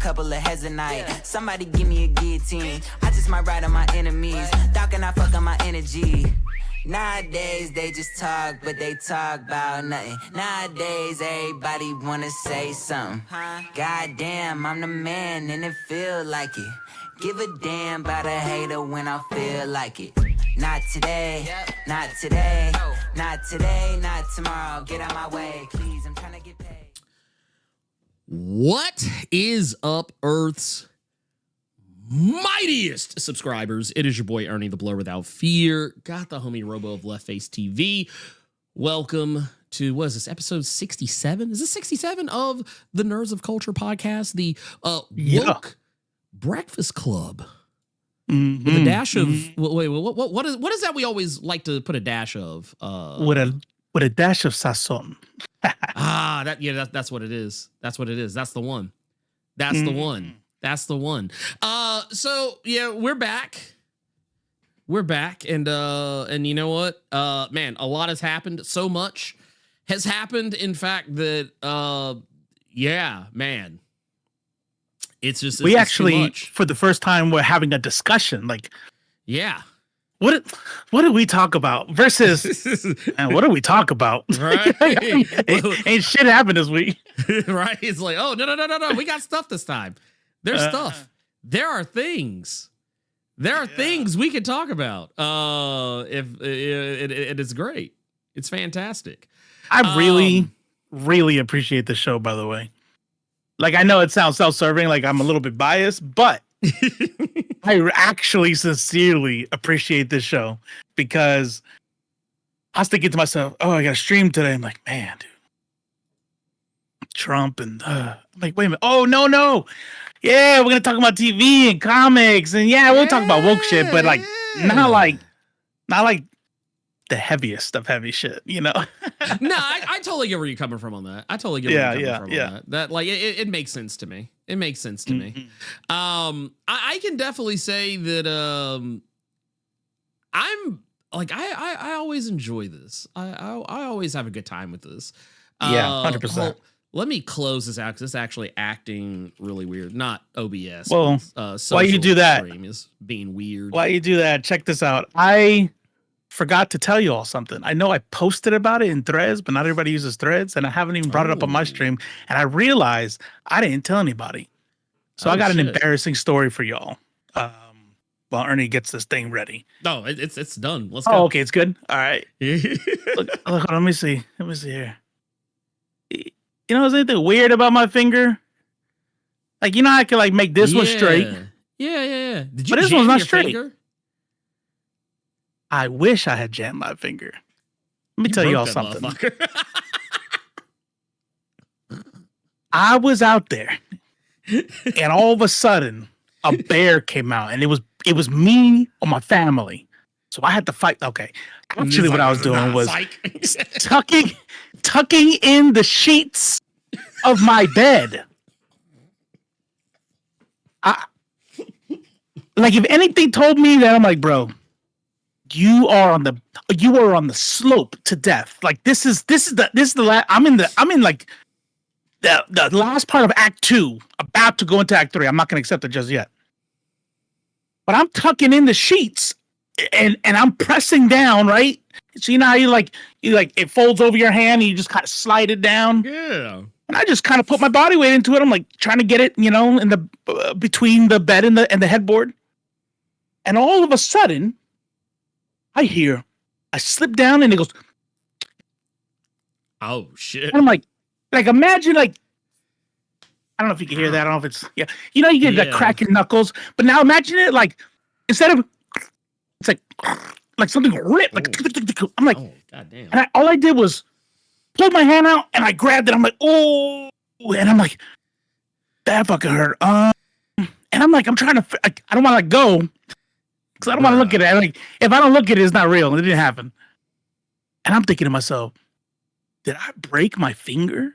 couple of heads a night. Somebody give me a guillotine. I just might ride on my enemies. Thought can I fuck on my energy? Nowadays they just talk, but they talk about nothing. Nowadays everybody wanna say something. Goddamn, I'm the man and it feel like it. Give a damn about a hater when I feel like it. Not today, not today, not today, not tomorrow. Get out my way, please. I'm trying to get paid. What is up, Earth's mightiest subscribers? It is your boy Ernie the Blur Without Fear. Got the homie Robo of Left Face TV. Welcome to, what is this, episode 67? Is this 67 of the Nerds of Culture podcast? The woke breakfast club. With a dash of wait, what is that we always like to put a dash of? With a dash of sazon. That's what it is. That's what it is. That's the one. That's the one. That's the one. So yeah, we're back. We're back, and you know what? Man, a lot has happened. So much has happened. In fact, that yeah, man. It's we actually, for the first time, we're having a discussion. Like, yeah, what did we talk about versus man, what did we talk about? Right? ain't shit happened this week, right? It's like, oh no, we got stuff this time. There's stuff. There are things. There are things we can talk about. If it is great, it's fantastic. I really appreciate the show, by the way. Like, I know it sounds self-serving, like I'm a little bit biased, but I actually sincerely appreciate this show because I was thinking to myself, oh, I got to stream today. I'm like, man, dude, Trump and I'm like, wait a minute. Oh, no. Yeah, we're going to talk about TV and comics and we'll talk about woke shit, but like, not like the heaviest of heavy shit, you know? No, I totally get where you're coming from on that. I totally get where you're coming from on that. That, like, it makes sense to me. It makes sense to me. I can definitely say that I'm like, I always enjoy this. I always have a good time with this. 100%. Let me close this out because it's actually acting really weird. Not OBS. Well, why you do that? Stream is being weird. Why you do that? Check this out. I forgot to tell you all something. I know I posted about it in Threads, but not everybody uses Threads, and I haven't even brought it up on my stream. And I realized I didn't tell anybody. So I got an embarrassing story for y'all. While Ernie gets this thing ready. No, it's done. Let's go. Oh, okay, it's good. All right. look, let me see. Let me see here. You know, is anything weird about my finger? Like, you know, I can like make this one straight. Yeah. Did you but this one's not straight. Finger? I wish I had jammed my finger. Let me tell y'all something. I was out there, and all of a sudden, a bear came out, and it was me or my family. So I had to fight. Okay, actually, what I was doing was tucking in the sheets of my bed. Like, if anything told me that, I'm like, bro, you are on the slope to death. Like, this is the last. I'm in like the last part of Act 2, about to go into Act 3. I'm not gonna accept it just yet. But I'm tucking in the sheets and I'm pressing down, right? So you know how you like it folds over your hand and you just kind of slide it down. Yeah. And I just kind of put my body weight into it. I'm like trying to get it, you know, in the between the bed and the headboard. And all of a sudden, I slip down and it goes, oh shit. And I'm like imagine like, I don't know if you can hear that. I don't know if it's, you know, you get that crack in knuckles, but now imagine it like, instead of, it's like something ripped, like, I'm like, oh, goddamn. And all I did was pull my hand out and I grabbed it. I'm like, oh, and I'm like, that fucking hurt. And I'm like, I'm trying to, I don't want to let go. Because I don't want to look at it. Like, if I don't look at it, it's not real. It didn't happen. And I'm thinking to myself, did I break my finger?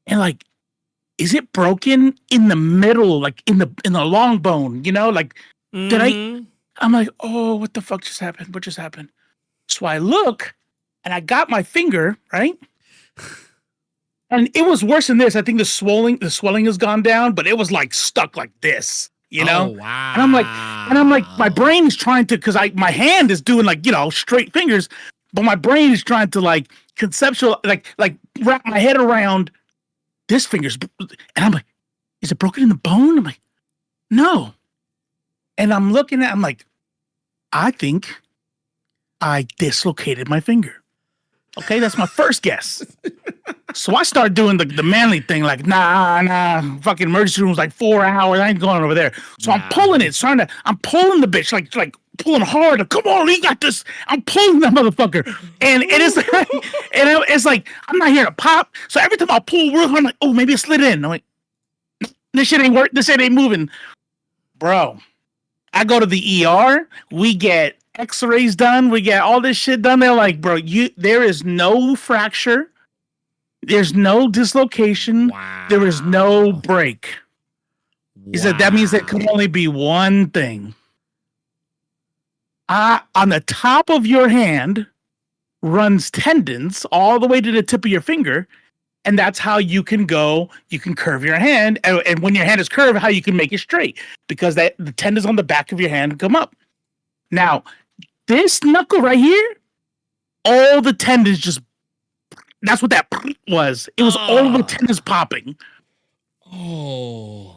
And like, is it broken in the middle, like in the long bone? You know, like, did I'm like, oh, what the fuck just happened? What just happened? So I look, and I got my finger, right? And it was worse than this. I think the swelling has gone down, but it was like stuck like this, you know? Oh, wow. And I'm like, my brain is trying to, because my hand is doing like, straight fingers, but my brain is trying to like conceptual, like wrap my head around this finger's, and I'm like, is it broken in the bone? I'm like, no. And I'm looking at, I'm like, I think I dislocated my finger. Okay, that's my first guess. So I start doing the manly thing, like, nah, fucking emergency room's like 4 hours. I ain't going over there. So I'm pulling it, I'm pulling the bitch, like pulling hard. Like, come on, you got this. I'm pulling that motherfucker. And it is like, it's like, I'm not here to pop. So every time I pull real hard, I'm like, oh, maybe it slid in. I'm like, this shit ain't work. This shit ain't moving. Bro, I go to the ER. We get X-rays done. We get all this shit done. They're like, bro, there is no fracture. There's no dislocation. Wow. There is no break. He said that means there could only be one thing. On the top of your hand runs tendons all the way to the tip of your finger. And that's how you can curve your hand. And when your hand is curved, how you can make it straight. Because the tendons on the back of your hand come up. Now, this knuckle right here, all the tendons that's what that was. It was all the tendons popping. Oh.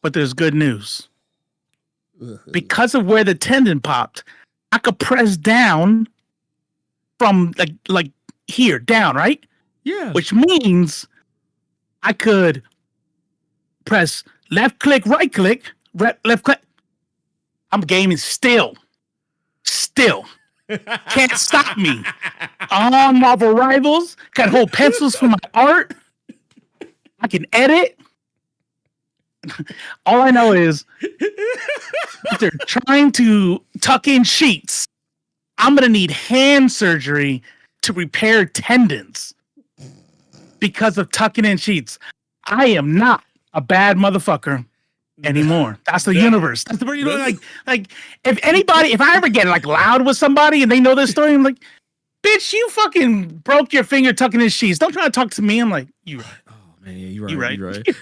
But there's good news. Because of where the tendon popped, I could press down from like here, down, right? Yeah. Which means I could press left click, right click, left click. I'm gaming still. Can't stop me. On Marvel Rivals, can hold pencils for my art. I can edit. All I know is if they're trying to tuck in sheets, I'm going to need hand surgery to repair tendons because of tucking in sheets. I am not a bad motherfucker anymore. That's the universe. That's the like if I ever get like loud with somebody and they know this story, I'm like, bitch, you fucking broke your finger tucking in sheets. Don't try to talk to me. I'm like, you right. Oh man, yeah, you're right.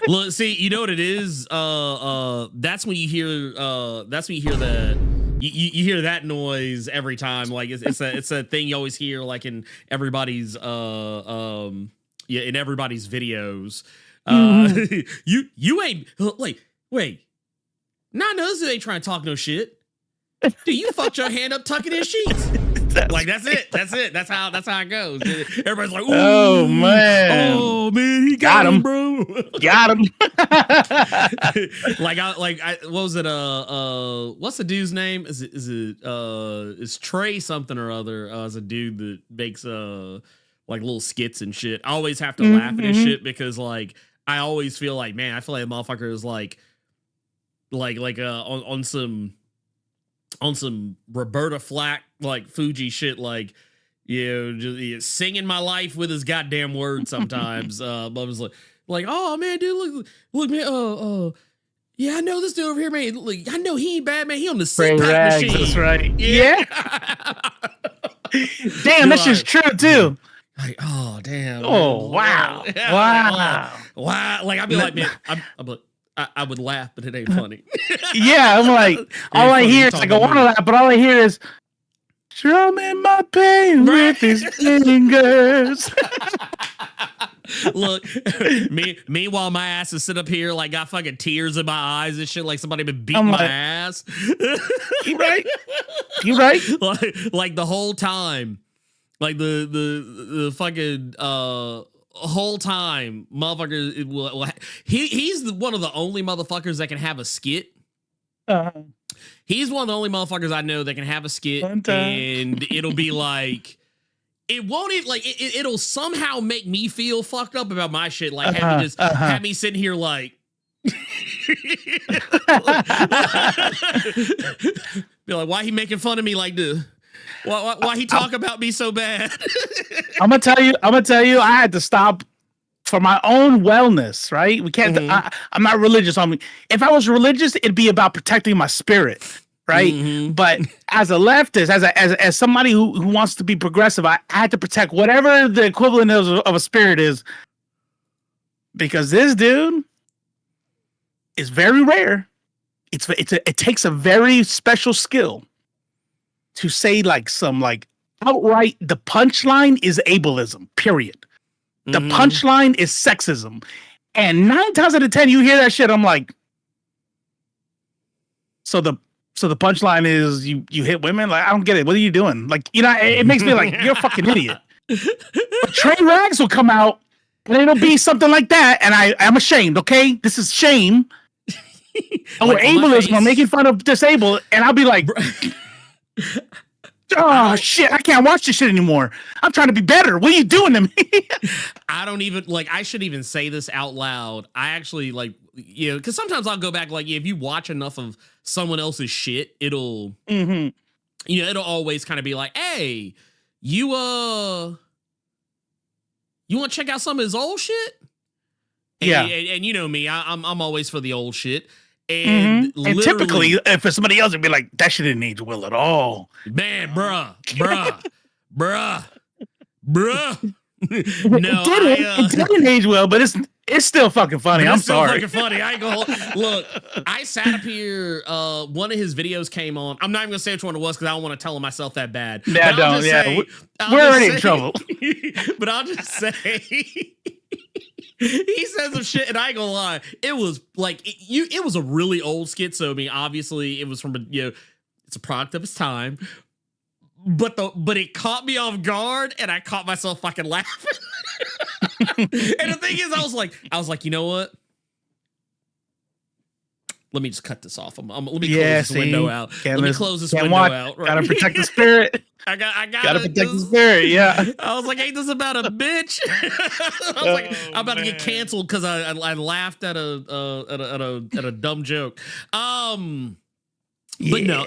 Look, see, you know what it is? That's when you hear that you hear that noise every time. Like it's a thing you always hear like in everybody's in everybody's videos. You ain't wait. Nah, no, this ain't trying to talk no shit. Dude, you fucked your hand up tucking in sheets. Like that's it. That's how it goes. Everybody's like, ooh, oh man, he got him, bro. Got him. What was it? What's the dude's name? Is Trey something or other? As a dude that makes like little skits and shit. I always have to laugh at his shit because like I always feel like, man, I feel like a motherfucker is like on some Roberta Flack like Fuji shit, like just singing my life with his goddamn words sometimes. But I was like, oh man, dude, look, man, yeah, I know this dude over here, man. Look, I know he ain't bad, man. He on the CPAP machine. That's right. Yeah. Damn, that's just true too. Like, oh damn. Oh wow. Yeah, wow. Like I'd be like, man, I would laugh, but it ain't funny. Yeah, I'm like, all I hear is like I want to laugh, but all I hear is strumming my pain with his fingers. Look, meanwhile, my ass is sitting up here like got fucking tears in my eyes and shit, like somebody been beating my ass. You right? You right? Like the whole time, like the fucking whole time, motherfucker. He's one of the only motherfuckers that can have a skit. He's one of the only motherfuckers I know that can have a skit, and it'll be like, it won't even like it'll somehow make me feel fucked up about my shit. Like have me sitting here like, be like, why he making fun of me like this? Why he talk about me so bad? I'm gonna tell you, I had to stop for my own wellness, right? We can't, I'm not religious on me. If I was religious, it'd be about protecting my spirit, right? But as a leftist, as somebody who wants to be progressive, I had to protect whatever the equivalent of a spirit is. Because this dude is very rare. It takes a very special skill to say like some like outright the punchline is ableism, period. The punchline is sexism. And 9 times out of 10 you hear that shit, I'm like, so the punchline is you hit women? Like, I don't get it. What are you doing? Like, you know, it makes me like, you're a fucking idiot. But Trey Rags will come out and it'll be something like that, and I'm ashamed, okay? This is shame. Or like ableism, I'm making fun of disabled, and I'll be like, oh shit, I can't watch this shit anymore. I'm trying to be better. What are you doing to me? I don't even like, I shouldn't even say this out loud. I actually like, you know, because sometimes I'll go back, like, if you watch enough of someone else's shit, it'll, you know, it'll always kind of be like, hey, you want to check out some of his old shit? And, yeah. And you know me, I'm always for the old shit. And, and typically, if it's somebody else, it'd be like, that shit didn't age well at all. Man, bruh. No, it didn't age well, but it's still fucking funny. I'm sorry. Fucking funny. I ain't gonna look. I sat up here. One of his videos came on. I'm not even gonna say which one it was because I don't want to tell myself that bad. Yeah, don't. Yeah, we're already in trouble. But I'll just say. He said some shit, and I ain't gonna lie. It was like it was a really old skit. So I mean, obviously, it was from it's a product of its time. But it caught me off guard, and I caught myself fucking laughing. And the thing is, I was like, you know what? Let me just cut this off. Let me close this window out. Let me close this window out. Right? Gotta protect the spirit. I gotta protect the spirit. Yeah. I was like, ain't this about a bitch? I was like, I'm about to get canceled because I laughed at a dumb joke. But no,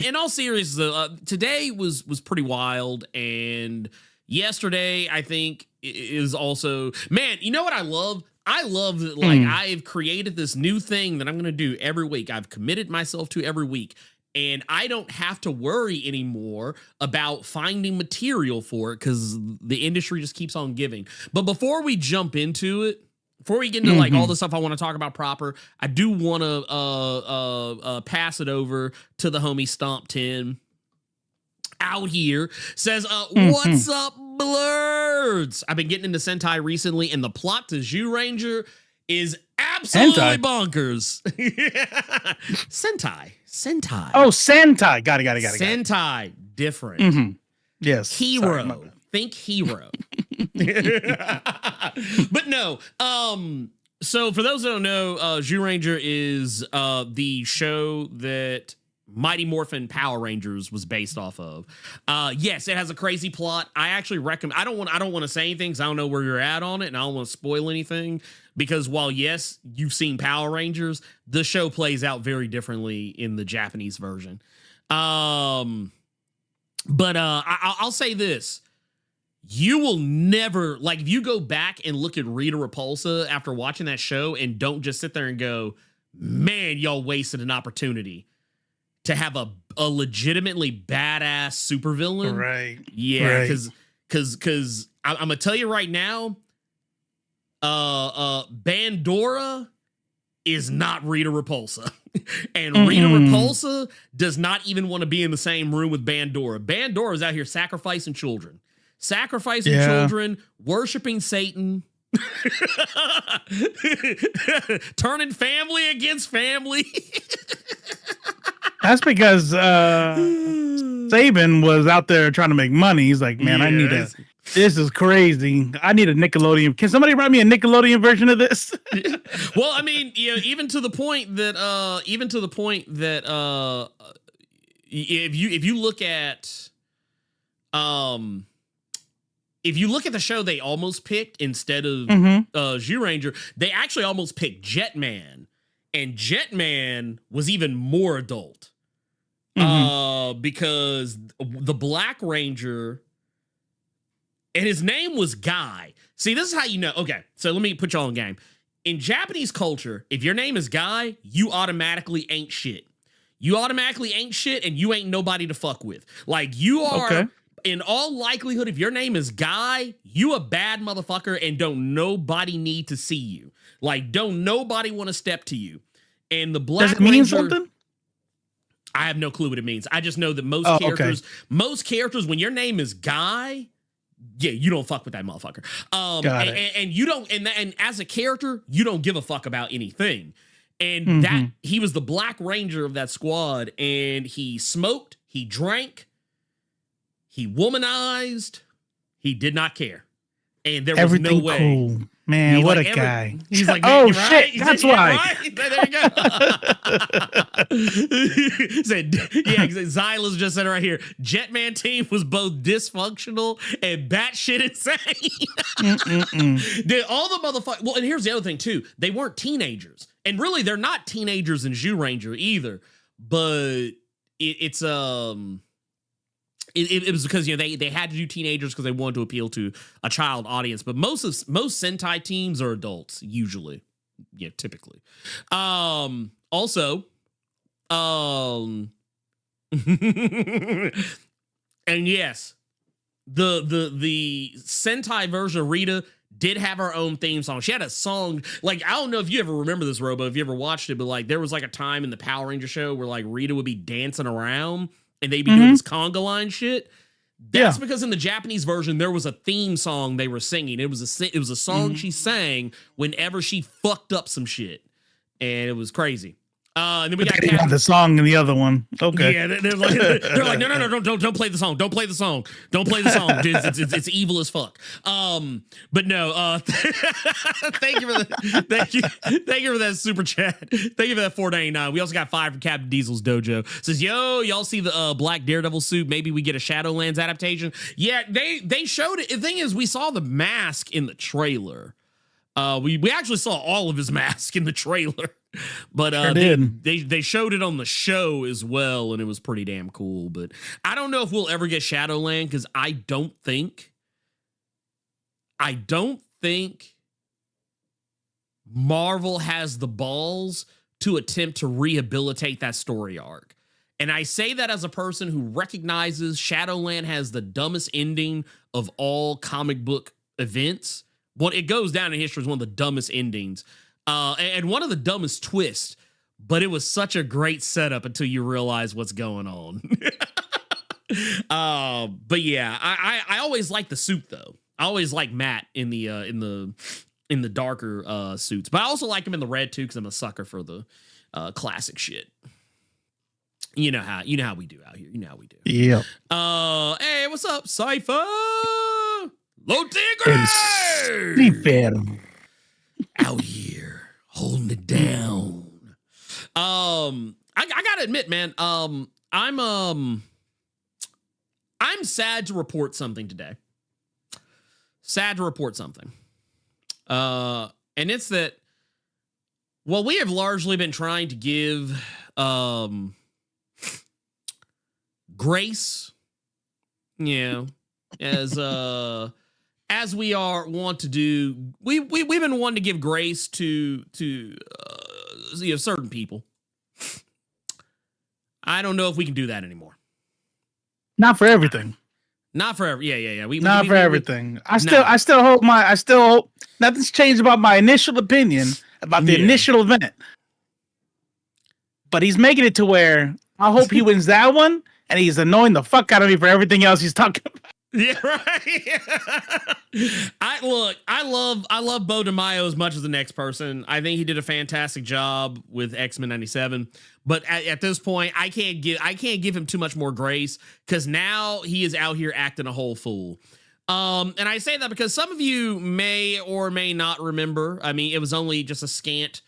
in all seriousness, today was pretty wild, and yesterday I think is also, man. You know what I love? I love that, like, I've created this new thing that I'm going to do every week. I've committed myself to every week, and I don't have to worry anymore about finding material for it because the industry just keeps on giving. But before we jump into it, before we get into like all the stuff I want to talk about proper, I do want to pass it over to the homie Stomp 10 out here. Says, what's up, Blerds? I've been getting into Sentai recently, and the plot to Zyuranger is absolutely bonkers. Sentai. Oh, Sentai. Got it. Sentai, different. Yes. Hero. Sorry, think hero. But no, so for those that don't know, Zyuranger is the show that Mighty Morphin Power Rangers was based off of. Yes, it has a crazy plot. I actually recommend. I don't want to say anything because I don't know where you're at on it, and I don't want to spoil anything. Because while yes, you've seen Power Rangers, the show plays out very differently in the Japanese version. But I'll say this. You will never, like, if you go back and look at Rita Repulsa after watching that show and don't just sit there and go, man, y'all wasted an opportunity to have a legitimately badass supervillain. Right. Yeah, because I'm going to tell you right now, Bandora is not Rita Repulsa. And Rita Repulsa does not even want to be in the same room with Bandora. Bandora is out here sacrificing children. Children, worshiping Satan, turning family against family. That's because Saban was out there trying to make money. He's like, man, I need this is crazy. I need a Nickelodeon. Can somebody write me a Nickelodeon version of this? Well, I mean, even to the point that if you look at if you look at the show they almost picked instead of Zyuranger, they actually almost picked Jetman, and Jetman was even more adult because the Black Ranger, and his name was Guy. See, this is how you know. Okay, so let me put y'all in game. In Japanese culture, if your name is Guy, you automatically ain't shit. You automatically ain't shit, and you ain't nobody to fuck with. Like, you are... Okay. in all likelihood, if your name is Guy, you a bad motherfucker and don't nobody need to see you. Like, don't nobody want to step to you. And the Black Does it mean Ranger, something? I have no clue what it means. I just know that most characters, when your name is Guy, yeah, you don't fuck with that motherfucker. And you don't, and as a character, you don't give a fuck about anything. And that he was the Black Ranger of that squad, and he smoked, he drank, he womanized, he did not care. And there was Everything no way. Cool. Man, what like, a guy. He's like, oh, right? shit, that's why. Right? There you go. Said, yeah, Xyla's just said right here, Jetman team was both dysfunctional and batshit insane. Dude, all the motherfuckers. Well, and here's the other thing, too. They weren't teenagers. And really, they're not teenagers in Zhu Ranger either. But it was because they had to do teenagers because they wanted to appeal to a child audience. But most Sentai teams are adults usually, typically. Also, and yes, the Sentai version of Rita did have her own theme song. She had a song, like, I don't know if you ever remember this, Robo, if you ever watched it, but like there was like a time in the Power Ranger show where like Rita would be dancing around and they'd be doing this conga line shit. That's because in the Japanese version, there was a theme song they were singing. It was a song she sang whenever she fucked up some shit. And it was crazy. And then we got the song in the other one. Okay. Yeah, they're like, no, don't play the song. Don't play the song. Don't play the song. Dude, it's evil as fuck. But no, thank you for that super chat. Thank you for that $4.99. We also got 5 from Captain Diesel's Dojo. Says, yo, y'all see the black Daredevil suit? Maybe we get a Shadowlands adaptation. Yeah, they showed it. The thing is, we saw the mask in the trailer. We actually saw all of his mask in the trailer. But they showed it on the show as well, and it was pretty damn cool. But I don't know if we'll ever get Shadowland because I don't think Marvel has the balls to attempt to rehabilitate that story arc. And I say that as a person who recognizes Shadowland has the dumbest ending of all comic book events. Well, it goes down in history as one of the dumbest endings. And one of the dumbest twists, but it was such a great setup until you realize what's going on. But yeah, I always like the suit though. I always like Matt in the darker suits, but I also like him in the red too because I'm a sucker for the classic shit. You know how we do out here. You know how we do. Yeah. Hey, what's up, Cypher? Low Tigre! Out here, holding it down. I gotta admit, man, I'm sad to report something today. And it's that, well, we have largely been trying to give grace, as we want to do. We've been wanting to give grace to certain people. I don't know if we can do that anymore. Not for everything. Not for every. Yeah. Not for everything. I still hope nothing's changed about my initial opinion about the initial event. But he's making it to where I hope he wins that one, and he's annoying the fuck out of me for everything else he's talking about. Yeah, right. I love Bo DeMaio as much as the next person. I think he did a fantastic job with X-Men 97. But at this point, I can't give him too much more grace because now he is out here acting a whole fool. And I say that because some of you may or may not remember. I mean, it was only just a scant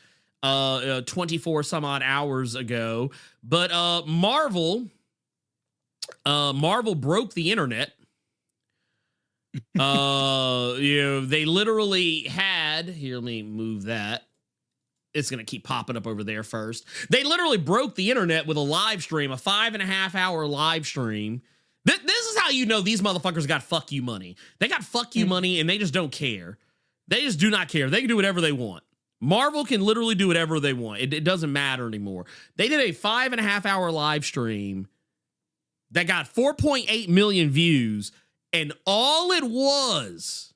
24 some odd hours ago. But Marvel broke the internet. They literally had, here, let me move that. It's going to keep popping up over there first. They literally broke the internet with a live stream, a 5.5 hour live stream. This is how you know these motherfuckers got fuck you money. They got fuck you money and they just don't care. They just do not care. They can do whatever they want. Marvel can literally do whatever they want. It doesn't matter anymore. They did a 5.5 hour live stream that got 4.8 million views, and all it was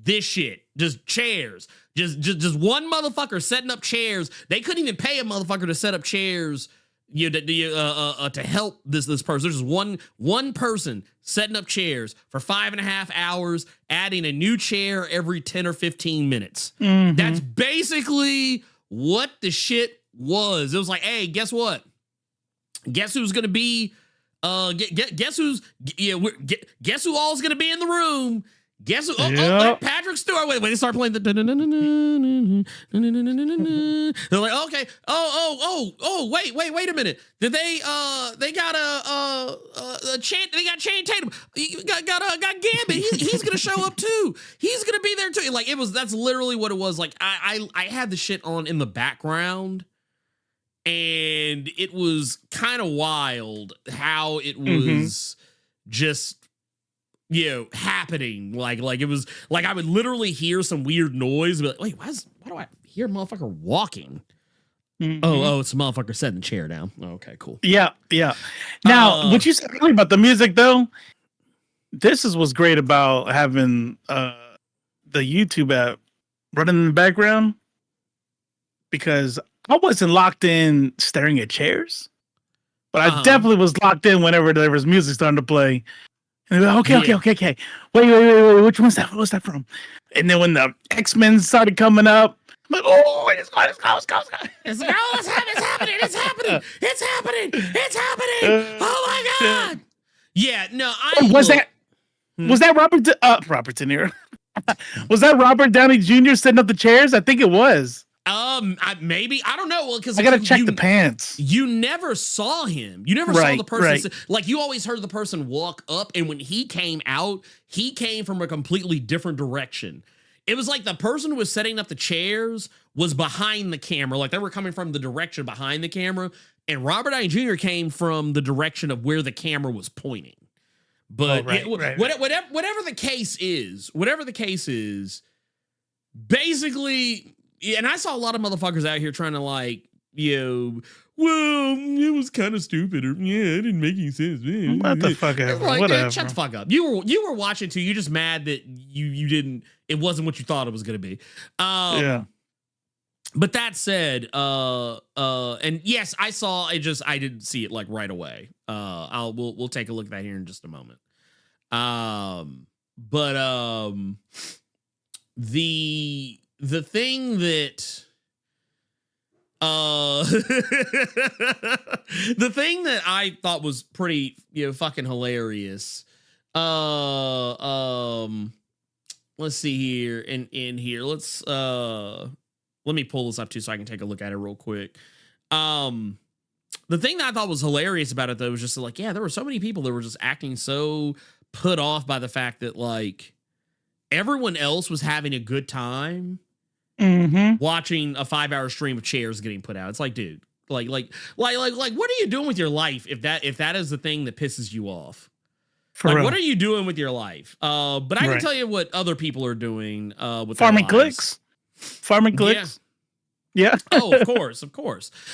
this shit. Just chairs. Just one motherfucker setting up chairs. They couldn't even pay a motherfucker to set up chairs, to help this person. There's just one person setting up chairs for 5.5 hours, adding a new chair every 10 or 15 minutes. Mm-hmm. That's basically what the shit was. It was like, hey, guess what? Guess who's gonna be? Guess who's? Guess who all's gonna be in the room? Guess who? Oh, Patrick Stewart. Wait, they start playing the. They're like, okay. Wait a minute. Did they got a chant? They got Channing Tatum. Got Gambit. He's gonna show up too. He's gonna be there too. Like that's literally what it was. Like I had the shit on in the background, and it was kind of wild how it was just. Happening like it was like I would literally hear some weird noise, but like, wait, why do I hear a motherfucker walking? Oh, it's a motherfucker setting the chair down. Okay, cool. Yeah. Now, what you said earlier about the music, though, this is what's great about having the YouTube app running in the background, because I wasn't locked in staring at chairs, but I definitely was locked in whenever there was music starting to play. And okay. Wait. Which one's that? What's that from? And then when the X-Men started coming up, I'm like, oh, let's go. It's happening. Oh my God. Yeah, no, was that Robert De Niro? Was that Robert Downey Jr. setting up the chairs? I think it was. Maybe, I don't know. Well, because I gotta check the pants. You never saw him. You never saw the person. Like, you always heard the person walk up, and when he came out, he came from a completely different direction. It was like the person who was setting up the chairs was behind the camera, like they were coming from the direction behind the camera, and Robert Downey Jr. came from the direction of where the camera was pointing. But whatever the case is, basically. Yeah, and I saw a lot of motherfuckers out here trying to like, well, it was kind of stupid, or it didn't make any sense. What the fuck ever? Like, whatever. Shut the fuck up. You were watching too. You're just mad that you didn't. It wasn't what you thought it was gonna be. Yeah. But that said, and yes, I saw it. Just I didn't see it like right away. We'll take a look at that here in just a moment. The thing that the thing that I thought was pretty fucking hilarious. Let's see here in here. Let me pull this up too so I can take a look at it real quick. The thing that I thought was hilarious about it though was just like, yeah, there were so many people that were just acting so put off by the fact that like everyone else was having a good time watching a 5-hour stream of chairs getting put out. It's like, dude, like what are you doing with your life if that is the thing that pisses you off? What are you doing with your life? But I can tell you what other people are doing with farming clicks. Yeah. Oh, of course.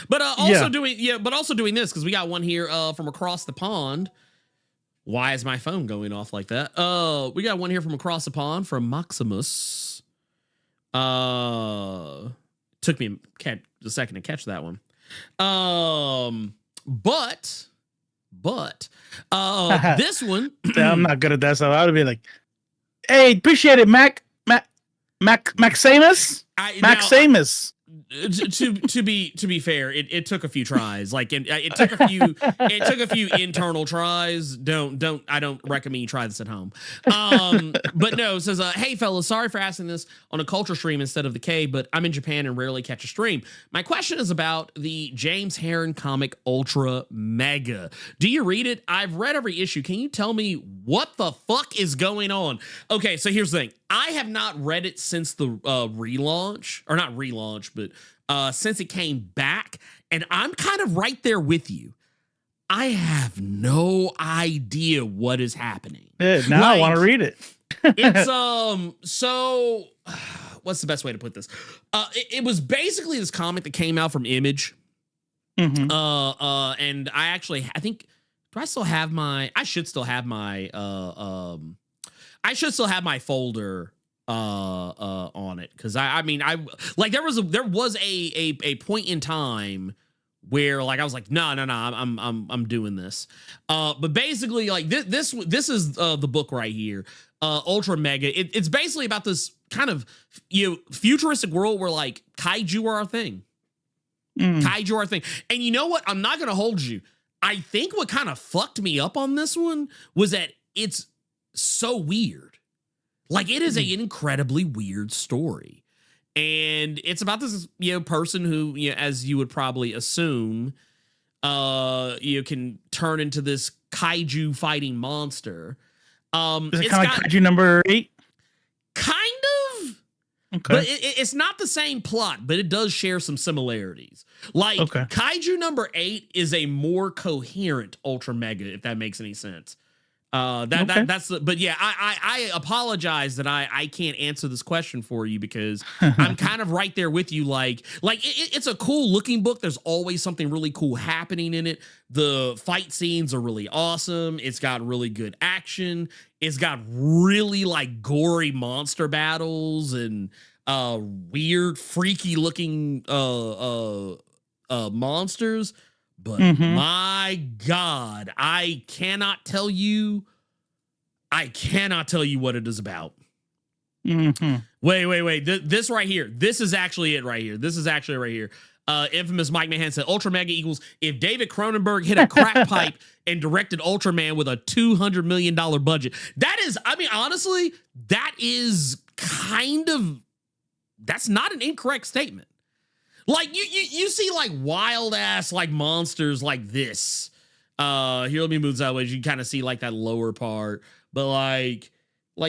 But also doing this because we got one here from across the pond. Why is my phone going off like that? We got one here from across the pond from Maximus. Took me a second to catch that one. But this one, I'm not good at that, so I would be like, "Hey, appreciate it, Maximus." To be fair, it took a few tries. Like it took a few internal tries. I don't recommend you try this at home. But no, it says, hey fellas, sorry for asking this on a culture stream instead of the K, but I'm in Japan and rarely catch a stream. My question is about the James Harren comic Ultra Mega. Do you read it? I've read every issue. Can you tell me what the fuck is going on? Okay, so here's the thing. I have not read it since the relaunch, or not relaunch, but since it came back, and I'm kind of right there with you. I have no idea what is happening. Now I want to read it. It's so what's the best way to put this? It was basically this comic that came out from Image. Mm-hmm. And I think, do I still have my? I should still have my. I should still have my folder on it, because I mean like there was a point in time where like I was like no I'm doing this, but basically like this is the book right here, Ultra Mega. It's basically about this kind of futuristic world where like kaiju are our thing. Kaiju are our thing. And you know what, I'm not gonna hold you, I think what kind of fucked me up on this one was that it's so weird. Like it is an incredibly weird story. And it's about this, person who, as you would probably assume, can turn into this kaiju fighting monster. Is it kind of like kaiju number 8? Kind of. Okay. But it's not the same plot, but it does share some similarities. Like kaiju number 8 is a more coherent Ultra Mega, if that makes any sense. But yeah, I apologize that I can't answer this question for you, because I'm kind of right there with you. Like it's a cool looking book. There's always something really cool happening in it. The fight scenes are really awesome. It's got really good action. It's got really like gory monster battles and weird, freaky looking monsters. But my God, I cannot tell you what it is about. Wait. This right here. This is actually it right here. Infamous Mike Mahan said Ultra Mega equals if David Cronenberg hit a crack pipe and directed Ultraman with a $200 million budget. That is, I mean, honestly, that is that's not an incorrect statement. Like you see like wild ass like monsters like this. Here, let me move sideways. You kind of see like that lower part, but like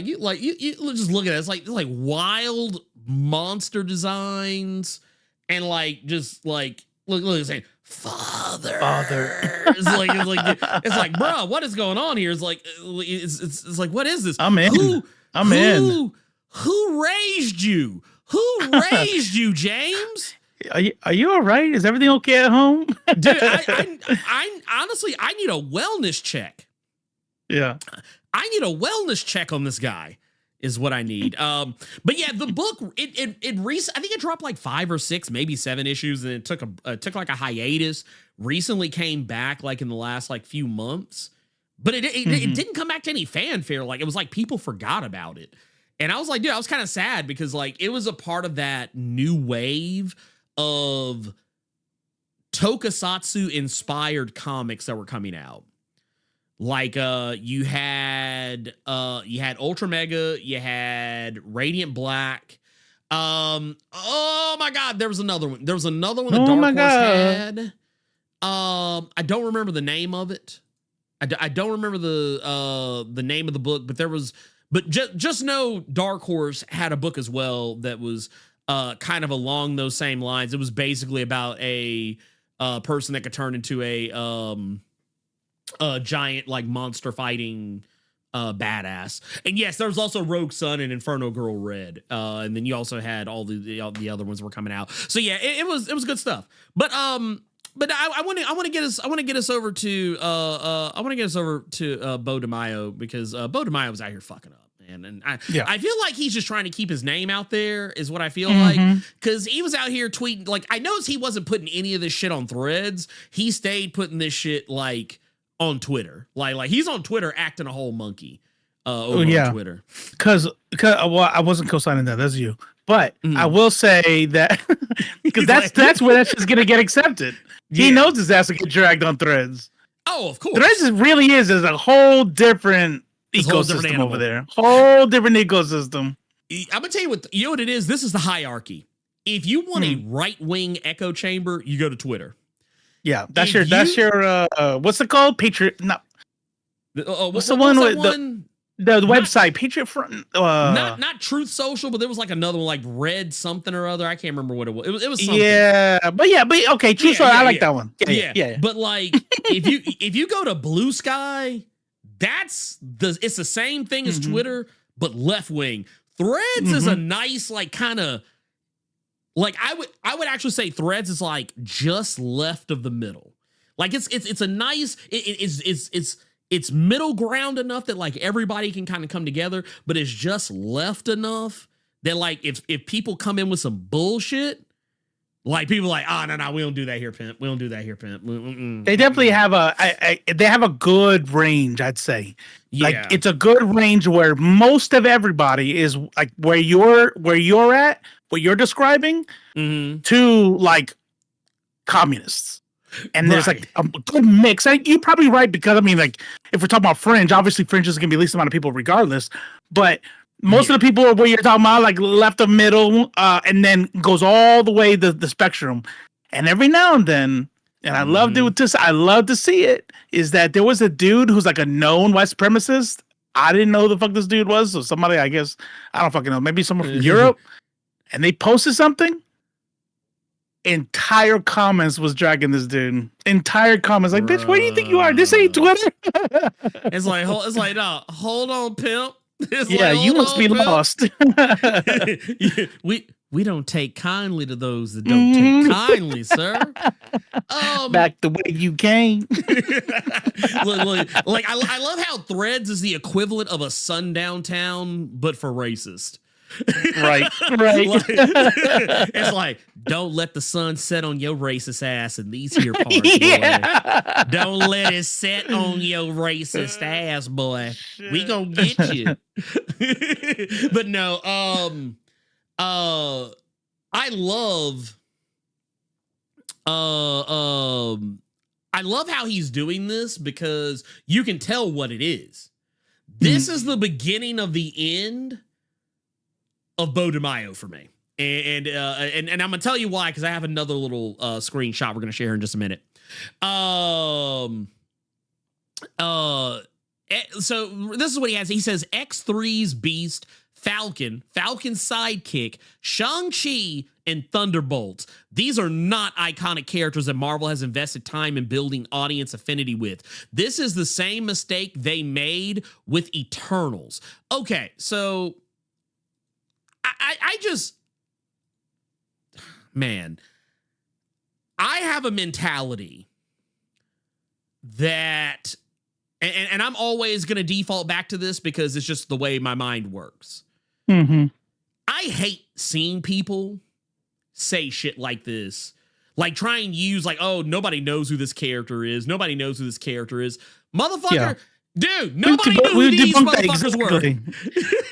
you just look at it. It's like wild monster designs, and like just like look it's saying father. It's like bro, what is going on here? It's like it's like, what is this? I'm in. Who raised you? Who raised you, James? Are you all right? Is everything okay at home? Dude, I honestly, I need a wellness check. Yeah. I need a wellness check on this guy is what I need. But yeah, the book, I think it dropped like 5 or 6, maybe 7 issues, and it took like a hiatus. Recently came back like in the last like few months, but it didn't come back to any fanfare. Like it was like people forgot about it. And I was like, dude, I was kind of sad, because like it was a part of that new wave of tokusatsu inspired comics that were coming out. Like you had Ultra Mega, you had Radiant Black. Oh my God, there was another one. There was another one that Dark Horse had. I don't remember the name of it. I don't remember the name of the book, but just know Dark Horse had a book as well that was kind of along those same lines. It was basically about a person that could turn into a giant like monster fighting badass. And yes, there was also Rogue Sun and Inferno Girl Red, and then you also had all the other ones that were coming out. So yeah, it was good stuff. But I want to get us over to Bo DeMaio, because Bo DeMaio was out here fucking up. And I feel like he's just trying to keep his name out there, is what I feel like, because he was out here tweeting. Like, I noticed he wasn't putting any of this shit on Threads. He stayed putting this shit like on Twitter. Like he's on Twitter acting a whole monkey over on Twitter. Because I wasn't co-signing that. That's you. But I will say that because that's where that's just gonna get accepted. Yeah. He knows his ass will get dragged on Threads. Oh, of course. Threads really is a whole different ecosystem over there. Whole different ecosystem. I'm gonna tell you what it is. This is the hierarchy. If you want a right-wing echo chamber, you go to Twitter. Yeah, that's your what's it called? Patriot. No. What's the one with the website? Patriot Front. Not Truth Social, but there was like another one, like Red something or other. I can't remember what it was. It was something. But okay, Truth Social. I like that one. Yeah. But like, if you go to Blue Sky, it's the same thing as Twitter, but left wing. Threads is a nice, like, kind of, like, I would actually say Threads is like just left of the middle. Like it's a nice, it's middle ground enough that like everybody can kind of come together, but it's just left enough that like if people come in with some bullshit, like people like, oh no, we don't do that here, pimp. We don't do that here, pimp. They definitely have they have a good range, I'd say. Yeah. Like it's a good range where most of everybody is like where you're at, what you're describing, to like communists. And there's like a good mix. You're probably right, because I mean, like, if we're talking about Fringe, obviously Fringe is gonna be the least amount of people regardless. But most of the people are where you're talking about, like left of middle, and then goes all the way the spectrum. And every now and then, and I love to see it, is that there was a dude who's like a known white supremacist. I didn't know who the fuck this dude was. So somebody, I guess, I don't fucking know, maybe someone from Europe, and they posted something. Entire comments was dragging this dude. Entire comments like, bitch, where do you think you are? This ain't Twitter. It's like, no, hold on, pimp. It's yeah, like, you must be pimp. lost. we don't take kindly to those that don't take kindly, sir. Back the way you came. look, like I love how Threads is the equivalent of a sundown town, but for racist. right. Like, it's like, don't let the sun set on your racist ass in these here parts, boy. Don't let it set on your racist ass, boy. We gonna get you. But no, I love how he's doing this, because you can tell what it is. This is the beginning of the end of Bo DeMaio for me. And I'm gonna tell you why, because I have another little screenshot we're gonna share in just a minute. So this is what he has. He says X3's Beast, Falcon's sidekick, Shang-Chi, and Thunderbolts. These are not iconic characters that Marvel has invested time in building audience affinity with. This is the same mistake they made with Eternals. Okay, so I just, man, I have a mentality that, and I'm always going to default back to this because it's just the way my mind works. I hate seeing people say shit like this, like try and use like, oh, nobody knows who this character is. Nobody knows who this character is. Motherfucker. Yeah. Dude, nobody knew who these motherfuckers were.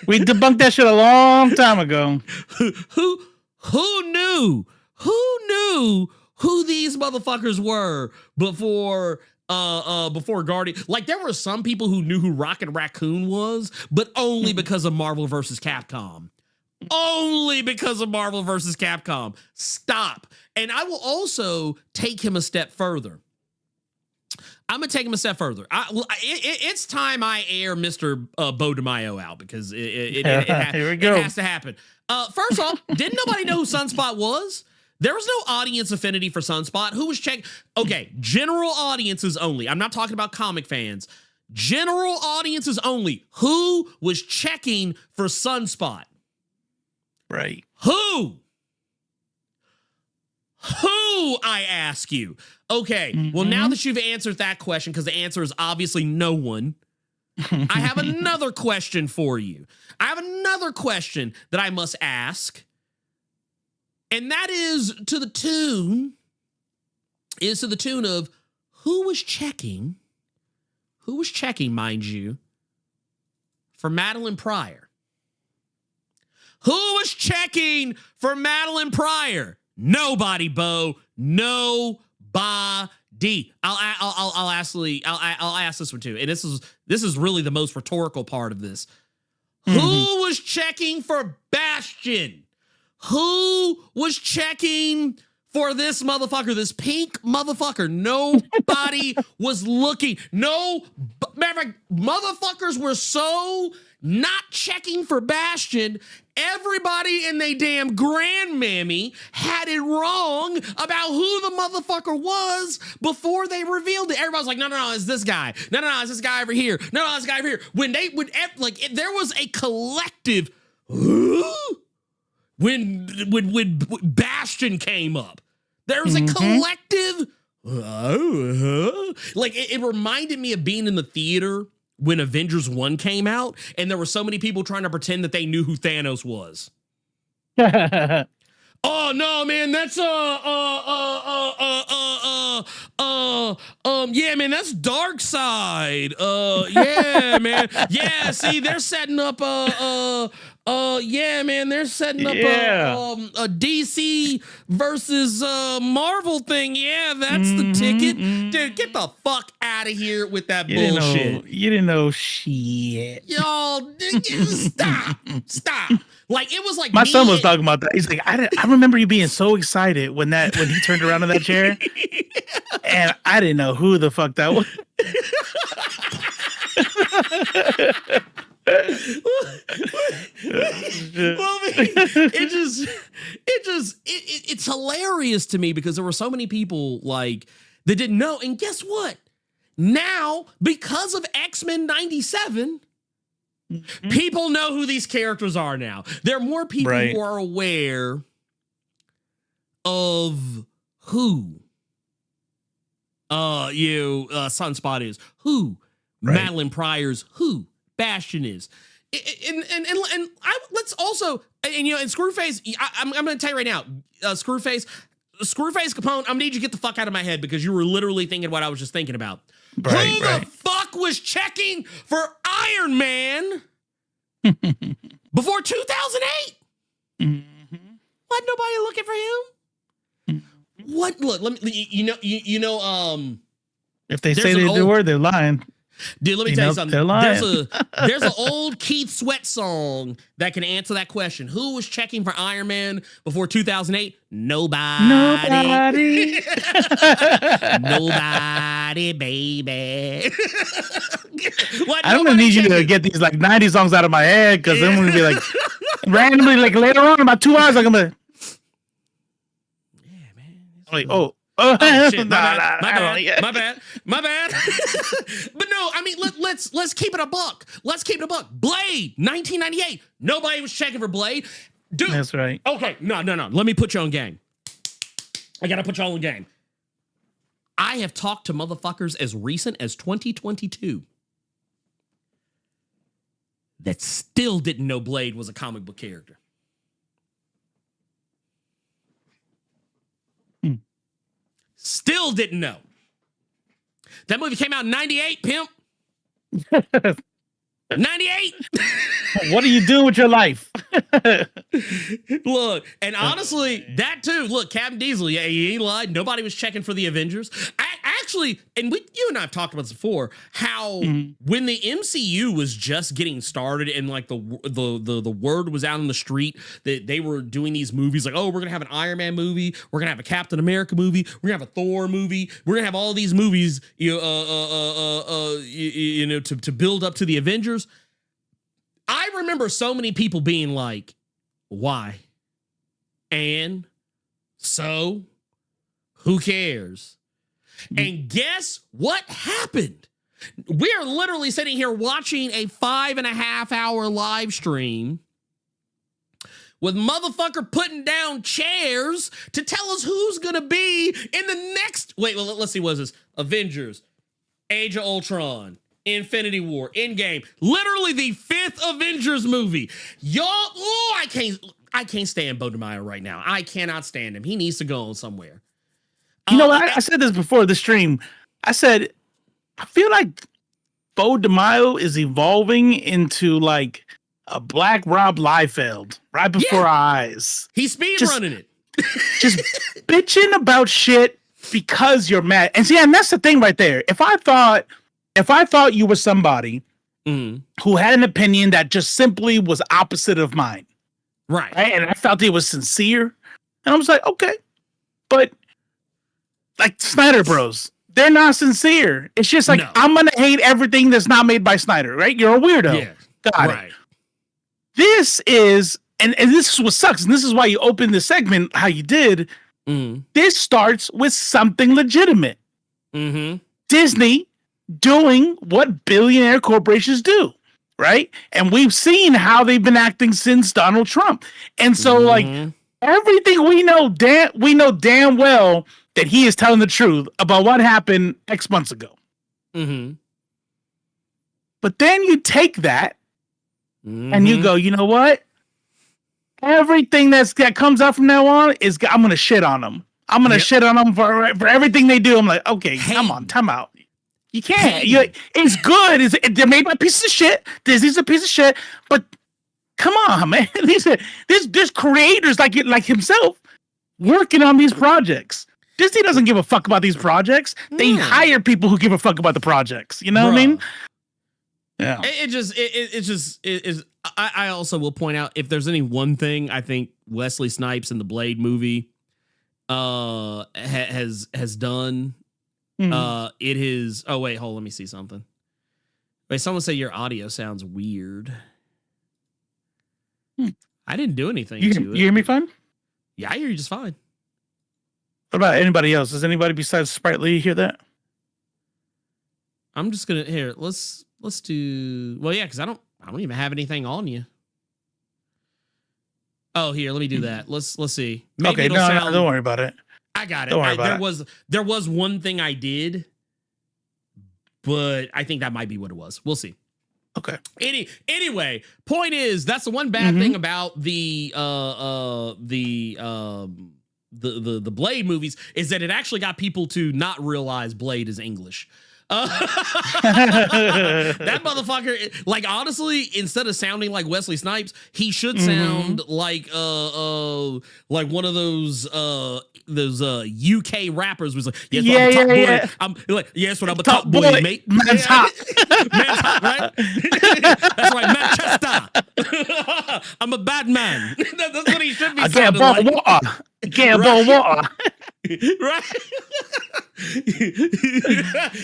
We debunked that shit a long time ago. Who knew who these motherfuckers were before Guardian? Like, there were some people who knew who Rocket Raccoon was, but only because of Marvel versus Capcom. Only because of Marvel versus Capcom. Stop. And I will also take him a step further. I'm going to take him a step further. It's time I air Mr. Bo DeMaio out, because it has to happen. First off, didn't nobody know who Sunspot was? There was no audience affinity for Sunspot. Who was checking? Okay, general audiences only. I'm not talking about comic fans. General audiences only. Who was checking for Sunspot? Right. Who, I ask you? Okay, well, now that you've answered that question, because the answer is obviously no one, I have another question for you. I have another question that I must ask, and that is to the tune of who was checking, mind you, for Madeline Pryor? Who was checking for Madeline Pryor? Nobody, Bo. Nobody. I'll ask this one too, and this is really the most rhetorical part of this. Who was checking for Bastion? Who was checking for this motherfucker, this pink motherfucker? Nobody was looking. No, motherfuckers were so not checking for Bastion. Everybody and they damn grandmammy had it wrong about who the motherfucker was before they revealed it. Everybody was like, no, it's this guy. No, it's this guy over here. No, it's this guy over here. When they would, like, there was a collective, when Bastion came up. There was a collective, like it reminded me of being in the theater when Avengers 1 came out, and there were so many people trying to pretend that they knew who Thanos was. Oh no, man, that's yeah, man, that's Dark Side. Yeah, man. Yeah, see, they're setting up yeah, man, they're setting up a DC versus Marvel thing. Yeah, that's the ticket. Dude, get the fuck out of here with that bullshit. You didn't know shit. Y'all, stop. Like, it was like my son was talking about that. He's like, I remember you being so excited when he turned around in that chair, and I didn't know who the fuck that was. Well, it's hilarious to me because there were so many people like that didn't know, and guess what? Now, because of X-Men 97. People know who these characters are now. There are more people who are aware of who Sunspot is, who Madeline Pryor's, who Bastion is. And let's also, and Screwface, I'm going to tell you right now, Screwface Capone, I'm going to need you to get the fuck out of my head because you were literally thinking what I was just thinking about. Who the fuck was checking for Iron Man before 2008? What? Nobody looking for him? What? Look, let me. If they say they do, they're lying. Dude, let me tell you something. They're lying. There's an old Keith Sweat song that can answer that question. Who was checking for Iron Man before 2008? Nobody. Nobody, baby. What? I'm gonna need you to get these like 90 songs out of my head because then we're gonna be like randomly like later on in about 2 hours. I'm gonna. Yeah, man. Like, shit, my bad. But no, I mean, let's keep it a buck. Blade, 1998. Nobody was checking for Blade. Dude. That's right. Okay, no. Let me put you on game. I gotta put you all in game. I have talked to motherfuckers as recent as 2022 that still didn't know Blade was a comic book character. Still didn't know. That movie came out in 98, pimp. 98. What are you doing with your life? Look, and honestly, that too. Look, Captain Diesel, yeah, he lied. Nobody was checking for the Avengers. Actually, and you and I have talked about this before, how when the MCU was just getting started and like the word was out on the street that they were doing these movies, like, oh, we're gonna have an Iron Man movie, we're gonna have a Captain America movie, we're gonna have a Thor movie, we're gonna have all these movies, to build up to the Avengers. I remember so many people being like, why? And so who cares? And guess what happened? We are literally sitting here watching a 5.5 hour live stream with motherfucker putting down chairs to tell us who's going to be in the next. Wait, well, let's see. What is this? Avengers, Age of Ultron, Infinity War, Endgame. Literally the 5th Avengers movie. Y'all, I can't stand Bo DeMaio right now. I cannot stand him. He needs to go on somewhere. You know what? I said this before the stream. I said, I feel like Bo DeMaio is evolving into like a Black Rob Liefeld right before our eyes. He's speed running it. Just bitching about shit because you're mad. And see, and that's the thing right there. If I thought you were somebody who had an opinion that just simply was opposite of mine, right? And I felt it was sincere, and I was like, okay, but like Snyder Bros, they're not sincere. It's just like, I'm gonna hate everything that's not made by Snyder, right? You're a weirdo. Yeah, got it. This is, and this is what sucks, and this is why you opened the segment how you did. This starts with something legitimate. Disney doing what billionaire corporations do, right? And we've seen how they've been acting since Donald Trump. And so, like, everything we know damn well that he is telling the truth about what happened X months ago. Mm-hmm. But then you take that and you go, you know what? Everything that comes out from now on is I'm gonna shit on them. I'm gonna shit on them for everything they do. I'm like, okay, come on, time out. You can't. It's good. They're made by pieces of shit. Disney's a piece of shit. But come on, man. There's creators like himself working on these projects. Disney doesn't give a fuck about these projects. They hire people who give a fuck about the projects. You know what I mean? Yeah. I also will point out, if there's any one thing I think Wesley Snipes in the Blade movie has done, it is. Oh wait, hold. Let me see something. Wait, someone say your audio sounds weird. I didn't do anything to it. You hear me fine? Yeah, I hear you just fine. What about anybody else? Does anybody besides Sprite Lee hear that? I'm just gonna here. Let's do. Well, yeah, because I don't even have anything on you. Oh, here, let me do that. Let's see. Maybe okay, no, don't worry about it. I got it. Don't worry about it. There was one thing I did, but I think that might be what it was. We'll see. Okay. Anyway, point is, that's the one bad thing about the Blade movies, is that it actually got people to not realize Blade is English. That motherfucker, like, honestly, instead of sounding like Wesley Snipes, he should sound like one of those UK rappers was like, yes, I'm top boy. I'm like, yes, what I'm a top boy, mate. Man's hot. Man's hot, right? That's right, Manchester. I'm a bad man. That's what he should be sounding like. Water. Can't boil water. Right?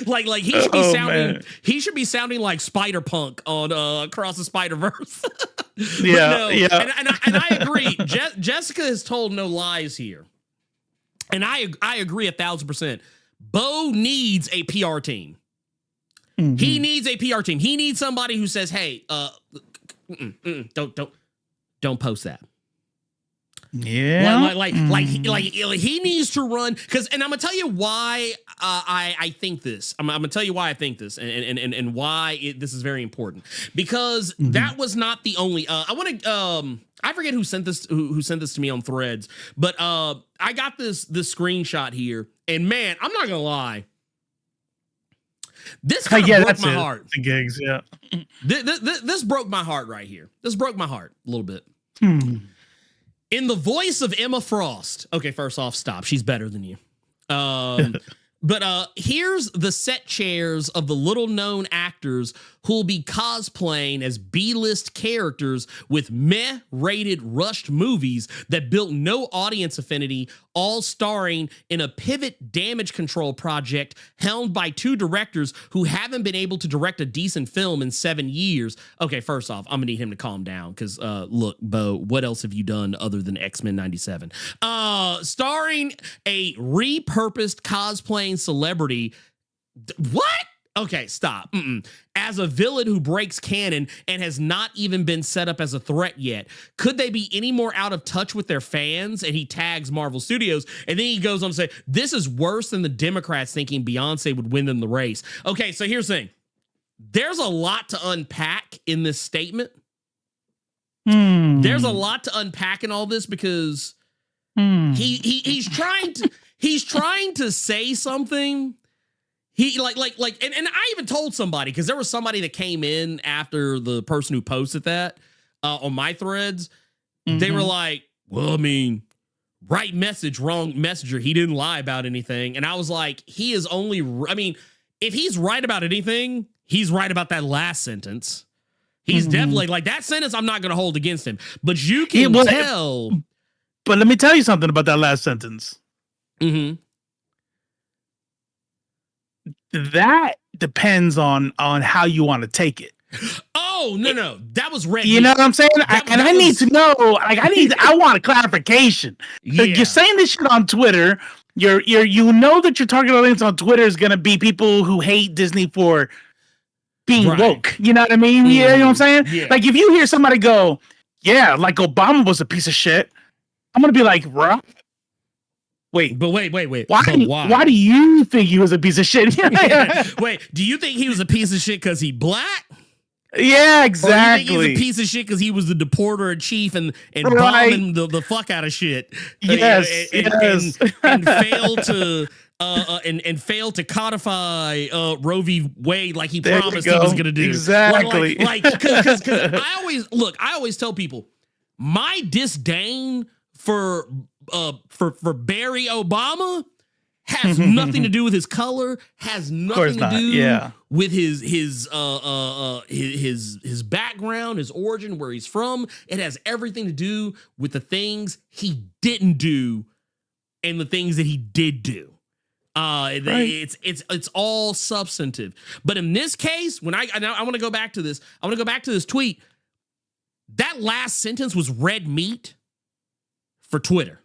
like he should be sounding. He should be sounding like Spider Punk on Across the Spider-Verse. Yeah. And I agree. Jessica has told no lies here, and I agree 1,000%. Bo needs a PR team. He needs a PR team. He needs somebody who says, "Hey, don't post that." Yeah, like he needs to run, because, and I'm gonna tell you why I think this. I'm gonna tell you why I think this, and why this is very important, because that was not the only. I want to. I forget who sent this to me on Threads, but I got this screenshot here, and man, I'm not gonna lie. This kind of broke my heart. The gigs, yeah. This broke my heart right here. This broke my heart a little bit. In the voice of Emma Frost. Okay, first off, stop. She's better than you. But here's the set chairs of the little-known actors who'll be cosplaying as B-list characters with meh-rated rushed movies that built no audience affinity, all starring in a pivot damage control project helmed by two directors who haven't been able to direct a decent film in 7 years. Okay, first off, I'm gonna need him to calm down, because look, Bo, what else have you done other than X-Men 97? Starring a repurposed cosplaying celebrity. What? Okay, stop. As a villain who breaks canon and has not even been set up as a threat yet. Could they be any more out of touch with their fans? And he tags Marvel Studios. And then he goes on to say, this is worse than the Democrats thinking Beyonce would win them the race. Okay, so here's the thing. There's a lot to unpack in this statement. There's a lot to unpack in all this, because he's trying to say something. He and I even told somebody, because there was somebody that came in after the person who posted that on my threads. They were like, well, I mean, right message, wrong messenger. He didn't lie about anything. And I was like, he is only, I mean, if he's right about anything, he's right about that last sentence. He's definitely like, that sentence I'm not going to hold against him. But you can tell. But let me tell you something about that last sentence. That depends on how you want to take it. Oh, no. That was red. You know what I'm saying? I need to know. Like, I want a clarification. Yeah. You're saying this shit on Twitter. You know that your target audience on Twitter is going to be people who hate Disney for being Right. woke. You know what I mean? Yeah, you know what I'm saying? Yeah. Like if you hear somebody go, yeah, like Obama was a piece of shit, I'm gonna be like, bro, wait. But wait. Why do you think he was a piece of shit? Wait, do you think he was a piece of shit because he black? Yeah, Or exactly. you think he's a piece of shit because he was the deporter in chief and Right. bombing the fuck out of shit? Yes, and, yes. and failed to and failed to codify Roe v. Wade like he There you promised he go. was going to do. Exactly. Like because I always tell people my disdain for Barry Obama has nothing to do with his color, has nothing to do with his background, his origin, where he's from. It has everything to do with the things he didn't do and the things that he did do. It's all substantive. But in this case, when I want to go back to this, I want to go back to this tweet. That last sentence was red meat for Twitter.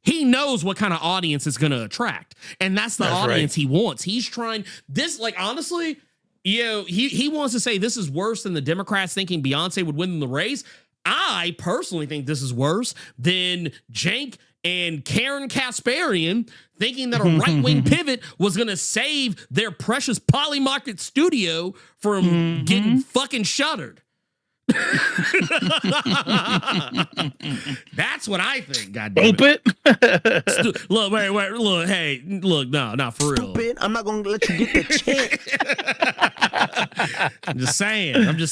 He knows what kind of audience it's going to attract. And that's the audience he wants. He's trying this, like, honestly, he wants to say this is worse than the Democrats thinking Beyonce would win the race. I personally think this is worse than Cenk and Karen Kasparian thinking that a right-wing pivot was going to save their precious Polymarket studio from getting fucking shuttered. That's what I think. Goddamn it! Look, wait, look, hey, look, no, not for real. Stupid. I'm not gonna let you get the chance. I'm just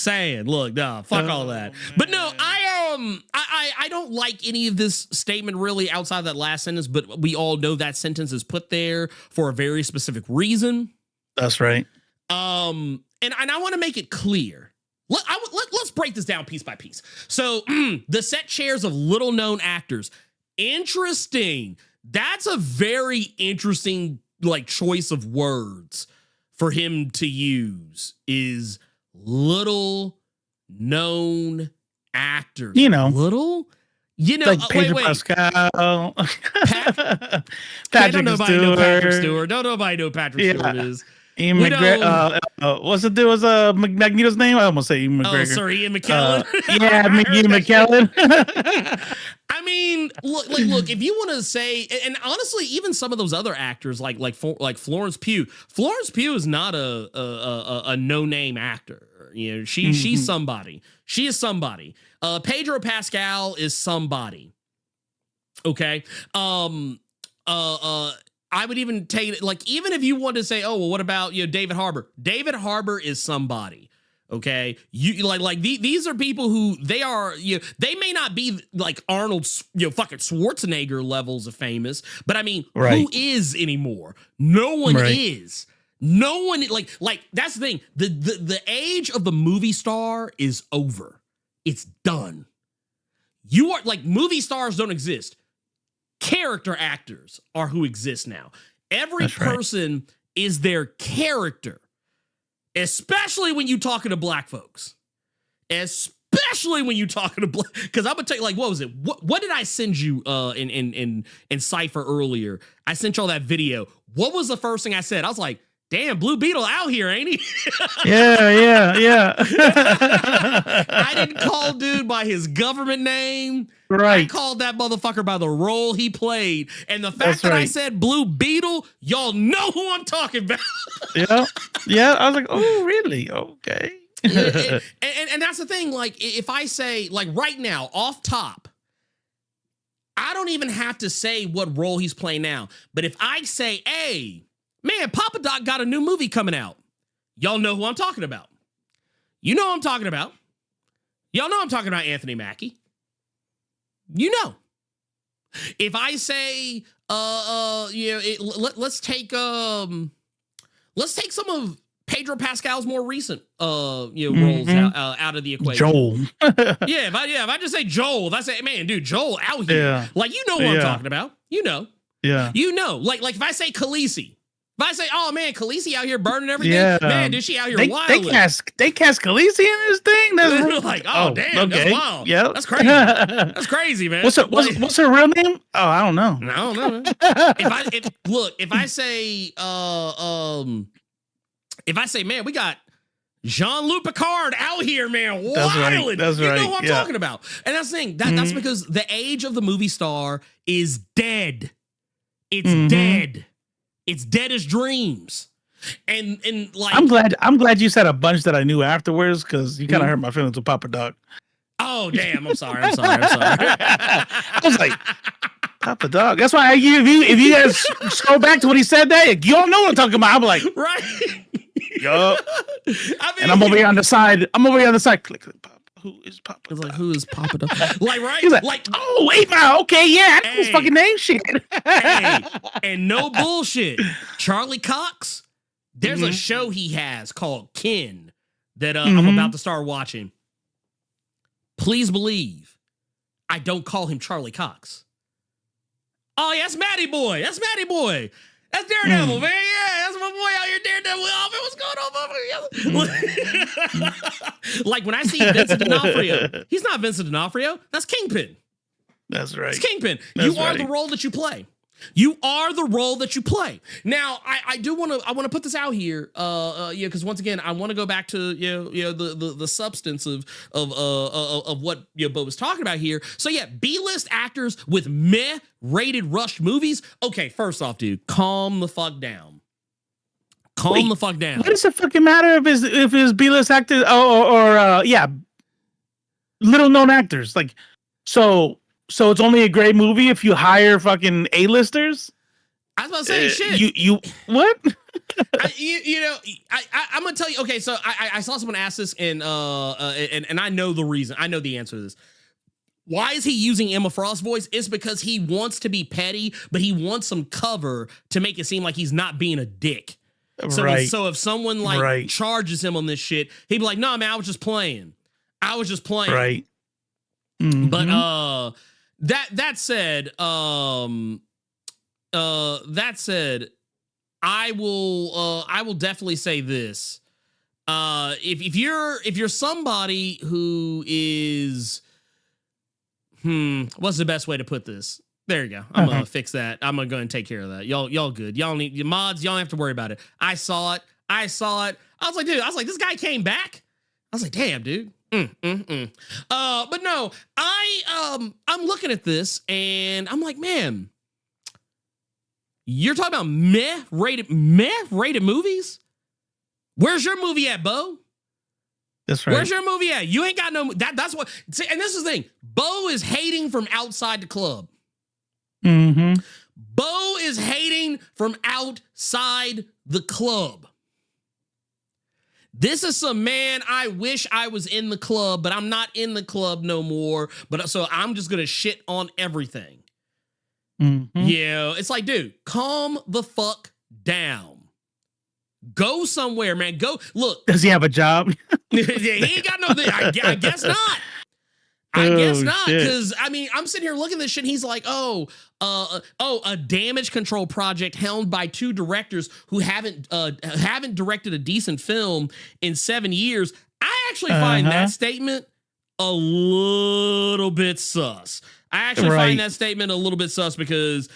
saying. Look, no, fuck all that. But no, I don't like any of this statement really outside that last sentence. But we all know that sentence is put there for a very specific reason. That's right. And I want to make it clear. Let's break this down piece by piece. So the set shares of little known actors. Interesting. That's a very interesting like choice of words for him to use is little known actors. You know, little, like Pedro Pascal. Patrick Stewart. Don't nobody know Patrick Stewart is. Ian McGregor. What's the dude? Was Magneto's name? I almost say Ian McGregor. Oh, sorry, Ian McKellen. Ian McKellen. I mean, look. If you want to say, and honestly, even some of those other actors, like Florence Pugh. Florence Pugh is not a no name actor. You know, she's somebody. She is somebody. Pedro Pascal is somebody. Okay. I would even take it, like, even if you want to say, oh, well, what about, David Harbour? David Harbour is somebody, okay? You like these are people who they are, they may not be like Arnold, fucking Schwarzenegger levels of famous, but I mean, who is anymore? No one is. No one, like that's the thing. The age of the movie star is over. It's done. You are, like, movie stars don't exist. Character actors are who exist now. Every person is their character, especially when you talking to black folks. Especially when you talking to black, because I'm gonna tell you, like, what was it? What did I send you in Cypher earlier? I sent y'all that video. What was the first thing I said? I was like, damn, Blue Beetle out here, ain't he? Yeah. I didn't call dude by his government name. Right. I called that motherfucker by the role he played. And the fact that I said Blue Beetle, y'all know who I'm talking about. Yeah. I was like, oh, really? Okay. And that's the thing. Like, if I say, like, right now, off top, I don't even have to say what role he's playing now. But if I say, hey, man, Papa Doc got a new movie coming out, y'all know who I'm talking about. You know who I'm talking about. Y'all know I'm talking about Anthony Mackie. You know. If I say, let's take some of Pedro Pascal's more recent, roles out of the equation. Joel. If I just say Joel, if I say, man, dude, Joel out here, like, you know what I'm talking about. You know. Yeah. You know, like if I say Khaleesi. If I say, oh man, Khaleesi out here burning everything, man, dude, she out here wild. They cast Khaleesi in this thing. That's like, oh damn, that's wild. Yeah, that's crazy. That's crazy, man. What's her real name? Oh, I don't know. I don't know. If I say, if I say, man, we got Jean-Luc Picard out here, man, That's right. wilding. That's you right. know who I'm talking about. And that's the thing. That's because the age of the movie star is dead. It's dead. It's dead as dreams. And like I'm glad you said a bunch that I knew afterwards, because you kind of hurt my feelings with Papa Dog. Oh damn! I'm sorry. I was like, Papa Dog. That's why if you guys scroll back to what he said there, you all know what I'm talking about. I'm like, right. Yup. I mean, And I'm over here on the side. Click, Papa. Who is Papa? It's like, who is Papa Dog? Like, right? He's like, oh, 8 Mile. Okay, yeah, that's his fucking name. Shit. Hey, and no bullshit. Charlie Cox. There's a show he has called Kin that I'm about to start watching. Please believe I don't call him Charlie Cox. Oh, yeah, that's Matty Boy. That's Daredevil, man. Yeah, that's my boy out here, Daredevil. Oh, man, what's going on, motherfucker? Like when I see Vincent D'Onofrio, he's not Vincent D'Onofrio. That's Kingpin. That's right. It's Kingpin. That's you are right. the role that you play. You are the role that you play. Now, I want to put this out here, because once again, I want to go back to the substance of what Bo was talking about here. So yeah, B-list actors with meh rated rushed movies. Okay, first off, dude, calm the fuck down. Calm the fuck down. What does it fucking matter if his B-list actors or little known actors? Like, so it's only a great movie if you hire fucking A-listers? I was about to say shit. You what? I'm gonna tell you. Okay, so I saw someone ask this, and I know the reason. I know the answer to this. Why is he using Emma Frost's voice? It's because he wants to be petty, but he wants some cover to make it seem like he's not being a dick. So, Right. so if someone charges him on this shit, he'd be like, "No, man, I was just playing. Right. But that said, I will definitely say this. If you're somebody who is, what's the best way to put this? There you go. I'm gonna fix that. I'm gonna go and take care of that. Y'all good. Y'all need your mods. Y'all don't have to worry about it. I saw it. I was like, dude. This guy came back. I was like, damn, dude. But no, I'm looking at this and I'm like, man, you're talking about meh rated movies? Where's your movie at, Bo? That's right. Where's your movie at? You ain't got no that's what see, and this is the thing. Bo is hating from outside the club. Bo is hating from outside the club. This is some man, I wish I was in the club, but I'm not in the club no more. But so I'm just gonna shit on everything. Yeah, it's like, dude, calm the fuck down. Go somewhere, man. Go look. Does he have a job? He ain't got no. I guess not. I guess not, shit. because I mean, I'm sitting here looking at this shit. And he's like, a damage control project helmed by 2 directors who haven't directed a decent film in 7 years. I actually find that statement a little bit sus. I actually find that statement a little bit sus because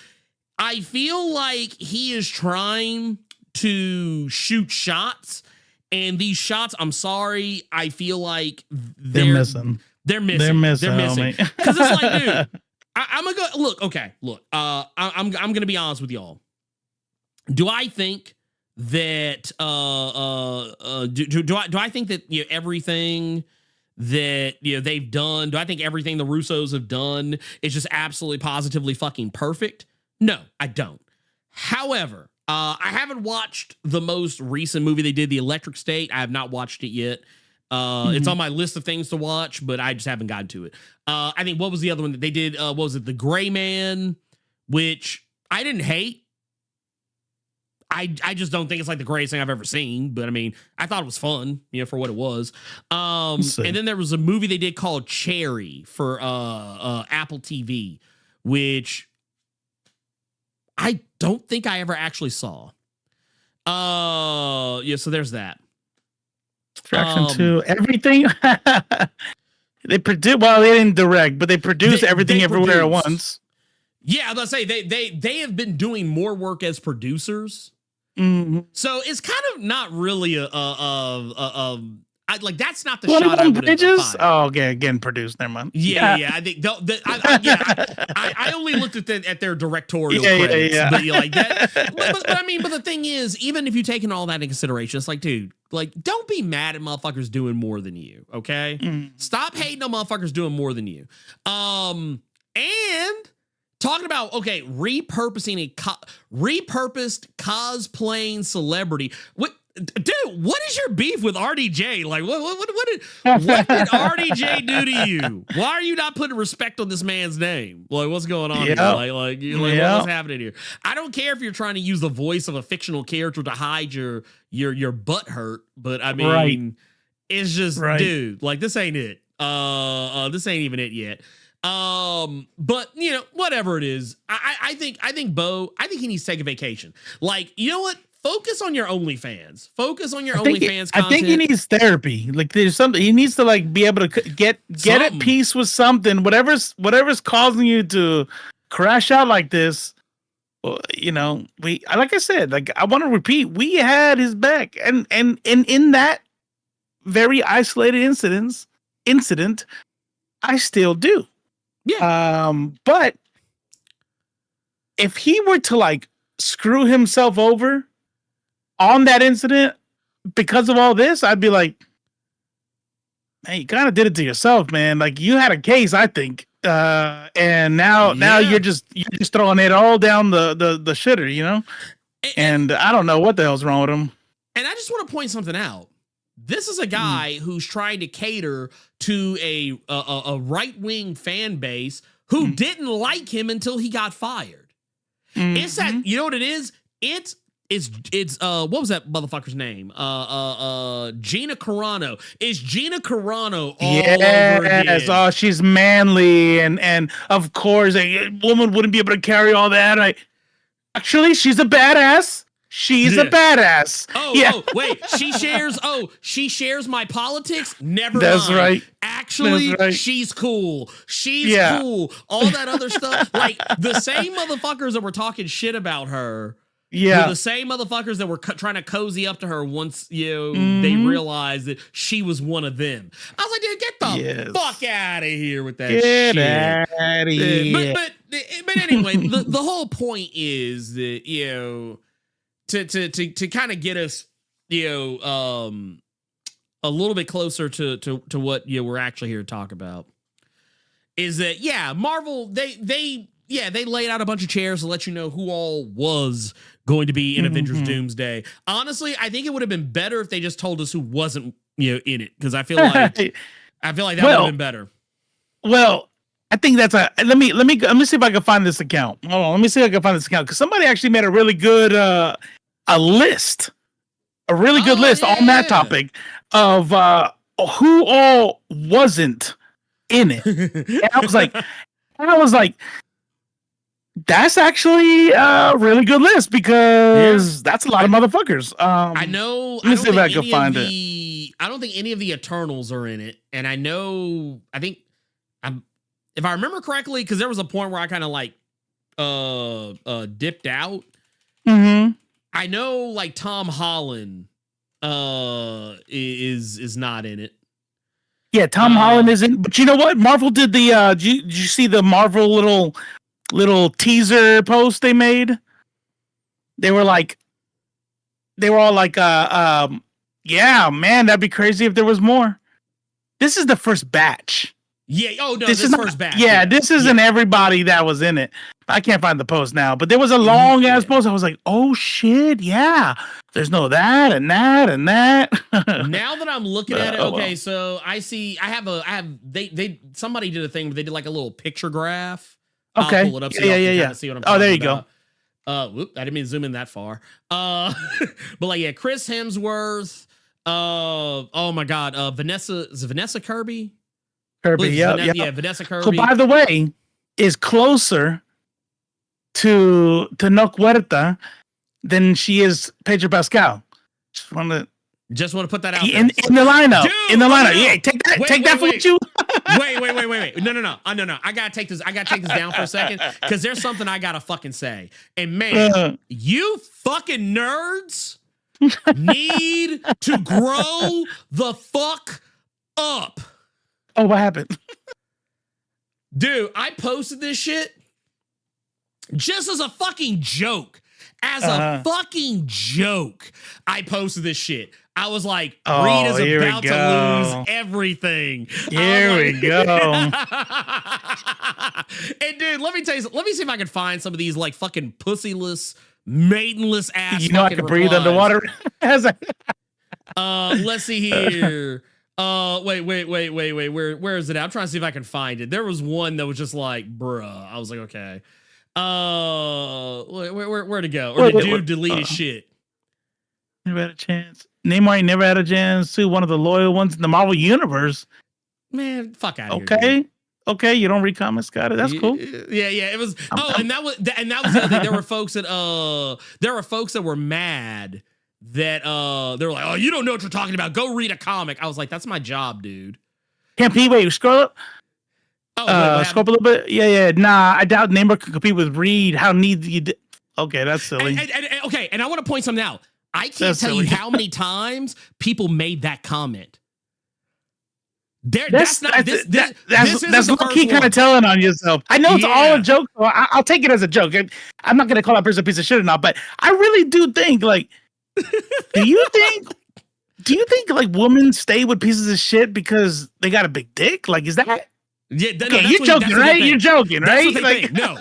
I feel like he is trying to shoot shots, and these shots, I'm sorry, I feel like They're missing. They're missing. Because it's like, dude, I'm gonna go. Look, okay, look. I'm gonna be honest with y'all. Do I think that do I think that everything that they've done? Do I think everything the Russos have done is just absolutely positively fucking perfect? No, I don't. However, I haven't watched the most recent movie they did, The Electric State. I have not watched it yet. It's on my list of things to watch, but I just haven't gotten to it. I think what was the other one that they did? What was it? The Gray Man, which I didn't hate. I just don't think it's like the greatest thing I've ever seen, but I mean, I thought it was fun, for what it was. And then there was a movie they did called Cherry for Apple TV, which I don't think I ever actually saw. So there's that. Fraction 2, everything. They produce. Well, they didn't direct, but they produce everything everywhere at once. Yeah, I was gonna say they have been doing more work as producers So it's kind of not really that's not the 21 shot I would have Bridges? defined. Oh, okay, again produced. Never mind. Yeah. I think I only looked at their directorial credits, but you like that. But I mean, but the thing is, even if you taking all that into consideration, it's like, dude, like, don't be mad at motherfuckers doing more than you. Okay, stop hating on motherfuckers doing more than you. And talking about repurposed cosplaying celebrity. Dude, what is your beef with RDJ? Like, what did RDJ do to you? Why are you not putting respect on this man's name? Like, what's going on here? What's happening here? I don't care if you're trying to use the voice of a fictional character to hide your butt hurt, but I mean, it's just, dude, like, this ain't it. This ain't even it yet. But whatever it is, I think Bo, I think he needs to take a vacation. Like, you know what? Focus on your OnlyFans. Focus on your OnlyFans content. I think he needs therapy. Like, there's something he needs to like be able to get at peace with something. Whatever's causing you to crash out like this. Well, like I said, like, I want to repeat, we had his back, and in that very isolated incident, I still do. Yeah. But if he were to like screw himself over on that incident because of all this, I'd be like, man, you kind of did it to yourself, man. Like, you had a case, I think, and now you're just throwing it all down the shitter, and I don't know what the hell's wrong with him. And I just want to point something out. This is a guy who's trying to cater to a right-wing fan base who didn't like him until he got fired. It's that, you know what it is? It's what was that motherfucker's name? Gina Carano. It's Gina Carano all over again. Oh, she's manly, and of course a woman wouldn't be able to carry all that. Actually, she's a badass. She's a badass. Oh, wait. She shares my politics? Never mind. That's right. Actually, she's cool. She's cool. All that other stuff. Like, the same motherfuckers that were talking shit about her. Yeah. Were the same motherfuckers that were trying to cozy up to her once they realized that she was one of them. I was like, dude, get the fuck out of here with that shit. Get out of here. But anyway, the whole point is that, to kind of get us, a little bit closer to what we're actually here to talk about, is that Marvel they laid out a bunch of chairs to let you know who all was going to be in Avengers Doomsday. Honestly, I think it would have been better if they just told us who wasn't in it, because I feel like that would have been better. Well, I think that's let me see if I can find this account. Hold on, let me see if I can find this account, because somebody actually made a really good a list on that topic of who all wasn't in it. And I was like, that's actually a really good list, because that's a lot of motherfuckers. I know. Let me see if I can find it. I don't think any of the Eternals are in it, and I think if I remember correctly, because there was a point where I kind of like dipped out. I know, like, Tom Holland is not in it. Yeah, Tom Holland isn't. But you know what? Marvel did the. Did you see the Marvel little teaser post they made? They were all like, yeah, man, that'd be crazy if there was more. This is the first batch. Yeah. Oh no, this is first batch. Yeah, this isn't everybody that was in it. I can't find the post now, but there was a long ass post. I was like, oh shit, yeah. There's no that and that and that. Now that I'm looking at it, okay, so I see. Somebody did a thing where they did like a little picture graph. Okay. I'll pull it up so you see what I'm talking about. Oh, there you go. Whoop, I didn't mean to zoom in that far. But like, Chris Hemsworth. Oh my God. Vanessa Kirby. Vanessa Kirby. So, by the way, is closer to No Huerta than she is Pedro Pascal. Just want to put that out in the lineup. Dude, in the lineup. Yeah, take that. Take that for you. Wait. No. I gotta take this down for a second because there's something I gotta fucking say. And man, you fucking nerds need to grow the fuck up. Oh, what happened? Dude, I posted this shit just as a fucking joke. As a fucking joke, I posted this shit. I was like, Reed is about to lose everything. Here we go. And dude, let me tell you, let me see if I can find some of these like fucking pussyless, maidenless ass. You know I can breathe underwater. Let's see here. Wait. Where is it at? I'm trying to see if I can find it. There was one that was just like, bruh. I was like, okay. Where to go? Or the dude delete his shit? Never had a chance. Namor ain't never had a chance to one of the loyal ones in the Marvel universe. Man, fuck out of here. Dude. Okay, you don't read comics, got it. That's cool. Yeah. It was. And that was the other thing. There were folks that were mad that they were like, oh, you don't know what you're talking about. Go read a comic. I was like, that's my job, dude. Can't compete. Wait, scroll up. Scroll up a little bit. Yeah. Nah, I doubt Namor could compete with Reed. How neat you did. Okay, that's silly. And I want to point something out. I can't tell you how many times people made that comment. That's low-key kind of telling on yourself. I know it's all a joke. So I'll take it as a joke. I'm not going to call that person a piece of shit or not, but I really do think, like, do you think like women stay with pieces of shit because they got a big dick? Like, is that? Yeah, you're joking, right? You're joking, right? Like, no,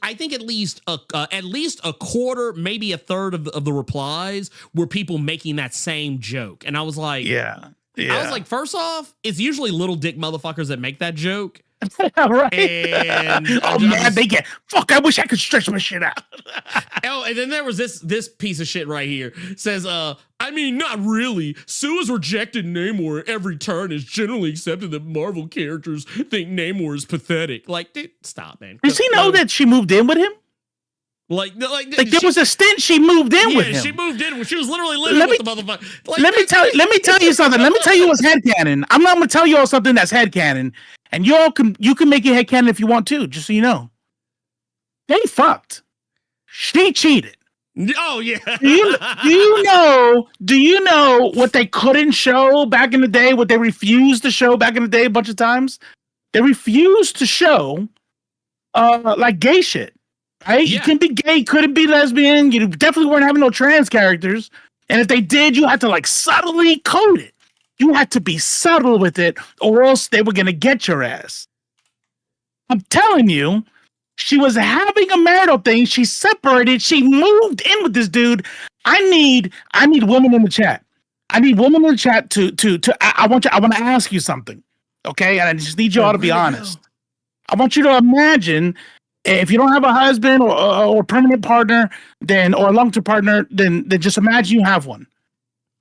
I think at least a quarter, maybe a third of the replies were people making that same joke, and I was like, yeah. I was like, first off, it's usually little dick motherfuckers that make that joke. Right. And man, they get fuck. I wish I could stretch my shit out. And then there was this piece of shit right here. Says, I mean, not really. Sue has rejected Namor at every turn. It's generally accepted that Marvel characters think Namor is pathetic. Like, dude, stop, man. Does he know that she moved in with him? Like there was a stint she moved in with him. Yeah, she moved in. She was literally living with the motherfucker. Like, let me tell you something. Let me tell you what's headcanon. I'm not going to tell you all something that's headcanon. And you can make it headcanon if you want to, just so you know. They fucked. She cheated. Oh yeah. Do you know what they couldn't show back in the day? What they refused to show back in the day a bunch of times? They refused to show like gay shit. Right? Yeah. You couldn't be gay, couldn't be lesbian. You definitely weren't having no trans characters. And if they did, you had to like subtly code it. You had to be subtle with it, or else they were gonna get your ass. I'm telling you, she was having a marital thing. She separated. She moved in with this dude. I need women in the chat. I need women in the chat to. I want to ask you something, okay? And I just need you all to be honest. I want you to imagine. If you don't have a husband or permanent partner, or a long-term partner, then just imagine you have one.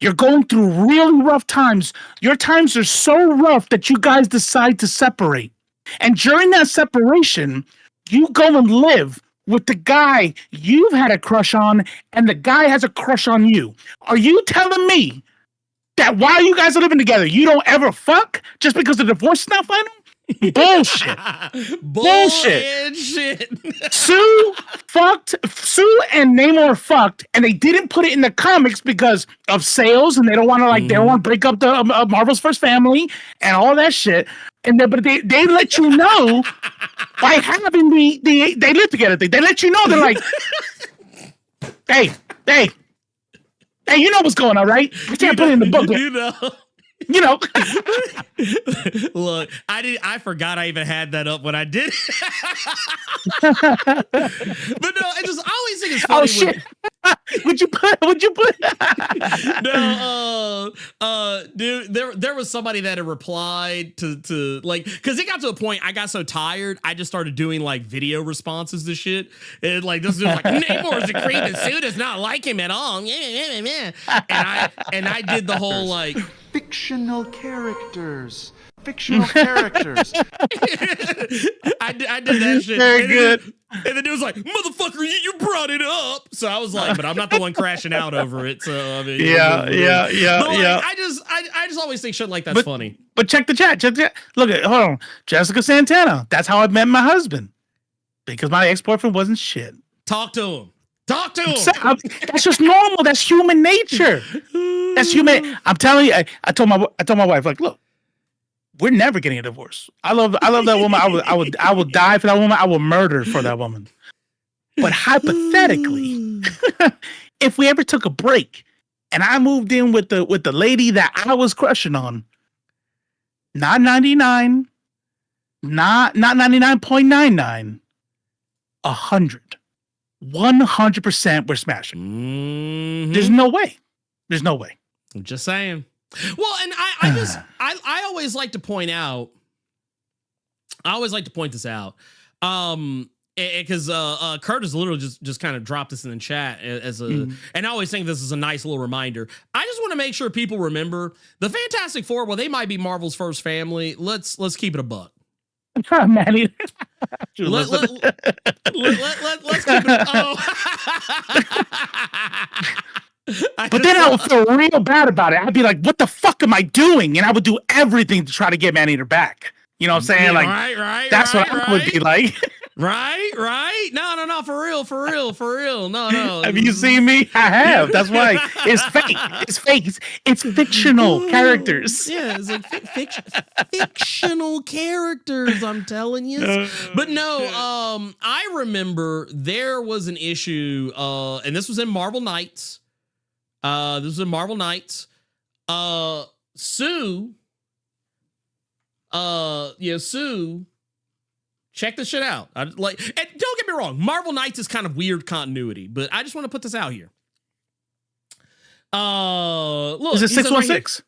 You're going through really rough times. Your times are so rough that you guys decide to separate. And during that separation, you go and live with the guy you've had a crush on, and the guy has a crush on you. Are you telling me that while you guys are living together, you don't ever fuck just because the divorce is not final? Bullshit. Sue and Namor fucked, and they didn't put it in the comics because of sales, and they don't want to they don't want to break up the Marvel's first family and all that shit. And but they let you know by having they live together. They let you know they're like, hey, you know what's going on, right? I can't put it in the book. You know. Look, I forgot I even had that up when I did. But no, I always think it's funny. Oh shit. Would you put? No, dude, there was somebody that had replied to like, because it got to a point I got so tired I just started doing like video responses to shit, and like this is like Namor's a creep and Sue does not like him at all. And I did the whole like fictional characters. I did that shit. Very good. And the dude's like, motherfucker, you brought it up. So I was like, but I'm not the one crashing out over it. So I mean, Yeah. But like, I just always think shit like that's funny. But check the chat. Look at, hold on. Jessica Santana. That's how I met my husband. Because my ex-boyfriend wasn't shit. Talk to him. That's just normal. That's human nature. That's human. I'm telling you. I told my wife, like, look, we're never getting a divorce. I love that woman. I would die for that woman. I will murder for that woman. But hypothetically, if we ever took a break and I moved in with the lady that I was crushing on, not 99, not 99.99, 100% we're smashing. Mm-hmm. There's no way. I'm just saying. Well, and I always like to point out. I always like to point this out. Because Curtis literally just kind of dropped this in the chat as a, and I always think this is a nice little reminder. I just want to make sure people remember the Fantastic Four. Well, they might be Marvel's first family. Let's keep it a buck. Manny. Let's keep it. Oh. But then I would feel real bad about it. I'd be like, what the fuck am I doing? And I would do everything to try to get Maneater back. You know what I'm saying? Yeah, like, right. That's what I would be like. Right. No, for real. No. Have you seen me? I have. That's why it's fake. It's fictional characters. Yeah, it's like fictional characters. I'm telling you. But no, I remember there was an issue, and this was in Marvel Knights. Sue. Sue. Check this shit out. And don't get me wrong, Marvel Knights is kind of weird continuity, but I just want to put this out here. Look, is it 616?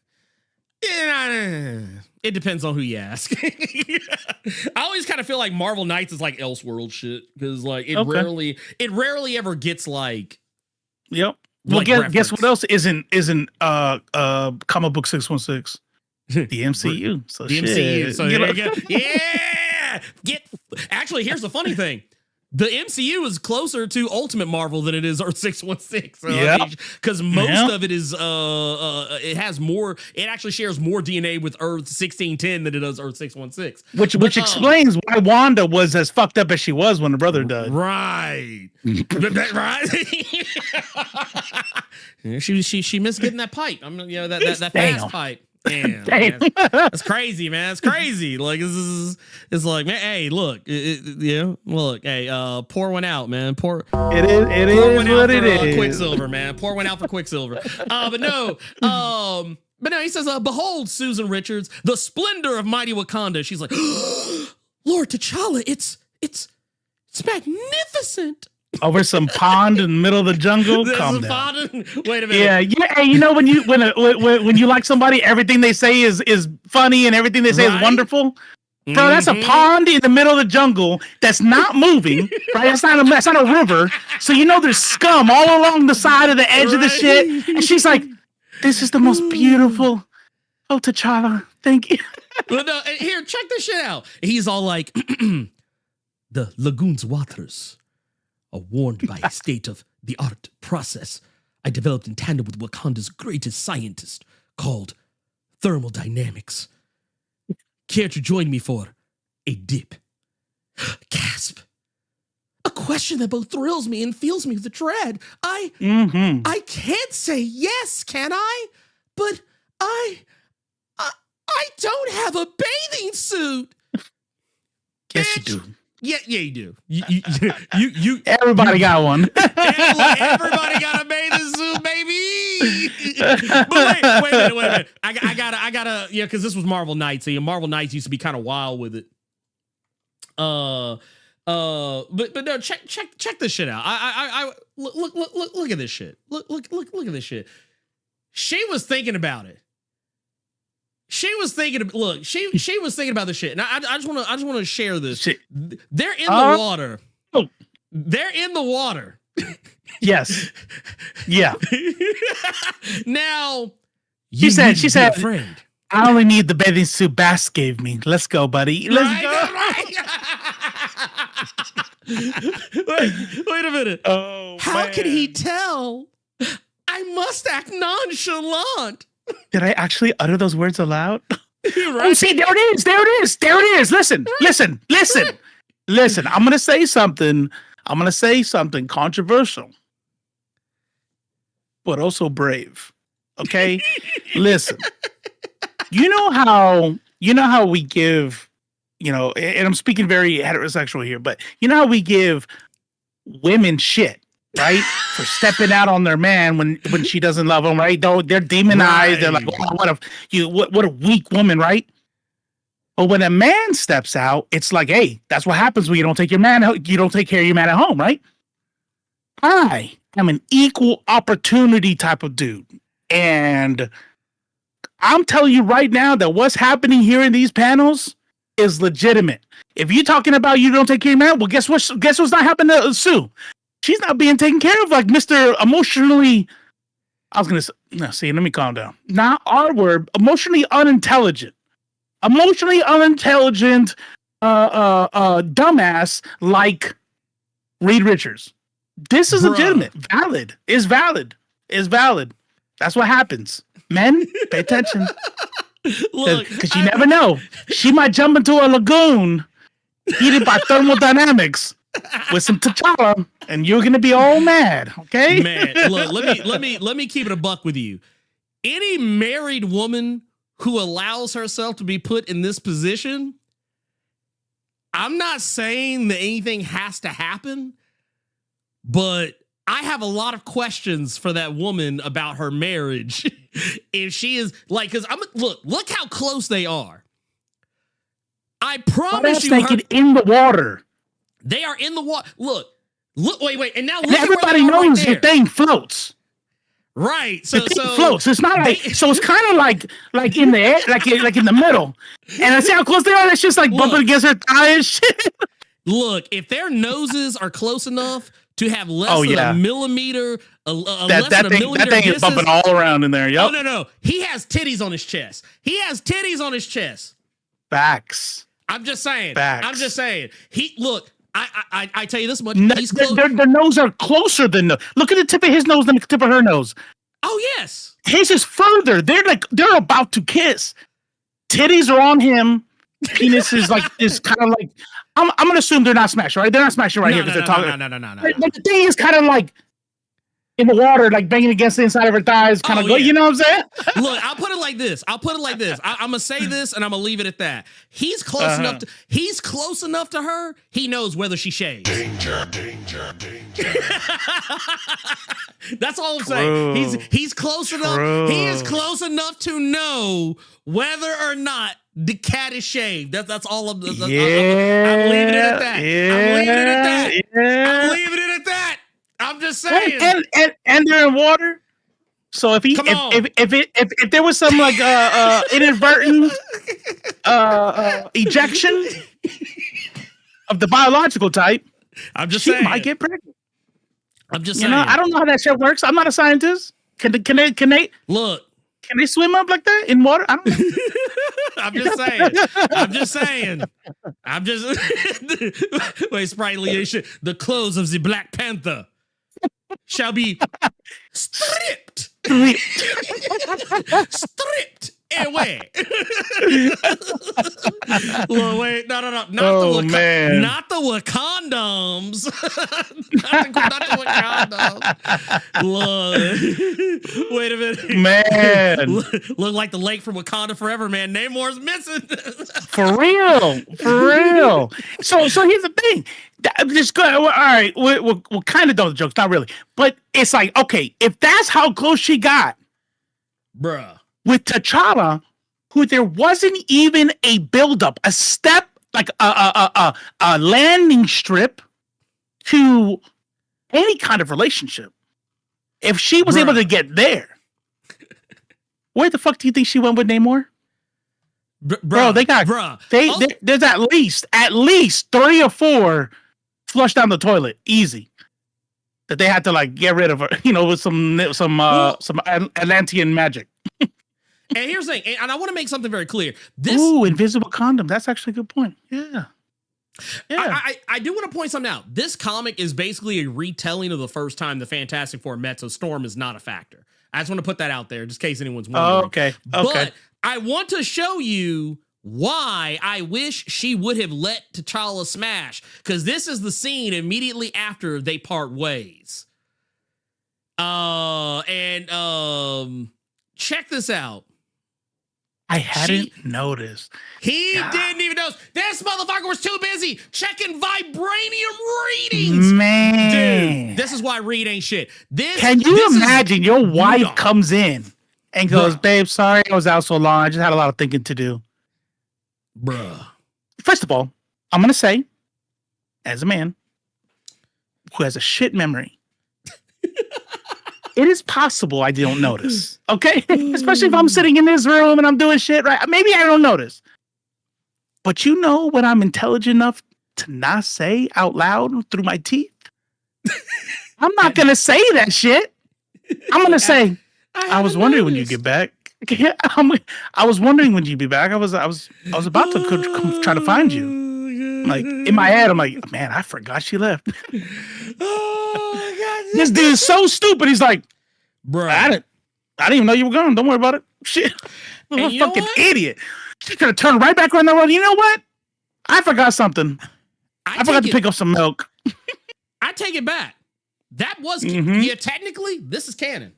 Yeah, it depends on who you ask. I always kind of feel like Marvel Knights is like Elseworld shit because like it rarely ever gets like. Yep. Well, guess what else isn't comic book 616? The MCU. So the MCU. So there you go. Yeah. Actually, here's the funny thing. The MCU is closer to Ultimate Marvel than it is Earth 616. So, yeah. Because most of it is it has more, it actually shares more DNA with Earth 1610 than it does Earth 616. Which explains why Wanda was as fucked up as she was when her brother died. Right. Right. She missed getting that pipe. That fast pipe. Damn. That's crazy, man. It's crazy. Like it's like, man, hey, look, pour one out, man. Pour it is what it is. Quicksilver, man. Pour one out for Quicksilver. But no, he says, behold, Susan Richards, the splendor of mighty Wakanda. She's like, Lord T'Challa, it's magnificent. Over some pond in the middle of the jungle. Calm down. Wait a minute. Yeah. Hey, you know when you like somebody, everything they say is funny and everything they say is wonderful. Bro, that's a pond in the middle of the jungle that's not moving. Right? That's not a river. So you know there's scum all along the side of the edge of the shit. And she's like, "This is the most beautiful." Oh, T'Challa, thank you. Well, no, here, check this shit out. He's all like, "The lagoon's waters are warmed by a state-of-the-art process I developed in tandem with Wakanda's greatest scientist called thermodynamics. Care to join me for a dip?" Gasp. A question that both thrills me and fills me with dread. I can't say yes, can I? But I don't have a bathing suit. Yes, you do. Yeah, you do. You everybody got one. Everybody got a bathing suit, baby. But wait a minute. I gotta, because this was Marvel Knights. So Marvel Knights used to be kind of wild with it. But no, check this shit out. I look at this shit. Look at this shit. She was thinking about it. She was thinking about this shit, and I just want to share this. They're in the water. Oh. They're in the water. Yes. Yeah. Now, she said, friend. I only need the bathing suit Bass gave me. Let's go, buddy. Let's go. Right. Wait a minute. Oh, How can he tell? I must act nonchalant. Did I actually utter those words aloud? Right? Oh, see, there it is. There it is. There it is. Listen. I'm gonna say something. Controversial, but also brave. Okay, listen. You know how we give, and I'm speaking very heterosexual here, but you know how we give women shit, right, for stepping out on their man when she doesn't love them, right? They're demonized. Right. They're like, oh, what a weak woman, right? But when a man steps out, it's like, hey, that's what happens when you don't take care of your man at home, right? I am an equal opportunity type of dude, and I'm telling you right now that what's happening here in these panels is legitimate. If you're talking about you don't take care of your man, well, guess what's not happening to Sue? She's not being taken care of like Mr. Emotionally. I was gonna say, no, see, let me calm down. Not our word, emotionally unintelligent. Dumbass like Reed Richards. This is legitimate. Valid. Is valid. That's what happens. Men, pay attention. Look, because you never know. She might jump into a lagoon heated by thermodynamics with some T'Challa, and you're gonna be all mad. Okay, man. Look, let me keep it a buck with you. Any married woman who allows herself to be put in this position, I'm not saying that anything has to happen, but I have a lot of questions for that woman about her marriage. If she is like, because look how close they are. I promise you, naked in the water. They are in the water. Look, wait, and now and everybody knows the thing floats. Right, so floats. It's not like so. It's kind of like in the air, like in the middle. And I see how close they are. It's just like bumping against her thigh and shit. Look, if their noses are close enough to have less than a millimeter, less than a millimeter that thing is bumping all around in there. Yep. Oh no, he has titties on his chest. Facts. I'm just saying. I tell you this much. He's close. Their nose are closer than look at the tip of his nose than the tip of her nose. Oh yes. His is further. They're about to kiss. Titties are on him. Penis is kind of like. I'm gonna assume they're not smashing, right? They're not smashing here because they're talking. No. But the thing is kind of like in the water, like banging against the inside of her thighs, kind of. Yeah. You know what I'm saying? Look, I'll put it like this. I'm gonna say this, and I'm gonna leave it at that. He's close enough. He's close enough to her. He knows whether she shaves. Danger. That's all I'm saying. He's close enough. He is close enough to know whether or not the cat is shaved. That's all I'm leaving it at that. I'm leaving it at that. I'm just saying. And they're in water. So if there was some like inadvertent ejection of the biological type, she might get pregnant. I'm just saying. I don't know how that shit works. I'm not a scientist. Can they look? Can they swim up like that in water? I don't know. I'm just saying. Wait, sprightly. The clothes of the Black Panther shall be stripped away. Well, wait, no, not the Wakandams. not the Wakandams. Look, wait a minute, man. Look like the lake from Wakanda Forever, man. Namore's missing. For real. So here's the thing. Just go. All right, we'll kind of know the jokes, not really, but it's like, okay, if that's how close she got, bruh. With T'Challa, who there wasn't even a buildup, a step, like a landing strip to any kind of relationship. If she was able to get there, where the fuck do you think she went with Namor? Bro, they got there's at least 3 or 4 flushed down the toilet, easy. That they had to like get rid of her, with some Atlantean magic. And here's the thing, and I want to make something very clear. Ooh, invisible condom. That's actually a good point. Yeah. Yeah. I do want to point something out. This comic is basically a retelling of the first time the Fantastic Four met, so Storm is not a factor. I just want to put that out there, just in case anyone's wondering. Oh, okay. But I want to show you why I wish she would have let T'Challa smash, because this is the scene immediately after they part ways. Check this out. I hadn't noticed. He didn't even notice. This motherfucker was too busy checking vibranium readings. Man. Dude, this is why Reed ain't shit. Can you imagine your wife comes in and goes, babe, sorry I was out so long. I just had a lot of thinking to do. Bruh. First of all, I'm going to say, as a man who has a shit memory, it is possible I don't notice. Okay? Especially if I'm sitting in this room and I'm doing shit, right? Maybe I don't notice. But you know what I'm intelligent enough to not say out loud through my teeth? I'm not going to say that shit. I'm going to say, I was wondering when you get back. I was wondering when you'd be back. I was about to come try to find you. Like in my head, I'm like, man, I forgot she left. Oh my God. This dude is so stupid. He's like, bro, I didn't even know you were gone. Don't worry about it. Shit. I'm a fucking idiot. She's gonna turn right back around the road. You know what? I forgot something. I forgot to pick up some milk. I take it back. That was yeah, technically, this is canon.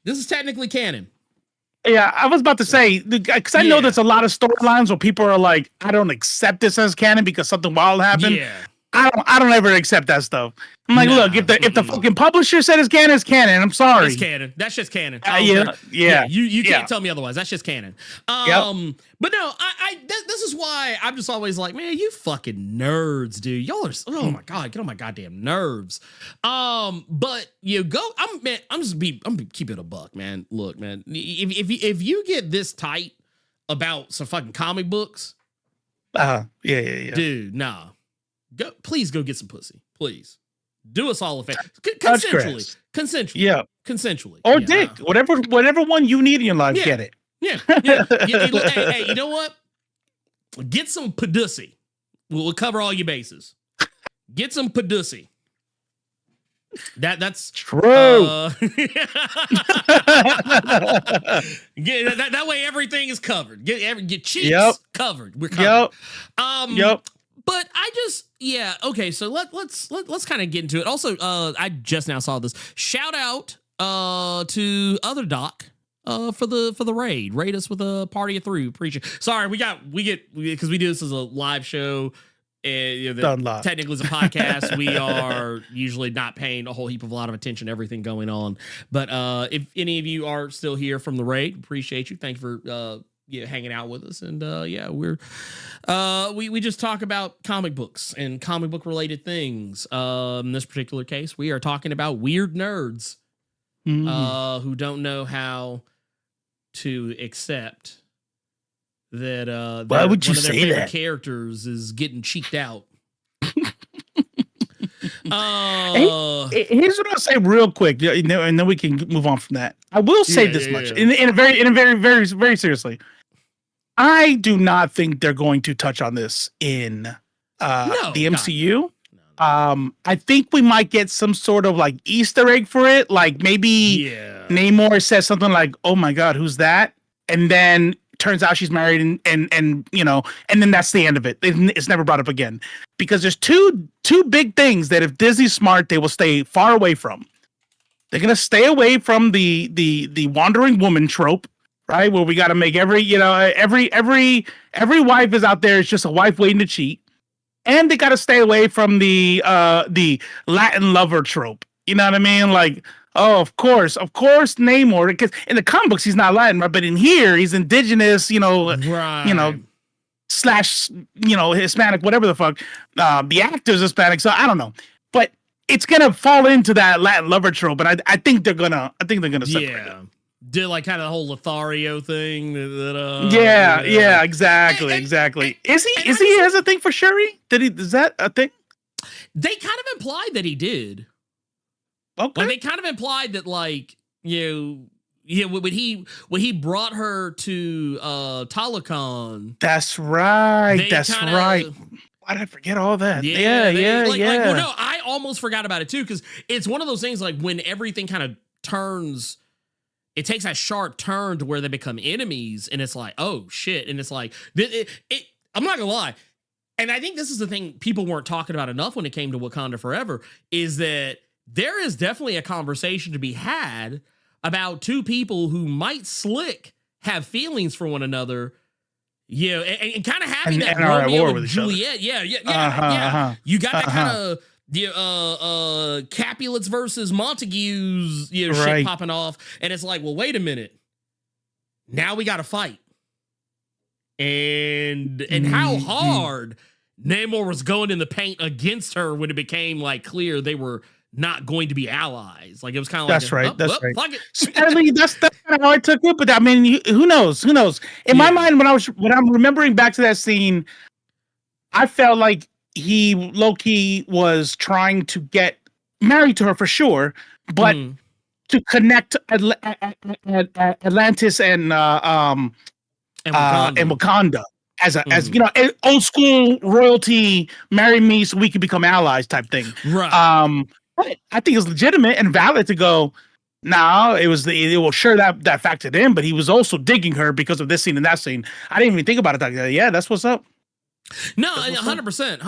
This is technically canon. Yeah, I was about to say, because I know there's a lot of storylines where people are like, I don't accept this as canon because something wild happened. Yeah. I don't ever accept that stuff. I'm like, look, if the fucking publisher said it's canon, I'm sorry. It's canon. That's just canon. Yeah. You can't tell me otherwise. That's just canon. But no, this is why I'm just always like, man, you fucking nerds, dude. Y'all are, oh my God, get on my goddamn nerves. But you go, I'm keeping it a buck, man. Look, man, if you get this tight about some fucking comic books, yeah. Dude, nah. Please go get some pussy. Please. Do us all a favor. Consensually. Yeah. Consensually. Or dick. Whatever one you need in your life, get it. Yeah. Hey, you know what? Get some padussy. We'll cover all your bases. Get some padussy. That's true. That way everything is covered. Get cheeks covered. We're covered. But I just, okay, so let's kind of get into it. Also, I just now saw this. Shout out to Other Doc for the raid. Raid us with a party of three. Appreciate. Sorry, we get because we do this as a live show. And technically as a podcast, we are usually not paying a whole heap of a lot of attention to everything going on. But if any of you are still here from the raid, appreciate you. Thank you for hanging out with us. And we just talk about comic books and comic book related things. In this particular case, we are talking about weird nerds who don't know how to accept that why would you one of their say favorite that? Characters is getting cheeked out. Here's what I'll say real quick, and then we can move on from that. I will say this much in a very seriously. I do not think they're going to touch on this in the MCU. No. I think we might get some sort of like Easter egg for it, like maybe Namor says something like, "Oh my God, who's that?" and then turns out she's married, and then that's the end of it. It's never brought up again because there's two big things that if Disney's smart, they will stay far away from. They're gonna stay away from the wandering woman trope, right? Where we got to make every wife is out there is just a wife waiting to cheat, and they got to stay away from the Latin lover trope. You know what I mean? Like, oh, of course, Namor, because in the comic books he's not Latin, right? But in here he's indigenous, right. Slash, Hispanic, whatever the fuck. The actor's Hispanic, so I don't know, but it's gonna fall into that Latin lover trope, and I think they're gonna separate it. Did like kind of the whole Lothario thing exactly. Is he has a thing for Shuri? Is that a thing? They kind of implied that he did. Okay. Like they kind of implied that, like, when he brought her to Talakon. That's right. They That's kinda- right. Why did I forget all that? Yeah, like, yeah. well, no, I almost forgot about it too, because it's one of those things like when everything kind of turns, it takes that sharp turn to where they become enemies, and it's like, oh shit, and it's like, I'm not gonna lie, and I think this is the thing people weren't talking about enough when it came to Wakanda Forever, is that there is definitely a conversation to be had about two people who might have feelings for one another. Yeah, and kind of having that and are at Romeo war and with each other. Juliet. Yeah. You got that kind of Capulets versus Montagues, shit Right. popping off, and it's like, well, wait a minute. Now we got to fight, and how hard Namor was going in the paint against her when it became like clear they were not going to be allies. Like it was kind of like, That's right. That's right. Fuck it. Sadly, that's kind of how I took it. But I mean, who knows? Who knows? In my mind, when I'm remembering back to that scene, I felt like he low key was trying to get married to her for sure, but to connect Atlantis and Wakanda as you know, old school royalty, marry me so we can become allies type thing. Right. But I think it's legitimate and valid to go. No, it was sure that factored in, but he was also digging her because of this scene and that scene. I didn't even think about it like that. Yeah, that's what's up. No, 100%.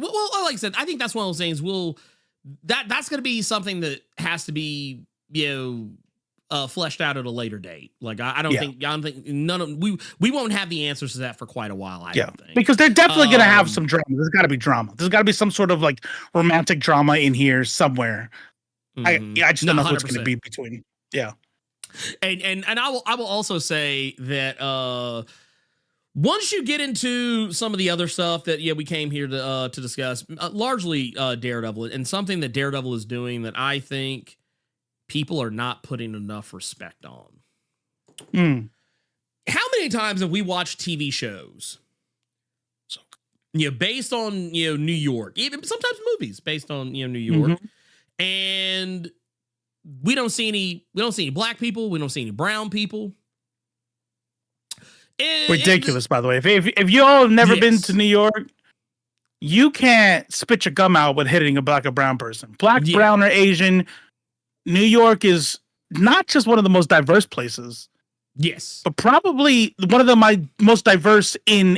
Well, like I said, I think that's one of those things. That's going to be something that has to be, fleshed out at a later date. Like I don't think none of we won't have the answers to that for quite a while. I don't think, because they're definitely going to have some drama. There's got to be drama. There's got to be some sort of like romantic drama in here somewhere. I just don't know who it's going to be between. Yeah, and I will also say that once you get into some of the other stuff that we came here to discuss, largely Daredevil, and something that Daredevil is doing that I think people are not putting enough respect on. How many times have we watched TV shows, based on New York, even sometimes movies based on New York, and we don't see any black people, we don't see any brown people. Ridiculous, by the way. If you all have never been to New York, you can't spit your gum out with hitting a black or brown person. Black, brown, or Asian. New York is not just one of the most diverse places. Yes. But probably one of the most diverse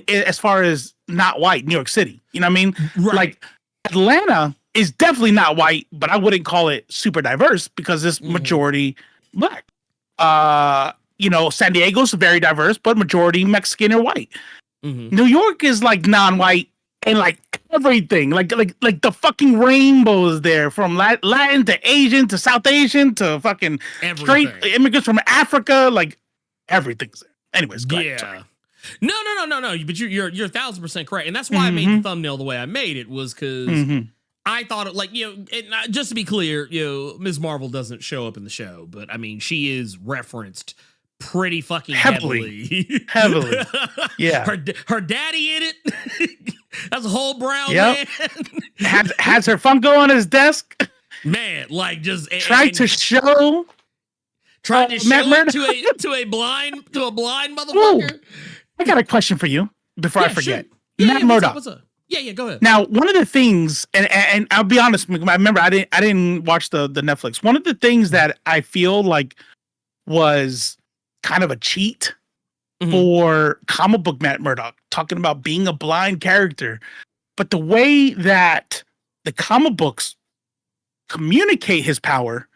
as far as not white, New York City. You know what I mean? Right. Like Atlanta is definitely not white, but I wouldn't call it super diverse because it's majority black. San Diego's very diverse, but majority Mexican or white. New York is like non-white and like everything, like the fucking rainbow is there, from Latin to Asian to South Asian to fucking straight immigrants from Africa, like everything's there. Anyways, go ahead, sorry. No. But you're 1,000% correct, and that's why I made the thumbnail the way I made it, was because I thought it, like, just to be clear, Ms. Marvel doesn't show up in the show, but I mean, she is referenced pretty fucking heavily. Yeah. Her daddy in it. That's a whole brown man. has her Funko on his desk. Man, like just tried to show it to a blind motherfucker. Ooh, I got a question for you before I forget. Sure. Matt Murdock. What's up? Yeah, go ahead. Now, one of the things, and I'll be honest, I remember I didn't watch the Netflix. One of the things that I feel like was kind of a cheat for comic book Matt Murdock, talking about being a blind character, but the way that the comic books communicate his power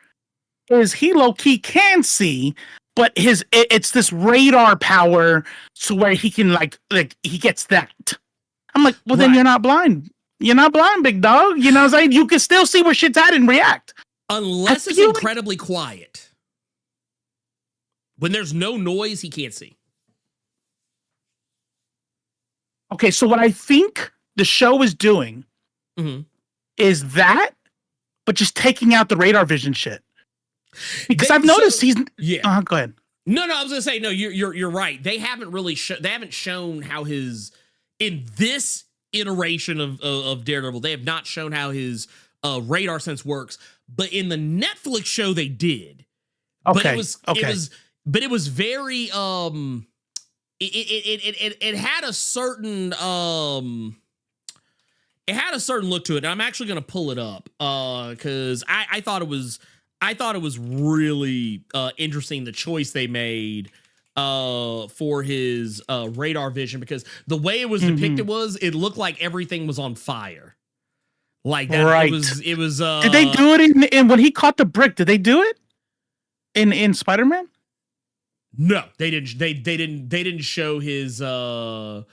is he low-key can see, but it's this radar power, so where he can like he gets that. I'm like, well, then you're not blind. You're not blind, big dog. You know what I'm saying? You can still see where shit's at and react. Unless it's incredibly quiet. When there's no noise, he can't see. Okay, so what I think the show is doing is that, but just taking out the radar vision shit. Because I've noticed he's go ahead. No, I was gonna say no. You're right. They haven't really they haven't shown how his, in this iteration of Daredevil, they have not shown how his radar sense works. But in the Netflix show, they did. But Okay. it was very it had a certain look to it. And I'm actually going to pull it up cuz I thought it was really interesting, the choice they made for his radar vision, because the way it was depicted it looked like everything was on fire. Like that, right. It was. Did they do it in when he caught the brick? Did they do it in Spider-Man? No, they didn't. They didn't show his radar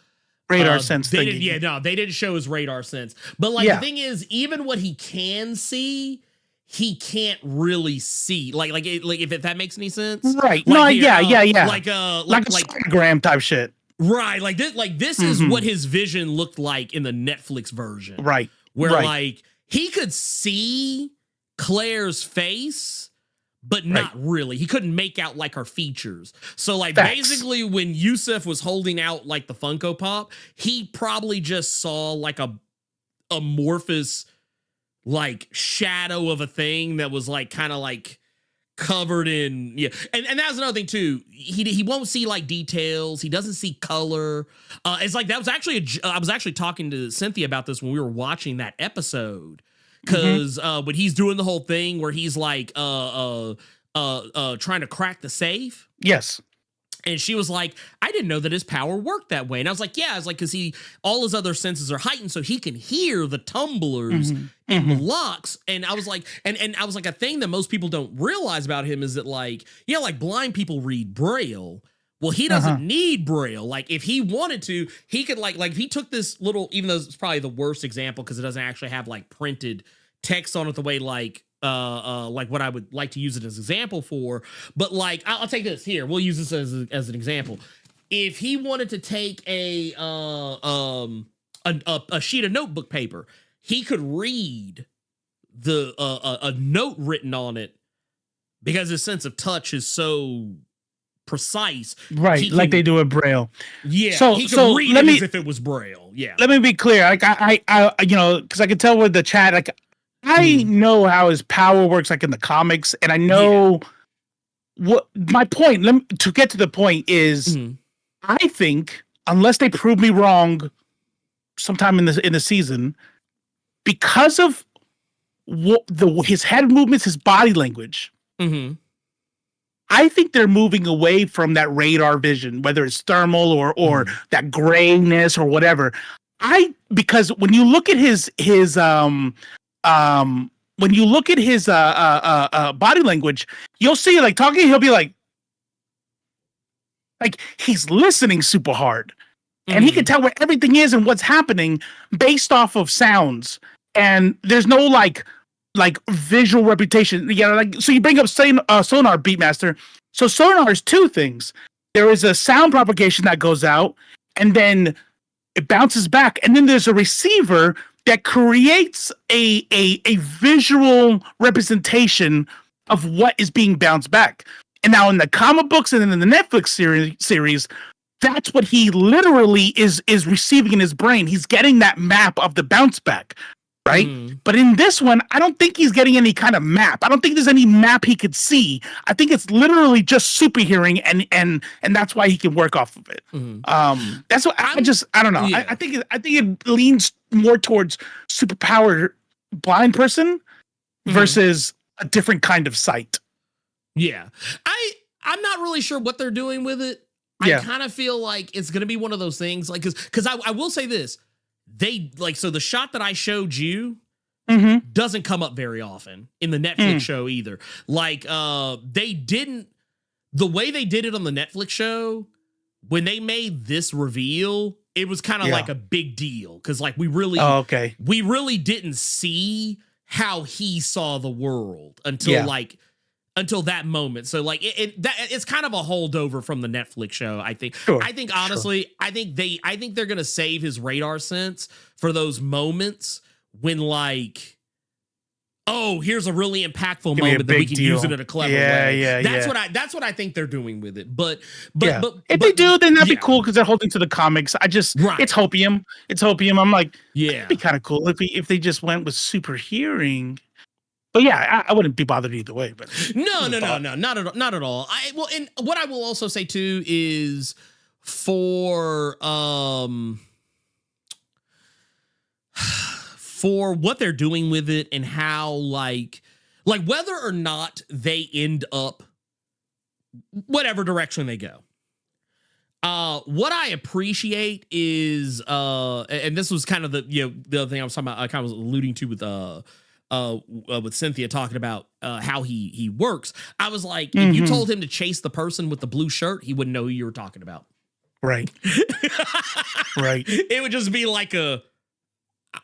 sense. They didn't show his radar sense. But like the thing is, even what he can see, he can't really see. Like if that makes any sense, right? Like no, yeah. Like a Spider-Gram type shit, right? Like this is what his vision looked like in the Netflix version, right? Where like he could see Claire's face, but not really. He couldn't make out like her features. So like basically when Yusuf was holding out like the Funko Pop, he probably just saw like a amorphous like shadow of a thing that was like kind of like covered in and that's another thing too. He won't see like details. He doesn't see color. It's like that was actually I was actually talking to Cynthia about this when we were watching that episode, because when he's doing the whole thing where he's like trying to crack the safe. Yes. And she was like, I didn't know that his power worked that way. And I was like, yeah, it's like, because all his other senses are heightened, so he can hear the tumblers and the locks. And I was like, and I was like, a thing that most people don't realize about him is that like, like blind people read Braille. Well, he doesn't need Braille. Like if he wanted to, he could like if he took this little, even though it's probably the worst example because it doesn't actually have like printed text on it the way like what I would like to use it as an example for, but like I'll take this here. We'll use this as an example. If he wanted to take a sheet of notebook paper, he could read a note written on it because his sense of touch is so precise, right? Like they do with Braille. Yeah, so he could read it as if it was Braille. Yeah. Let me be clear. Like I because I could tell with the chat, like I know how his power works, like in the comics, and I know what my point. To get to the point is, I think unless they prove me wrong, sometime in the season, because of his head movements, his body language, I think they're moving away from that radar vision, whether it's thermal or that grayness or whatever. Because when you look at his body language, you'll see like talking, he'll be like he's listening super hard, and he can tell where everything is and what's happening based off of sounds. And there's no like visual reputation. So you bring up sonar, Beatmaster. So sonar is two things. There is a sound propagation that goes out, and then it bounces back, and then there's a receiver that creates a visual representation of what is being bounced back. And now in the comic books and in the Netflix series, that's what he literally is receiving in his brain. He's getting that map of the bounce back, right? But in this one, I don't think he's getting any kind of map. I don't think there's any map he could see. I think it's literally just super hearing, and that's why he can work off of it. That's what I don't know. Yeah. I think it leans more towards superpowered blind person versus a different kind of sight. Yeah. I'm not really sure what they're doing with it. I kind of feel like it's going to be one of those things, like, because I will say this. So the shot that I showed you doesn't come up very often in the Netflix show either. Like, the way they did it on the Netflix show, when they made this reveal, it was kind of like a big deal. Cause like we really didn't see how he saw the world until that moment. So like it's kind of a holdover from the Netflix show, I think. I think honestly, I think they're gonna save his radar sense for those moments when like, oh, here's a really impactful moment that we can use it in a clever way. That's what I think they're doing with it. But if they do, then that'd be cool because they're holding to the comics. It's hopium. I'm like, it'd be kind of cool if they just went with super hearing But yeah, I wouldn't be bothered either way. But No, not at all. Well, and what I will also say too is for what they're doing with it and how like whether or not they end up whatever direction they go. What I appreciate is, and this was kind of the other thing I was talking about. I kind of was alluding to with Cynthia talking about how he works. I was like, if you told him to chase the person with the blue shirt, he wouldn't know who you were talking about. Right. Right. It would just be like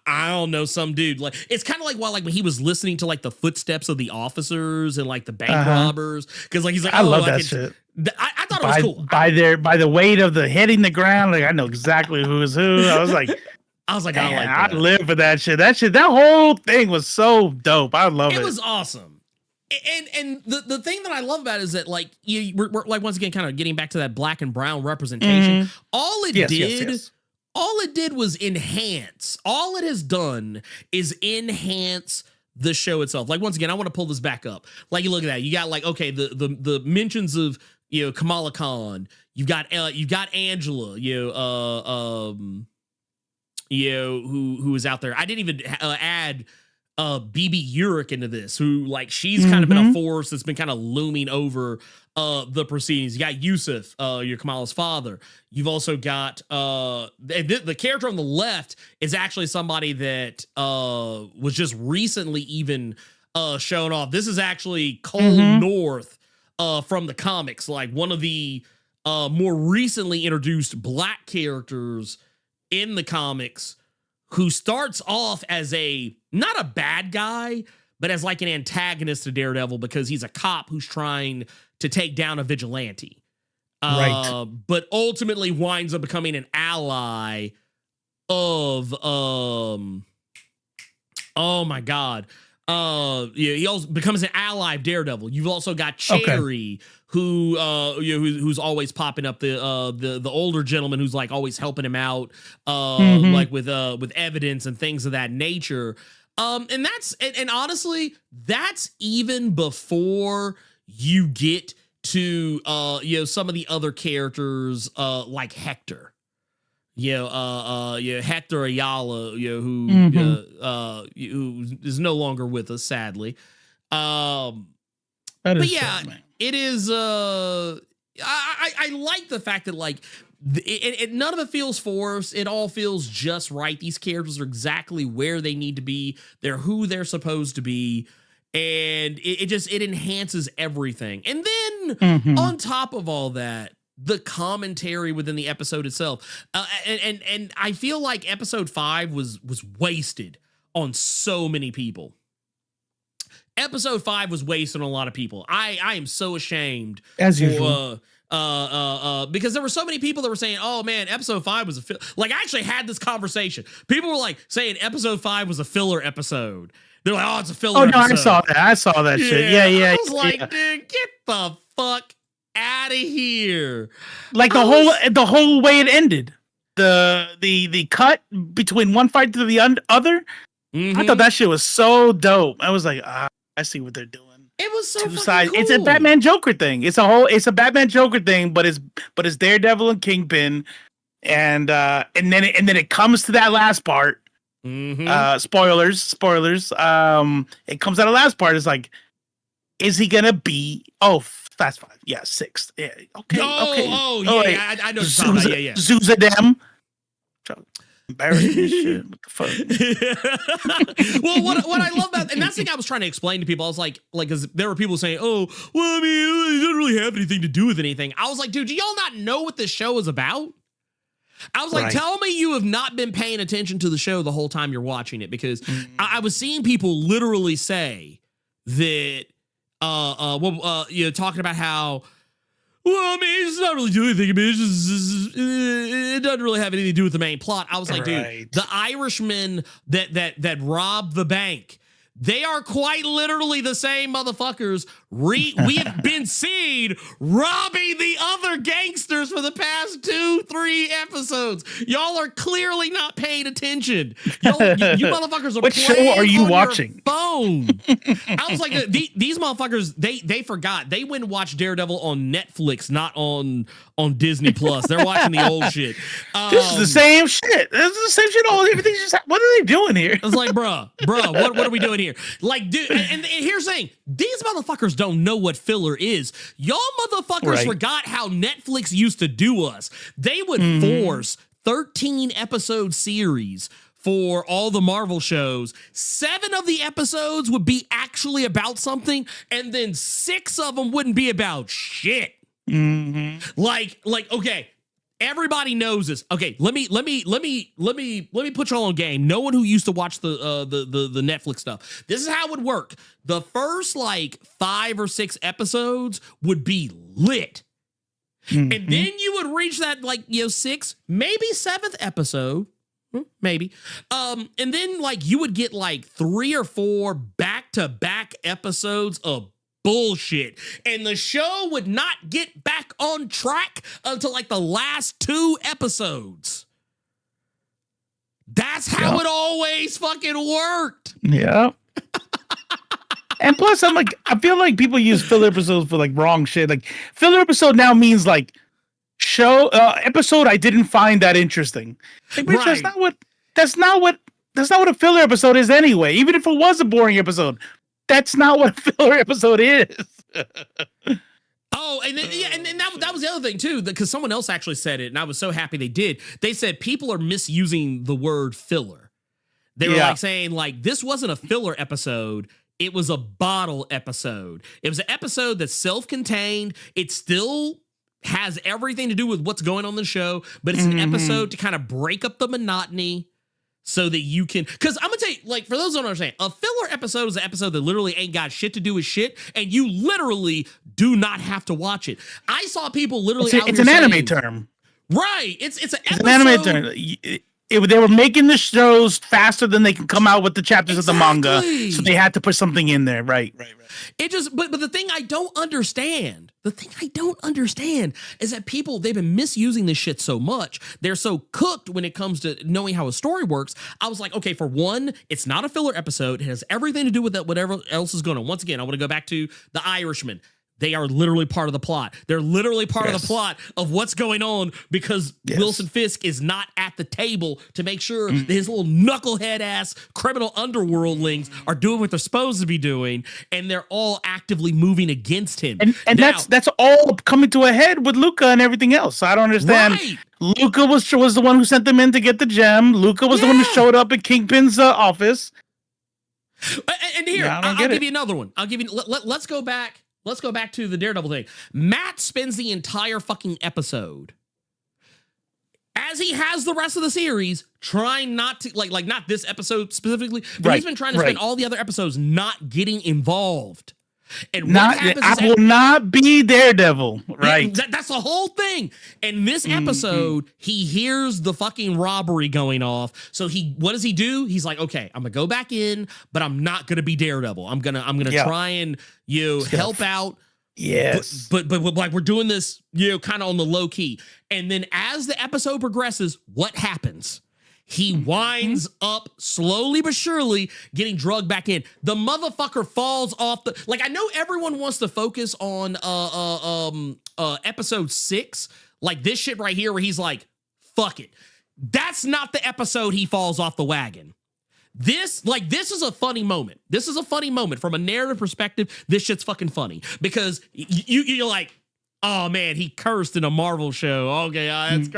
I don't know, some dude. Like it's kind of like when he was listening to like the footsteps of the officers and like the bank robbers, because like he's like, I love that shit. I thought it was cool. By the weight of the hitting the ground, like I know exactly who is who. I was like, I like that. I live for that shit. That whole thing was so dope. I love it. It was awesome. And the thing that I love about it is that like we're like once again kind of getting back to that black and brown representation. All it did was enhance. All it has done is enhance the show itself. Like once again, I want to pull this back up. Like you look at that, you got like the mentions of Kamala Khan. You've got Angela. Who is out there. I didn't even add BB Urich into this, who like she's kind of been a force that's been kind of looming over the proceedings. You got Yusuf, your Kamala's father. You've also got the character on the left is actually somebody that was just recently even shown off. This is actually Cole North from the comics, like one of the more recently introduced black characters in the comics, who starts off as not a bad guy, but as like an antagonist to Daredevil because he's a cop who's trying to take down a vigilante. Right. But ultimately winds up becoming an ally of, oh my God. He also becomes an ally of Daredevil. You've also got Cherry, who's always popping up, the older gentleman who's like always helping him out, like with evidence and things of that nature. And honestly, that's even before you get to some of the other characters like Hector. Hector Ayala, who is no longer with us, sadly. But yeah, sad, it is. I like the fact that like none of it feels forced. It all feels just right. These characters are exactly where they need to be. They're who they're supposed to be, and it enhances everything. And then on top of all that, the commentary within the episode itself, and I feel like episode 5 was wasted on so many people. Episode 5 was wasted on a lot of people. I am so ashamed, as usual, because there were so many people that were saying, "Oh man, episode 5 was a like." I actually had this conversation. People were like saying episode 5 was a filler episode. They're like, "Oh, it's a filler." Oh no, episode. I saw that shit. Yeah. I was like, dude, get the fuck out of here. Like the whole way it ended, the cut between one fight to the other. I thought that shit was so dope. I was like, I see what they're doing. It was so two fucking sides. cool. It's a Batman Joker thing. It's a Batman Joker thing, but it's Daredevil and Kingpin, and then it comes to that last part. Spoilers. It comes to the last part. It's like, is he gonna be? Fast 5. Yeah, 6th. Yeah. Okay. I know. Zuzadem. Embarrassing shit. What the fuck? Well, what I love about, and that's the thing I was trying to explain to people. I was like, because there were people saying, "Oh, well, I mean, it doesn't really have anything to do with anything." I was like, dude, do y'all not know what this show is about? I was like, tell me you have not been paying attention to the show the whole time you're watching it, because I was seeing people literally say that, talking about how, well, I mean, it's not really doing anything. I mean, it doesn't really have anything to do with the main plot. I was like, dude, the Irishmen that robbed the bank, they are quite literally the same motherfuckers we have been seen robbing the other gangsters for the past 2-3 episodes. Y'all are clearly not paying attention. You motherfuckers are what show are you watching? Phone. alone. I was like, these motherfuckers, they forgot. They went and watched Daredevil on Netflix, not on Disney Plus. They're watching the old shit. This is the same shit. This is the same shit. Everything's just. What are they doing here? I was like, bruh, what are we doing here? Like, dude, and here's the thing: these motherfuckers don't know what filler is. Y'all motherfuckers forgot how Netflix used to do us. They would force 13 episode series for all the Marvel shows. 7 of the episodes would be actually about something, and then 6 of them wouldn't be about shit. Like, okay, everybody knows this. Okay, let me put y'all on game. No one who used to watch the Netflix stuff. This is how it would work. The first like 5 or 6 episodes would be lit. And then you would reach that like 6th, maybe 7th episode. Maybe. And then like you would get like 3 or 4 back-to-back episodes of bullshit. And the show would not get back on track until like the last 2 episodes. That's how it always fucking worked. Yeah. And plus, I feel like people use filler episodes for like wrong shit. Like filler episode now means like show episode I didn't find that interesting. Like, bitch, that's not what a filler episode is anyway. Even if it was a boring episode, that's not what a filler episode is. Oh, and then, and that was the other thing too, because someone else actually said it, and I was so happy they did. They said people are misusing the word filler. They were like saying like this wasn't a filler episode. It was a bottle episode. It was an episode that's self-contained. It still has everything to do with what's going on in the show, but it's an episode to kind of break up the monotony so that you can, because I'm gonna tell you, like, for those who don't understand, a filler episode is an episode that literally ain't got shit to do with shit, and you literally do not have to watch it. I saw people literally it's an anime term. Right. It's an episode. An anime term. They were making the shows faster than they can come out with the chapters of the manga, so they had to put something in there. Right. It just, but the thing I don't understand is that people, they've been misusing this shit so much. They're so cooked when it comes to knowing how a story works. I was like, okay, for one, it's not a filler episode. It has everything to do with whatever else is going on. Once again, I want to go back to The Irishman. They are literally part of the plot. They're literally part of the plot of what's going on because Wilson Fisk is not at the table to make sure that his little knucklehead ass criminal underworldlings are doing what they're supposed to be doing, and they're all actively moving against him. And now, that's all coming to a head with Luca and everything else. So I don't understand. Right. Luca was the one who sent them in to get the gem. Luca was the one who showed up at Kingpin's office. And here, I'll give you another one. Let's go back. Let's go back to the Daredevil thing. Matt spends the entire fucking episode, as he has the rest of the series, trying not to, like not this episode specifically, but he's been trying to spend all the other episodes not getting involved. And I will not be Daredevil. Right. That's the whole thing. And this episode, he hears the fucking robbery going off. So what does he do? He's like, okay, I'm gonna go back in, but I'm not gonna be Daredevil. I'm gonna try and help out. Yes. But like we're doing this, kind of on the low key. And then as the episode progresses, what happens? He winds up slowly but surely getting drugged back in. The motherfucker falls off the, like, I know everyone wants to focus on episode 6, like this shit right here where he's like, fuck it. That's not the episode he falls off the wagon. This is a funny moment. This is a funny moment from a narrative perspective. This shit's fucking funny because you're like, oh man, he cursed in a Marvel show. Okay, that's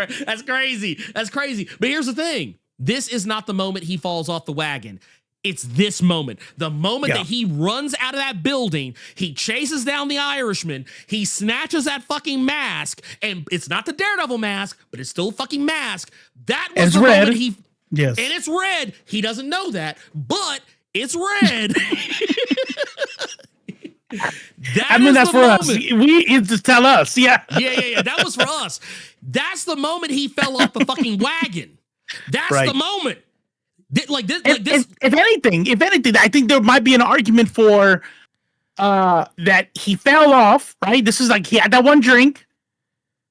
crazy. That's crazy. But here's the thing. This is not the moment he falls off the wagon. It's this moment. The moment that he runs out of that building, he chases down the Irishman, he snatches that fucking mask, and it's not the Daredevil mask, but it's still a fucking mask. That was the moment he... Yes. And it's red. He doesn't know that, but it's red. That's for us. You just tell us. Yeah. Yeah. That was for us. That's the moment he fell off the fucking wagon. That's the moment. If anything, I think there might be an argument for that he fell off, right? This is like he had that one drink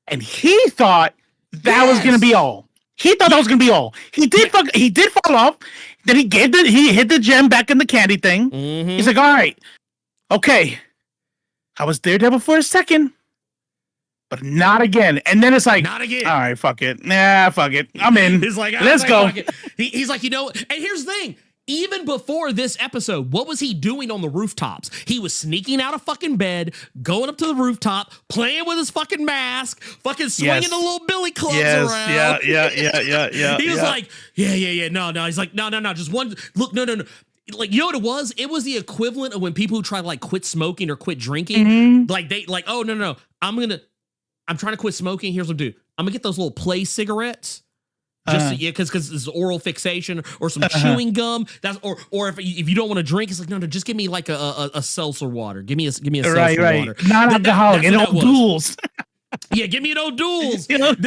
and he thought that was going to be all. He thought that was going to be all. He did fall off. he hit the gem back in the candy thing. Mm-hmm. He's like, all right, okay. I was Daredevil for a second, but not again. And then it's like, not again. All right, fuck it. Nah, fuck it. I'm in. He's like, let's go. He's like, you know, and here's the thing. Even before this episode, what was he doing on the rooftops? He was sneaking out of fucking bed, going up to the rooftop, playing with his fucking mask, fucking swinging the little billy clubs around. Yeah. He was like, yeah. No. He's like, no. Just one. Look, no. Like, you know what it was? It was the equivalent of when people who try to like quit smoking or quit drinking, like they like, oh no, I'm trying to quit smoking. Here's what I'm do. I'm gonna get those little play cigarettes. Just because it's oral fixation or some chewing gum. That's or if you don't want to drink, it's like no, just give me like a seltzer water. Give me a seltzer water. Non-alcoholic and old duels. Yeah, give me an old duels. Now,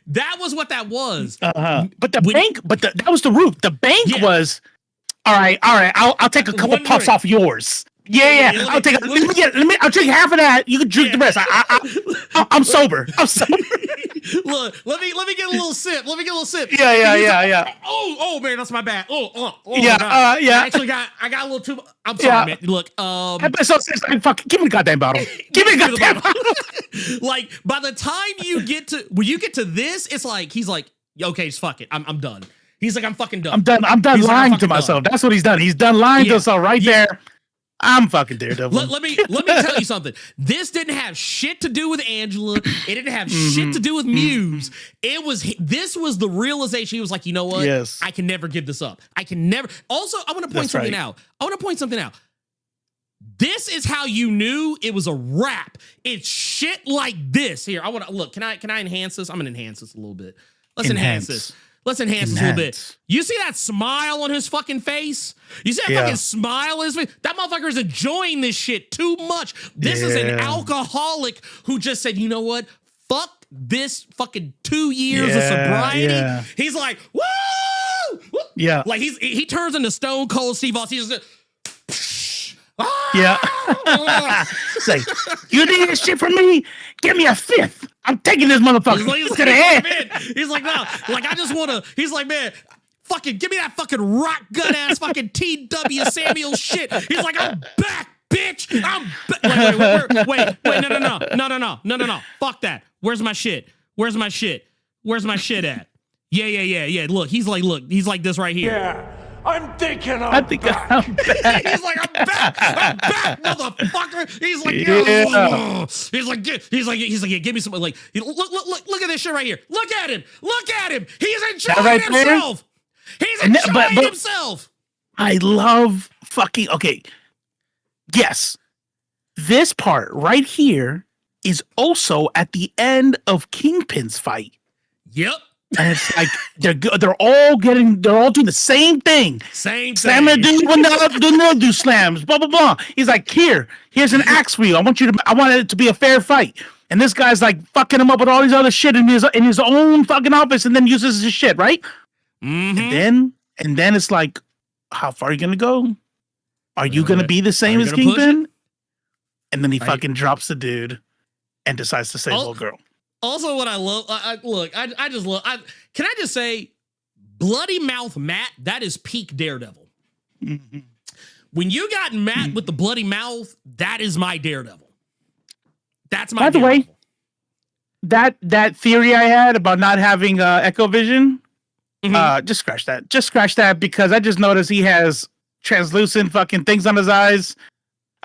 that was what that was. But the bank, that was the roof. The bank was all right. I'll take a couple puffs off yours. Yeah. I'll take. I'll drink half of that. You can drink the rest. I'm sober. Look, let me get a little sip. Yeah. Oh man, that's my bad. Yeah. I got a little too. I'm sorry, man. Look, episode 6. Fucking give me the goddamn bottle. Give me the goddamn bottle. Like by the time you get to this, it's like he's like, okay, just fuck it. I'm done. He's like, I'm fucking done. I'm done lying to myself. That's what he's done. He's done lying to himself there. I'm fucking Daredevil. Let me tell you something. This didn't have shit to do with Angela. It didn't have shit to do with Muse. This was the realization. He was like, you know what? Yes. I can never give this up. I can never. Also, I want to point something out. This is how you knew it was a wrap. It's shit like this. Here, I want to look. Can I enhance this? I'm gonna enhance this a little bit. Let's enhance this. Let's enhance this a little bit. You see that smile on his fucking face? You see that fucking smile on his face? That motherfucker is enjoying this shit too much. This is an alcoholic who just said, you know what? Fuck this fucking 2 years of sobriety. Yeah. He's like, woo! Yeah. Like he turns into Stone Cold Steve Austin. He's just It's like, you need this shit from me? Give me a fifth. I'm taking this motherfucker to the head. He's like, no, like I just want to. He's like, man, fucking give me that fucking rock gut ass fucking T.W. Samuel shit. He's like, I'm back, bitch. I'm back. Wait, no. Fuck that. Where's my shit at? Yeah. Look, he's like this right here. Yeah. I'm thinking I'm I'm back. He's like, I'm back, motherfucker. He's like, he's like, yeah, give me some. Like, look at this shit right here. Look at him. He's enjoying himself. He's enjoying himself. I love fucking. Okay, yes, this part right here is also at the end of Kingpin's fight. Yep. And it's like they're all doing the same thing. Slam a dude when they'll do slams. Blah blah blah. He's like, here's an axe for you. I want it to be a fair fight. And this guy's like fucking him up with all these other shit in his own fucking office, and then uses his shit, right? Mm-hmm. And then it's like, how far are you gonna go? Are you gonna be the same as Kingpin? And then he fucking drops the dude and decides to save the little girl. Also, what I love, I just love. Can I just say, Bloody Mouth Matt? That is peak Daredevil. Mm-hmm. When you got Matt with the bloody mouth, that is my Daredevil. That's my. By the way, that theory I had about not having Echo Vision, just scratch that. Just scratch that because I just noticed he has translucent fucking things on his eyes.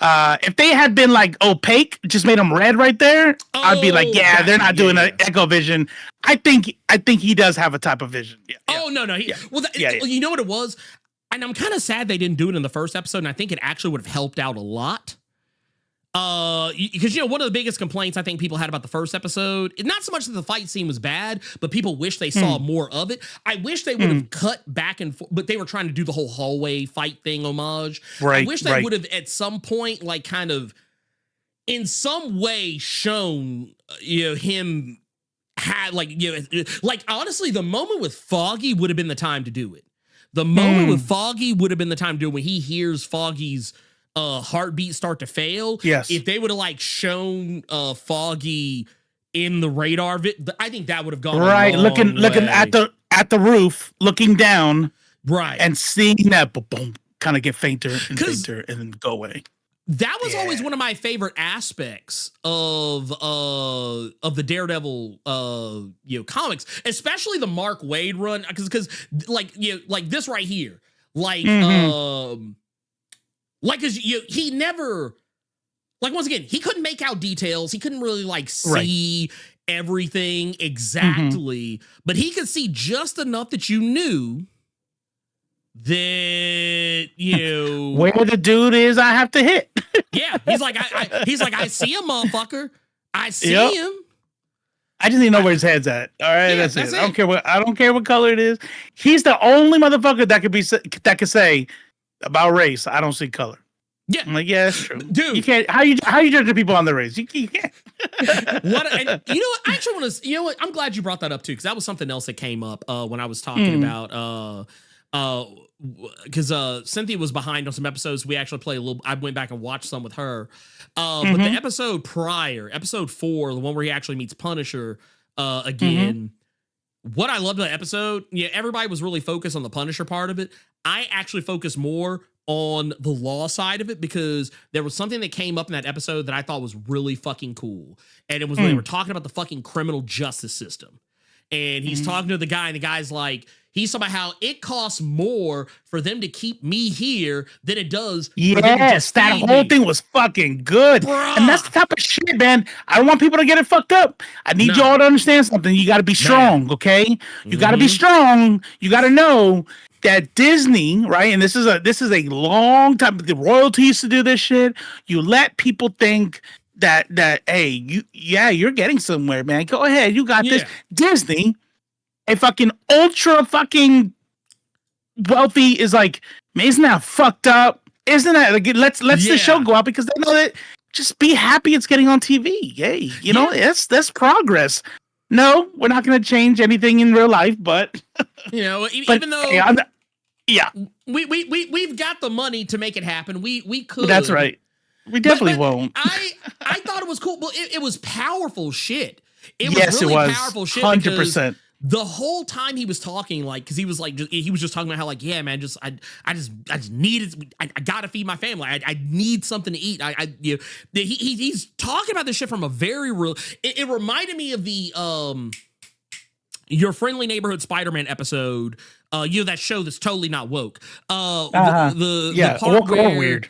If they had been like opaque, just made them red right there, I'd be like, yeah, they're not doing an Echo Vision. I think he does have a type of vision. Yeah, oh no. You know what it was, and I'm kind of sad they didn't do it in the first episode. And I think it actually would have helped out a lot. Because one of the biggest complaints I think people had about the first episode, not so much that the fight scene was bad, but people wish they saw more of it. I wish they would have cut back and forth, but they were trying to do the whole hallway fight thing homage. Right, I wish they would have at some point, like, kind of in some way shown, him had like honestly, the moment with Foggy would have been the time to do it. The moment with Foggy would have been the time to do it when he hears Foggy's heartbeat start to fail. Yes. If they would have like shown Foggy in the radar, I think that would have gone right. Looking way. at the roof, looking down. Right. And seeing that boom kind of get fainter and fainter and then go away. That was always one of my favorite aspects of the Daredevil comics, especially the Mark Waid run, because like this right here, like cause he never, like, once again, he couldn't make out details, he couldn't really like see everything exactly, but he could see just enough that you knew that where the dude is I have to hit. Yeah, he's like I see him, motherfucker. I see him. I just need to know where his head's at. All right, that's it. it. I don't care what color it is. He's the only motherfucker that could say about race. I don't see color. Yeah, I'm like, yeah, that's true, dude. You can't. How you judge the people on the race? You can't. What? And you know what? I actually want to. You know what? I'm glad you brought that up too, because that was something else that came up when I was talking about because Cynthia was behind on some episodes. We actually played a little. I went back and watched some with her. But the episode prior, episode 4, the one where he actually meets Punisher again. What I loved about the episode, everybody was really focused on the Punisher part of it. I actually focused more on the law side of it, because there was something that came up in that episode that I thought was really fucking cool. And it was when they were talking about the fucking criminal justice system. And he's talking to the guy, and the guy's like, he's talking about how it costs more for them to keep me here than it does for them to just that feed whole me. thing was fucking good. Bruh. And that's the type of shit, man. I don't want people to get it fucked up. I need y'all to understand something. You got to be strong, okay? You got to be strong. You got to know that Disney, right? And this is a long time. The royalty used to do this shit. You let people think that hey, you're getting somewhere, man. Go ahead, you got this. Disney, a fucking ultra fucking wealthy, is like, man, isn't that fucked up? Isn't that like, let's the show go out, because they know that just be happy it's getting on TV. Hey, you know, that's progress. No, we're not going to change anything in real life, but even though we've got the money to make it happen, we could. That's right. We definitely won't. I thought it was cool, but it was powerful shit. It was really powerful shit. 100%. The whole time he was talking, like, because he was like, he was just talking about how, like, yeah, man, I just needed, I gotta feed my family. I need something to eat. He's talking about this shit from a very real. It reminded me of the Your Friendly Neighborhood Spider-Man episode. That show that's totally not woke. The part woke where, or weird.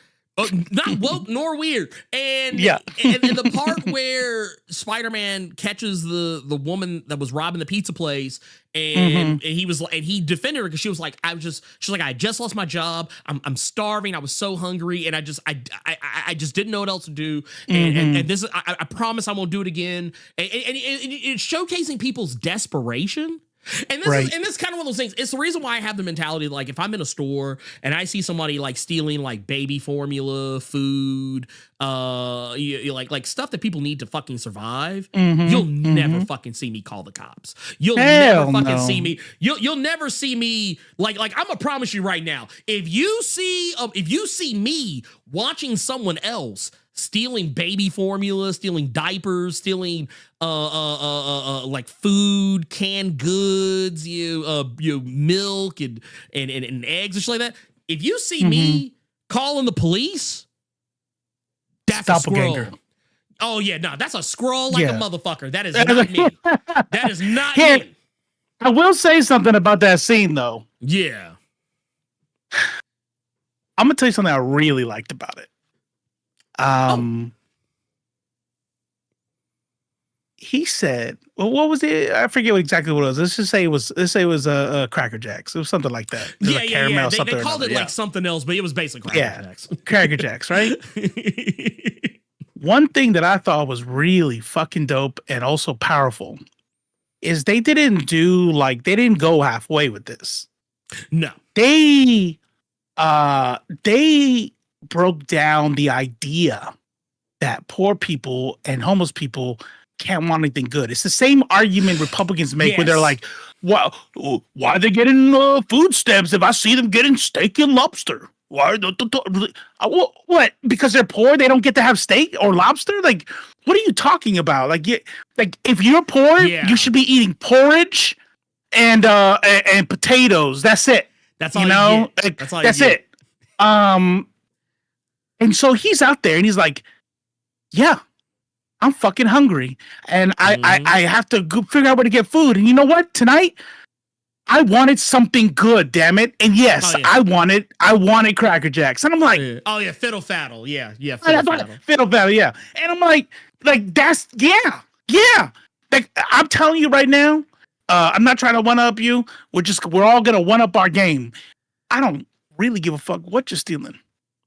Not woke nor weird. And the part where Spider-Man catches the woman that was robbing the pizza place, and he defended her because she was like, I just lost my job. I'm starving. I was so hungry, and I just didn't know what else to do. And this I promise I won't do it again. And it's showcasing people's desperation. And this is kind of one of those things. It's the reason why I have the mentality, like, if I'm in a store and I see somebody like stealing like baby formula, food, like stuff that people need to fucking survive, you'll never fucking see me call the cops. You'll never fucking see me. You'll never see me like I'm gonna promise you right now. If you see me watching someone else stealing baby formula, stealing diapers, stealing like food, canned goods, milk and eggs and shit like that. If you see me calling the police, that's a squirrel. Oh yeah, no, that's a squirrel like a motherfucker. That is not me. That is not me. I will say something about that scene though. Yeah. I'm gonna tell you something I really liked about it. He said, well, what was it? I forget exactly what it was. Let's say it was Cracker Jacks. It was something like that. Yeah. They called it like something else, but it was basically Cracker Jacks. Cracker Jacks, right? One thing that I thought was really fucking dope and also powerful is they didn't go halfway with this. No. They broke down the idea that poor people and homeless people can't want anything good. It's the same argument Republicans make when they're like, "Why are they getting food stamps if I see them getting steak and lobster? Why? What? Because they're poor, they don't get to have steak or lobster? Like, what are you talking about? Like if you're poor, you should be eating porridge and potatoes. That's it. That's all you know, get. That's all that's you get. it. And so he's out there and he's like, yeah, I'm fucking hungry. And I have to go figure out where to get food. And you know what? Tonight, I wanted something good, damn it. And yes, I wanted Cracker Jacks. And I'm like, oh yeah, Fiddle Faddle. Yeah. Fiddle Faddle, yeah. And I'm like that's, yeah. Like, I'm telling you right now, I'm not trying to one-up you. We're all going to one-up our game. I don't really give a fuck what you're stealing.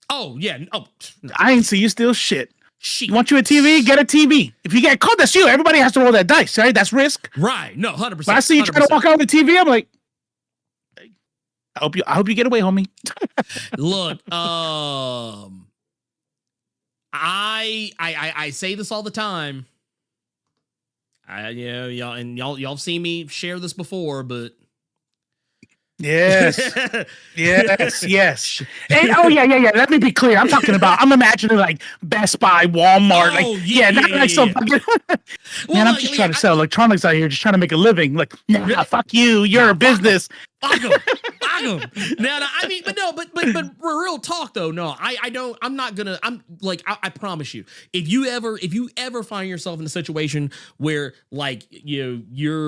Oh, yeah. Oh, no. I ain't see you steal shit. Shit. You want you a TV? Get a TV. If you get caught, that's you. Everybody has to roll that dice, right? That's risk. Right. No, 100%. But I see you trying to walk out with the TV. I'm like, I hope you get away, homie. Look, I say this all the time. Y'all seen me share this before, but yes. And, oh yeah. Let me be clear. I'm imagining like Best Buy, Walmart, Man, I'm just trying to sell electronics out here, just trying to make a living. Like, nah, fuck you. You're a business. Fuck them. No, I mean, but real talk though. No, I'm not gonna. I'm like, I promise you. If you ever find yourself in a situation where like you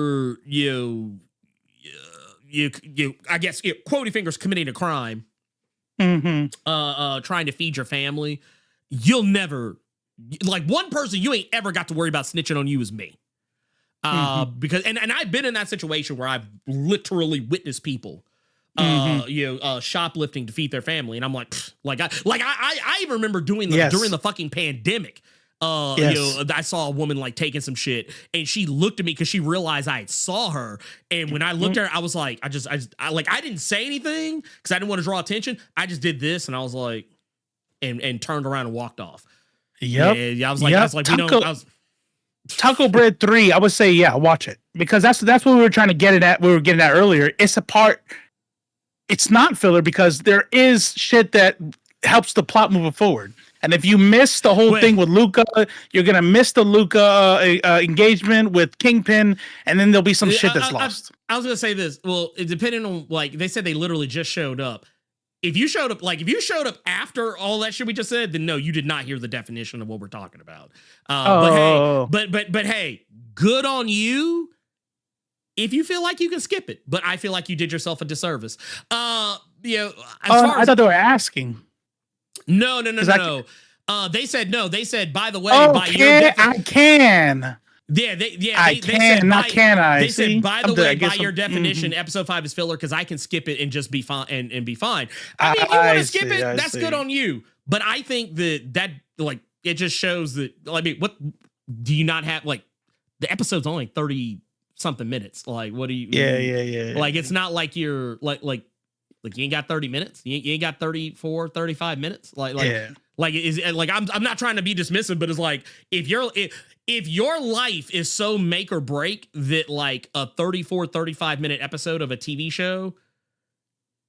I guess quoting fingers committing a crime, trying to feed your family, you'll never like one person you ain't ever got to worry about snitching on you is me. Because and I've been in that situation where I've literally witnessed people shoplifting to feed their family, and I'm like I even remember doing during the fucking pandemic. I saw a woman like taking some shit, and she looked at me because she realized I had saw her, and when I looked at her, I was like, I didn't say anything because I didn't want to draw attention. I just did this, and I was like, and turned around and walked off. I was like, Taco Bread 3, I would say, watch it, because that's what we were trying to get at. We were getting at earlier. It's not filler because there is shit that helps the plot moving forward. And if you miss the whole thing with Luca, you're gonna miss the Luca engagement with Kingpin, and then there'll be some shit that's lost. I was gonna say this. Well, depending on like they said, they literally just showed up. If you showed up after all that shit we just said, then no, you did not hear the definition of what we're talking about. But hey, good on you if you feel like you can skip it. But I feel like you did yourself a disservice. I thought they were asking. No. They said no. They said, by the way, I can. They said, by the way, by your definition, episode 5 is filler because I can skip it and just be fine and be fine. I mean, if you want to skip it, that's good on you. But I think that like it just shows that. I mean, what do you not have? Like the episode's only 30 something minutes. Like, what do you? Yeah. Like, it's not like you're like you ain't got 30 minutes. You ain't got 34, 35 minutes. I'm not trying to be dismissive, but it's like if your life is so make or break that like a 34, 35 minute episode of a TV show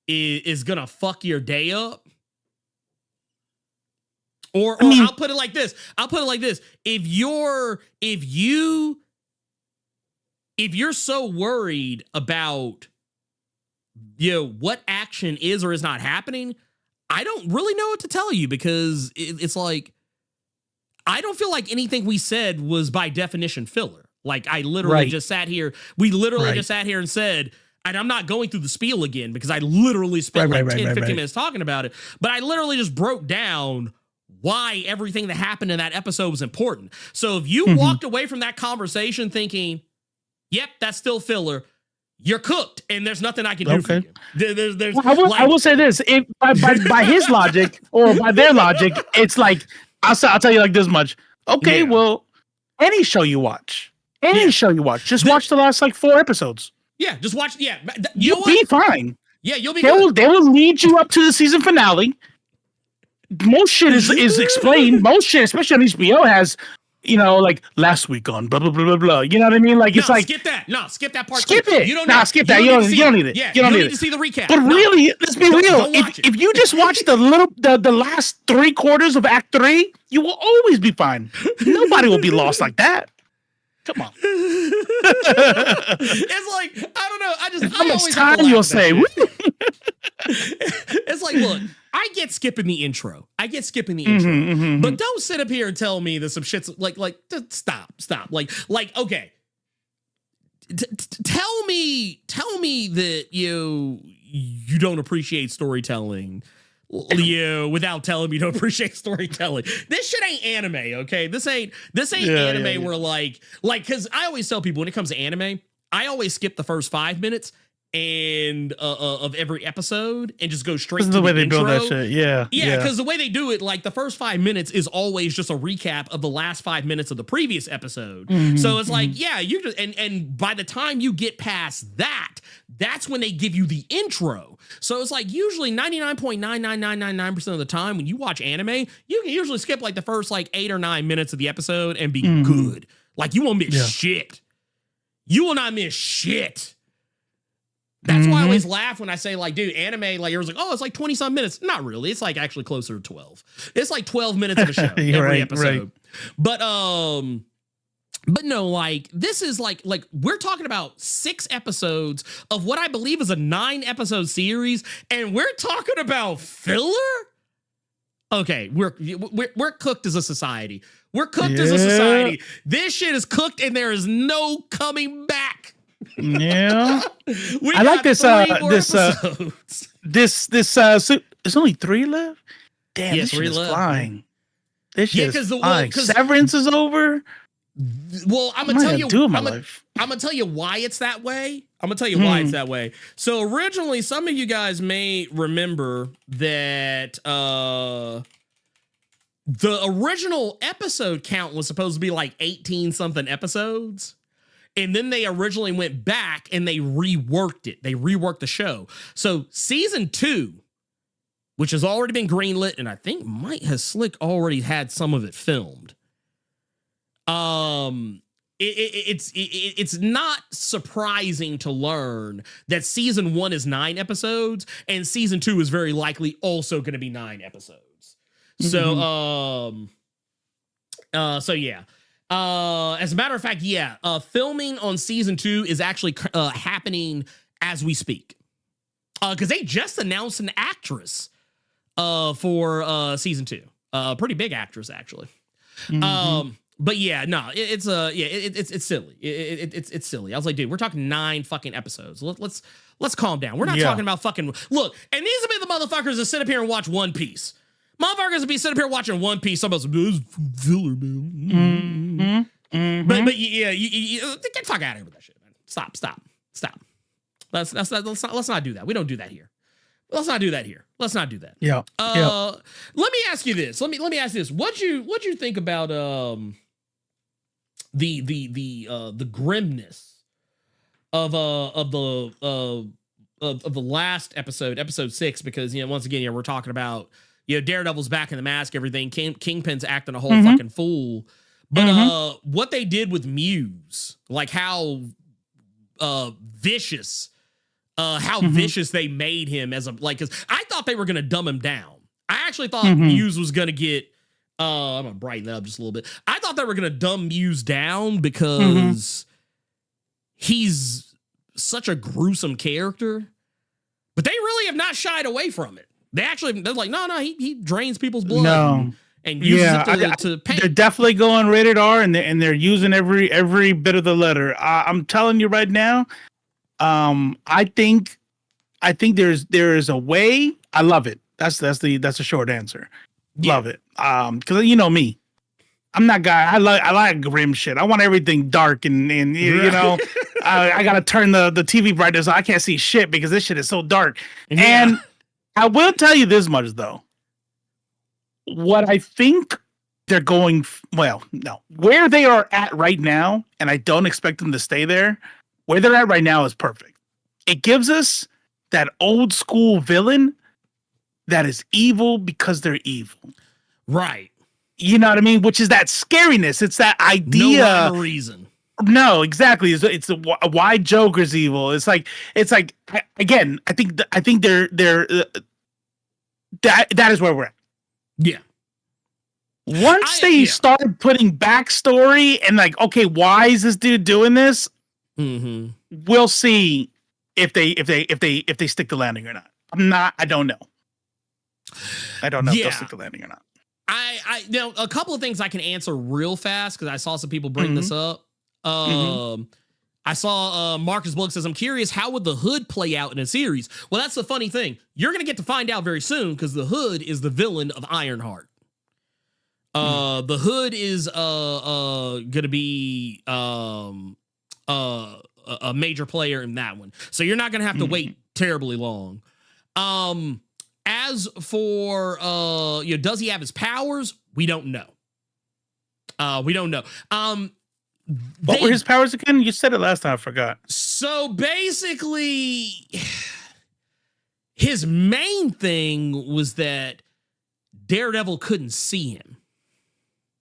is gonna fuck your day up. Or I'll put it like this. If you're so worried about what action is or is not happening, I don't really know what to tell you, because it's like I don't feel like anything we said was by definition filler. Like I literally just sat here. We literally just sat here and said, and I'm not going through the spiel again because I literally spent 15 minutes talking about it, but I literally just broke down why everything that happened in that episode was important. So if you walked away from that conversation thinking, yep, that's still filler, you're cooked, and there's nothing I can do for you. I will say this: by his logic or by their logic, it's like I'll tell you like this much. Okay, well, any show you watch, just watch the last like 4 episodes. Yeah, just watch. Yeah, you'll be fine. Yeah, you'll be. They will lead you up to the season finale. Most shit is explained. Most shit, especially on HBO, has. Like last week on blah blah blah blah blah. You know what I mean? Like it's like skip that. No, skip that part. Skip it. Skip that. You don't need it. Yeah, you don't need to see the recap. But really, let's be real. If you just watch the last 3 quarters of Act 3, you will always be fine. Nobody will be lost like that. Come on. It's like I don't know. How much time you'll say? It's like, look, I get skipping the intro. But don't sit up here and tell me that some shit's like, stop. Like, okay. Tell me that you don't appreciate storytelling, without telling me you don't appreciate storytelling. This shit ain't anime, okay? This ain't anime where like, because I always tell people when it comes to anime, I always skip the first 5 minutes and of every episode and just go straight to the way they build that shit. Yeah, because the way they do it, like the first 5 minutes is always just a recap of the last 5 minutes of the previous episode. So it's like, you just and by the time you get past that, that's when they give you the intro. So it's like usually 99.99999% of the time when you watch anime, you can usually skip like the first like 8 or 9 minutes of the episode and be good. Like you won't miss shit. You will not miss shit. That's why I always laugh when I say, like, dude, anime, like, everyone's like, oh, it's like 20 some minutes. Not really. It's like actually closer to 12. It's like 12 minutes of a show every episode. But no, like, this is like we're talking about 6 episodes of what I believe is a 9-episode series, and we're talking about filler? Okay, we're cooked as a society. We're cooked as a society. This shit is cooked, and there is no coming back. Yeah, I like this. There's only 3 left. Damn, this shit is flying. This shit is flying. Severance is over. Well, I'm gonna tell you. I'm gonna tell you why it's that way. So originally, some of you guys may remember that the original episode count was supposed to be like 18 something episodes. And then they originally went back and they reworked it. They reworked the show. So season 2, which has already been greenlit, and I think might have Slick already had some of it filmed. It's not surprising to learn that season 1 is 9 episodes, and season 2 is very likely also going to be 9 episodes. So, so yeah. As a matter of fact, filming on season 2 is actually happening as we speak. Because they just announced an actress for season 2. Pretty big actress, actually. But yeah, no, it's silly. It's silly. I was like, dude, we're talking 9 fucking episodes. Let's calm down. We're not talking about fucking look. And these will be the motherfuckers that sit up here and watch One Piece. Motherfuckers would be sitting up here watching One Piece. Somebody's like, filler, man. But yeah, you get the fuck out of here with that shit, man. Stop. Let's not do that. We don't do that here. Let's not do that. Yeah. Let me ask you this. Let me ask you this. What'd you think about the grimness of the last episode 6? Because once again, we're talking about. Daredevil's back in the mask, everything. Kingpin's acting a whole fucking fool. But what they did with Muse, like how vicious they made him as because I thought they were going to dumb him down. I actually thought Muse was going to get, I'm going to brighten that up just a little bit. I thought they were going to dumb Muse down because he's such a gruesome character. But they really have not shied away from it. They're like, no, he drains people's blood and uses it to paint. They're definitely going rated R, and they're using every bit of the letter. I'm telling you right now, I think there is a way. I love it. That's a short answer. Love it. Because you know me, I'm that guy. I like grim shit. I want everything dark and you know, I gotta turn the TV brightness on. I can't see shit because this shit is so dark. And I will tell you this much, though. What I think they're going, where they are at right now, and I don't expect them to stay there, where they're at right now is perfect. It gives us that old school villain that is evil because they're evil. Right. You know what I mean? Which is that scariness. It's that idea. No rhyme or reason. No, exactly. It's why Joker's evil. It's like again. I think they're that is where we're at. Yeah. Once they start putting backstory and like, okay, why is this dude doing this? We'll see if they stick the landing or not. I don't know. I don't know if Yeah. they'll stick the landing or not. I now a couple of things I can answer real fast because I saw some people bring this up. I saw Marcus Bullock says, I'm curious, how would the Hood play out in a series? Well, that's the funny thing. You're going to get to find out very soon because the Hood is the villain of Ironheart. The Hood is going to be a major player in that one. So you're not going to have to wait terribly long. As for, does he have his powers? We don't know. We don't know. What were his powers again? You said it last time. I forgot. So basically, his main thing was that Daredevil couldn't see him.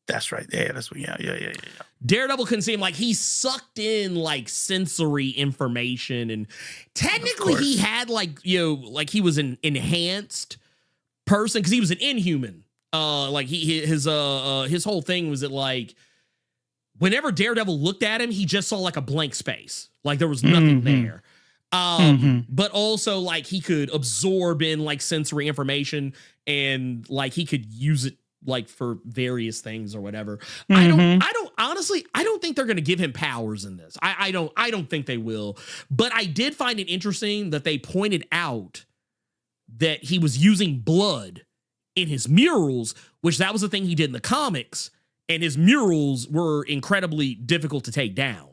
That's right. Yeah, that's what. Yeah. Daredevil couldn't see him. Like, he sucked in like sensory information, and technically he had like he was an enhanced person because he was an Inhuman. Like his whole thing was that like whenever Daredevil looked at him, he just saw like a blank space, like there was nothing there. But also like he could absorb in like sensory information and like he could use it like for various things or whatever. I don't honestly, I don't think they're going to give him powers in this. I don't think they will, but I did find it interesting that they pointed out that he was using blood in his murals, which that was the thing he did in the comics. And his murals were incredibly difficult to take down.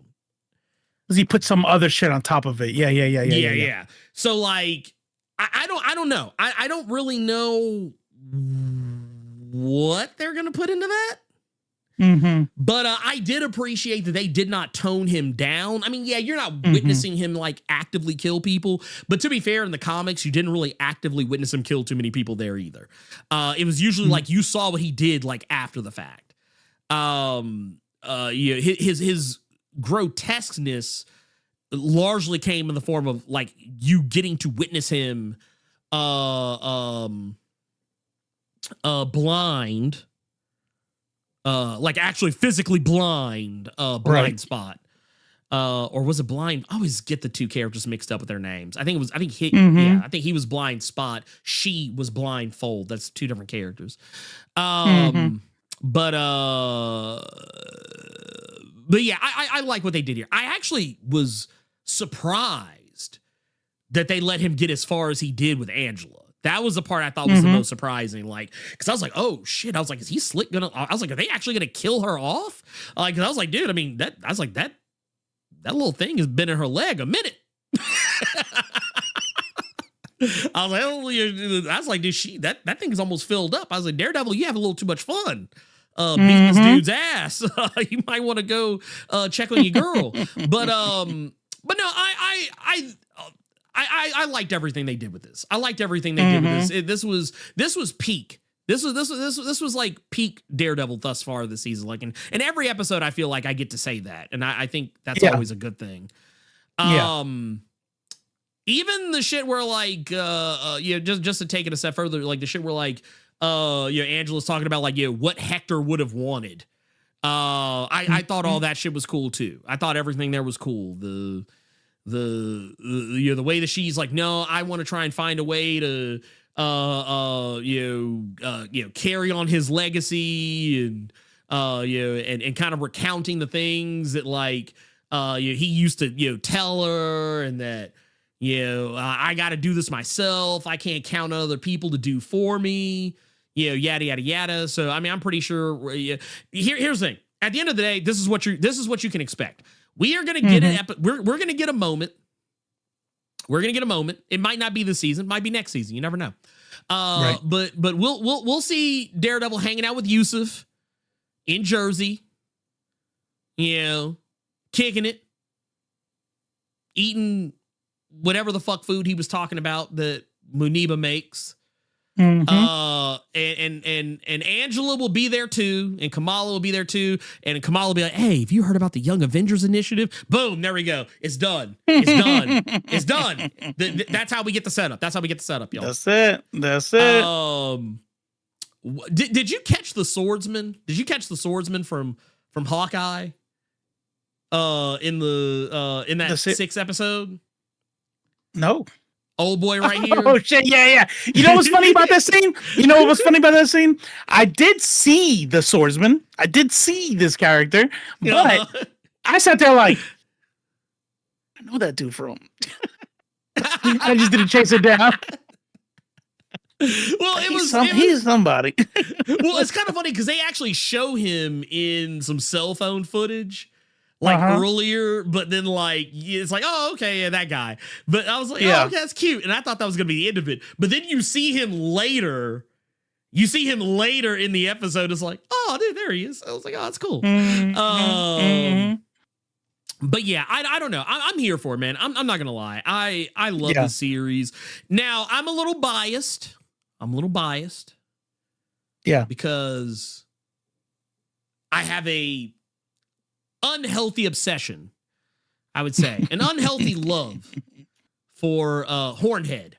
Because he put some other shit on top of it. Yeah. So like, I don't know. I don't really know what they're gonna put into that. But I did appreciate that they did not tone him down. I mean, yeah, you're not witnessing him like actively kill people, but to be fair, in the comics, you didn't really actively witness him kill too many people there either. It was usually like you saw what he did like after the fact. His grotesqueness largely came in the form of like you getting to witness him blind, like actually physically blind, spot. Or was it blind? I always get the two characters mixed up with their names. I think he was blind spot. She was blindfold. That's two different characters. But yeah, I like what they did here. I actually was surprised that they let him get as far as he did with Angela. That was the part I thought was the most surprising. Like, because I was like, oh shit. I was like, is he slick gonna? I was like, are they actually gonna kill her off? Like, I was like, dude. I mean, that little thing has been in her leg a minute. I was like, dude, that thing is almost filled up. I was like, Daredevil, you have a little too much fun beating this dude's ass. You might want to go check on your girl. But no, I liked everything they did with this. I liked everything they did with this. This was peak. This was like peak Daredevil thus far this season. Like in every episode, I feel like I get to say that, and I think that's always a good thing. Even the shit where like just to take it a step further, like the shit where like Angela's talking about like what Hector would have wanted. I thought all that shit was cool too. I thought everything there was cool. The way that she's like, no, I want to try and find a way to carry on his legacy and and kind of recounting the things that like he used to tell her, and that I got to do this myself. I can't count on other people to do for me. Yada yada yada. So I mean, I'm pretty sure. Here's the thing. At the end of the day, this is what you can expect. We are gonna get we're gonna get a moment. We're gonna get a moment. It might not be this season. Might be next season. You never know. Right. But we'll see Daredevil hanging out with Yusuf in Jersey. Kicking it, eating whatever the fuck food he was talking about that Muniba makes. And Angela will be there too, and Kamala will be there too, and Kamala will be like, hey, have you heard about the Young Avengers Initiative? Boom, there we go. It's done. It's done. That's how we get the setup. Y'all. That's it. Did you catch the swordsman? Did you catch the swordsman from Hawkeye? In that 6th episode? No. Old boy right here. Oh shit! Yeah. You know what's funny about that scene? I did see the swordsman. I did see this character, but I sat there like, I know that dude from. I just didn't chase it down. Well, he's somebody. Well, it's kind of funny because they actually show him in some cell phone footage. Like earlier, but then like it's like, oh, okay, yeah, that guy. But I was like, oh, okay, that's cute. And I thought that was gonna be the end of it. But then you see him later. You see him later in the episode. It's like, oh, dude, there he is. I was like, oh, that's cool. But yeah, I don't know. I'm here for it, man. I'm not gonna lie. I love the series. Now I'm a little biased. Yeah, because I have a unhealthy obsession, I would say, an unhealthy love for Hornhead.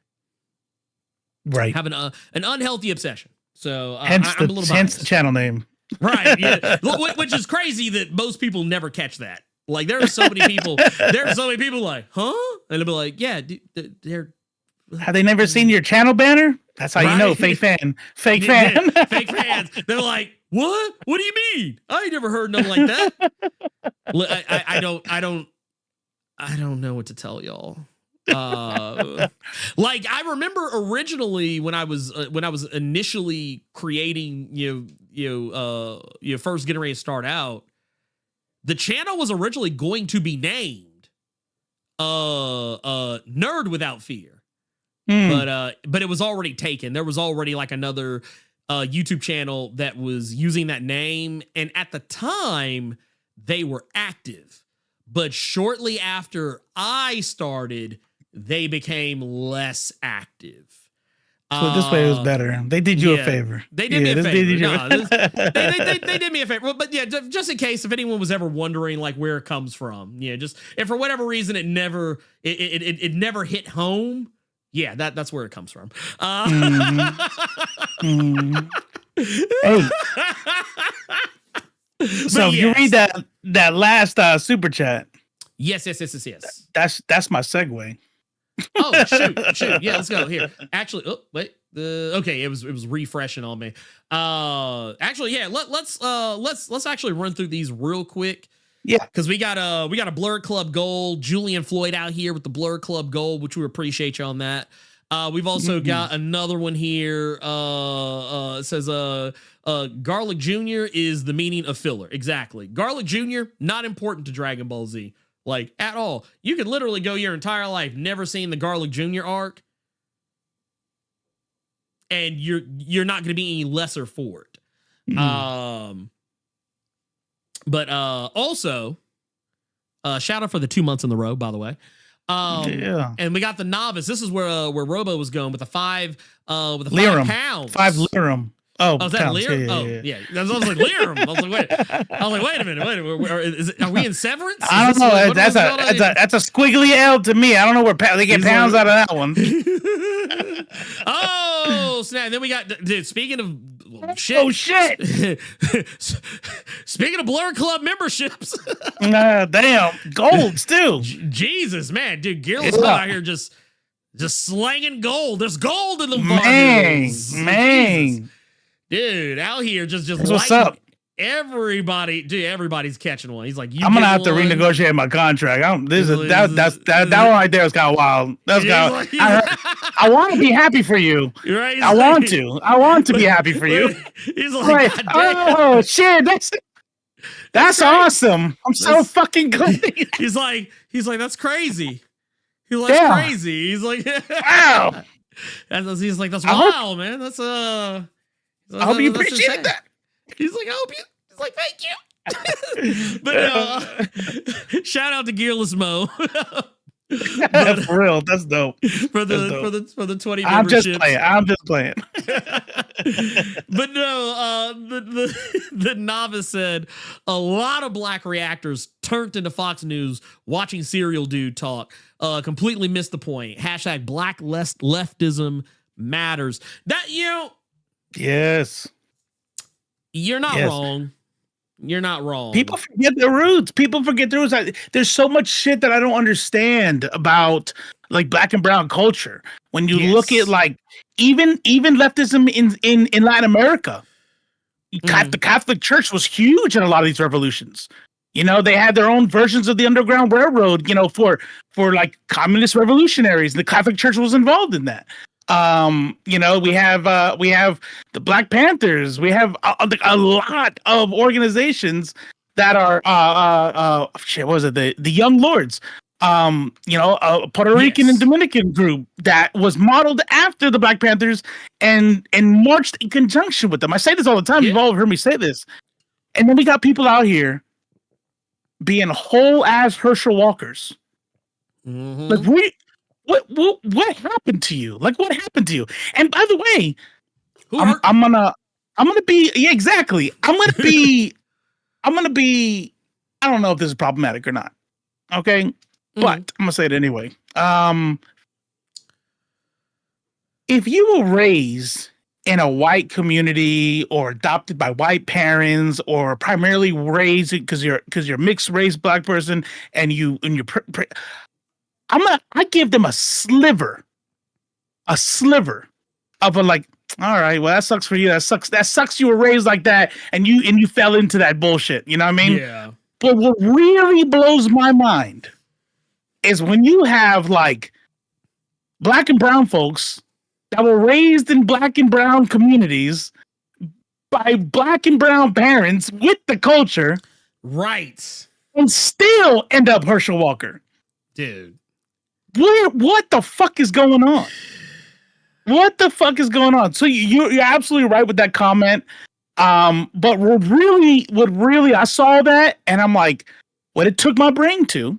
Right. Having an unhealthy obsession. So I'm a little biased. Hence the channel name. Right. Yeah. Which is crazy that most people never catch that. Like there are so many people. Like, huh? And they'll be like, yeah, they're. Have they never seen your channel banner? That's how you know, fake fan. Fake fan. Yeah, fake fans. They're like, what? What do you mean? I ain't never heard nothing like that. I don't know what to tell y'all. Like I remember originally when I was initially creating, first getting ready to start out, the channel was originally going to be named Nerd Without Fear. But it was already taken. There was already like another YouTube channel that was using that name, and at the time they were active. But shortly after I started, they became less active. So this way it was better. They did you a favor. They did me a favor. They did me a favor. But yeah, just in case if anyone was ever wondering like where it comes from, just if for whatever reason it never hit home. Yeah, that's where it comes from. Hey. So if you read that last super chat. Yes. That's my segue. Oh shoot. Yeah, let's go here. Actually, oh wait. Okay, it was refreshing on me. Actually, yeah. Let's actually run through these real quick. Yeah, because we got a Blerd Club Gold. Julian Floyd out here with the Blerd Club Gold, which we appreciate you on that. We've also got another one here. It says Garlic Jr. is the meaning of filler. Exactly. Garlic Jr. not important to Dragon Ball Z, like at all. You could literally go your entire life never seeing the Garlic Jr. arc, and you're not going to be any lesser for it. But also, shout out for the 2 months in the row, by the way. And we got the novice. This is where Robo was going with the 5 pounds. 5 lirum. Oh, is that lirum? Yeah. I was like lirum. I was like, wait a minute. Are we in Severance? I don't know. That's a squiggly L to me. I don't know where they get pounds out of that one. Oh snap! Then we got, dude. Speaking of shit. Oh shit! Speaking of Blerd Club memberships. Damn, golds too. Jesus, man, dude, Gearless out here just slanging gold. There's gold in the bundles. Man. Dude, out here just what's up? Everybody's catching one. He's like, I'm gonna have to renegotiate my contract. That one right there is kind of wild. I want to be happy for you. Right? I want to be happy for you. He's like, oh shit, that's awesome. I'm so fucking good. He's like, that's crazy. He's like, crazy. He's like, wow. He's like, that's wild, man. That's I hope you appreciate that. He's like, he's like, thank you. But shout out to Gearless Mo. For real, that's dope. For the 20 memberships. I'm just playing. But no, the novice said a lot of black reactors turned into Fox News watching Serial Dude talk. Completely missed the point. # black leftism matters. That Yes. You're not wrong. You're not wrong. People forget their roots. There's so much shit that I don't understand about like black and brown culture. When you look at like even leftism in Latin America, the Catholic Church was huge in a lot of these revolutions. You know, they had their own versions of the Underground Railroad, you know, for like communist revolutionaries. The Catholic Church was involved in that. You know, we have the Black Panthers. We have a lot of organizations that are what was it? The Young Lords. You know, a Puerto Rican and Dominican group that was modeled after the Black Panthers and marched in conjunction with them. I say this all the time. You've all heard me say this. And then we got people out here being whole ass Herschel Walkers. Like what happened to you? Like what happened to you? And by the way, I'm gonna be exactly. I'm gonna be I don't know if this is problematic or not. Okay. But I'm gonna say it anyway. If you were raised in a white community or adopted by white parents or primarily raised because you're mixed race black person and you're I give them a sliver of a like, all right, well that sucks for you. That sucks you were raised like that and you fell into that bullshit. You know what I mean? Yeah. But what really blows my mind is when you have like black and brown folks that were raised in black and brown communities by black and brown parents with the culture. Right. And still end up Herschel Walker. Dude. What the fuck is going on? What the fuck is going on? So you're absolutely right with that comment. But what really, I saw that and I'm like, what it took my brain to,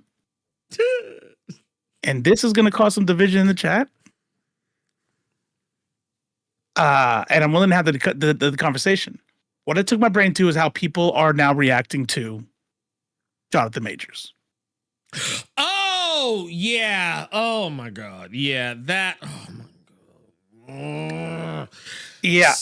and this is going to cause some division in the chat. And I'm willing to have the conversation. What it took my brain to is how people are now reacting to Jonathan Majors. Oh yeah. Oh my God. Yeah. That. Oh my God. Yeah.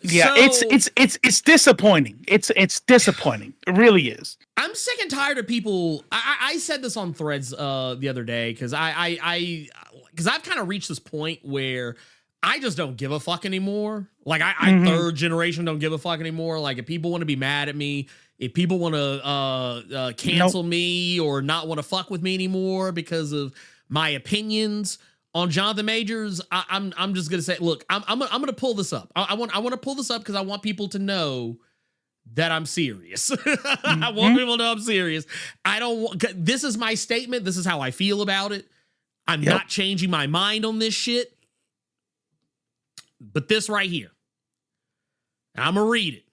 Yeah. It's disappointing. It's disappointing. It really is. I'm sick and tired of people. I said this on Threads the other day because because I've kind of reached this point where I just don't give a fuck anymore. Like I third generation don't give a fuck anymore. Like if people want to be mad at me, if people want to cancel me or not want to fuck with me anymore because of my opinions on Jonathan Majors, I'm just gonna say, look, I'm gonna pull this up. I want to pull this up because I want people to know that I'm serious. I want people to know I'm serious. I don't want. This is my statement. This is how I feel about it. I'm not changing my mind on this shit. But this right here, I'm gonna read it.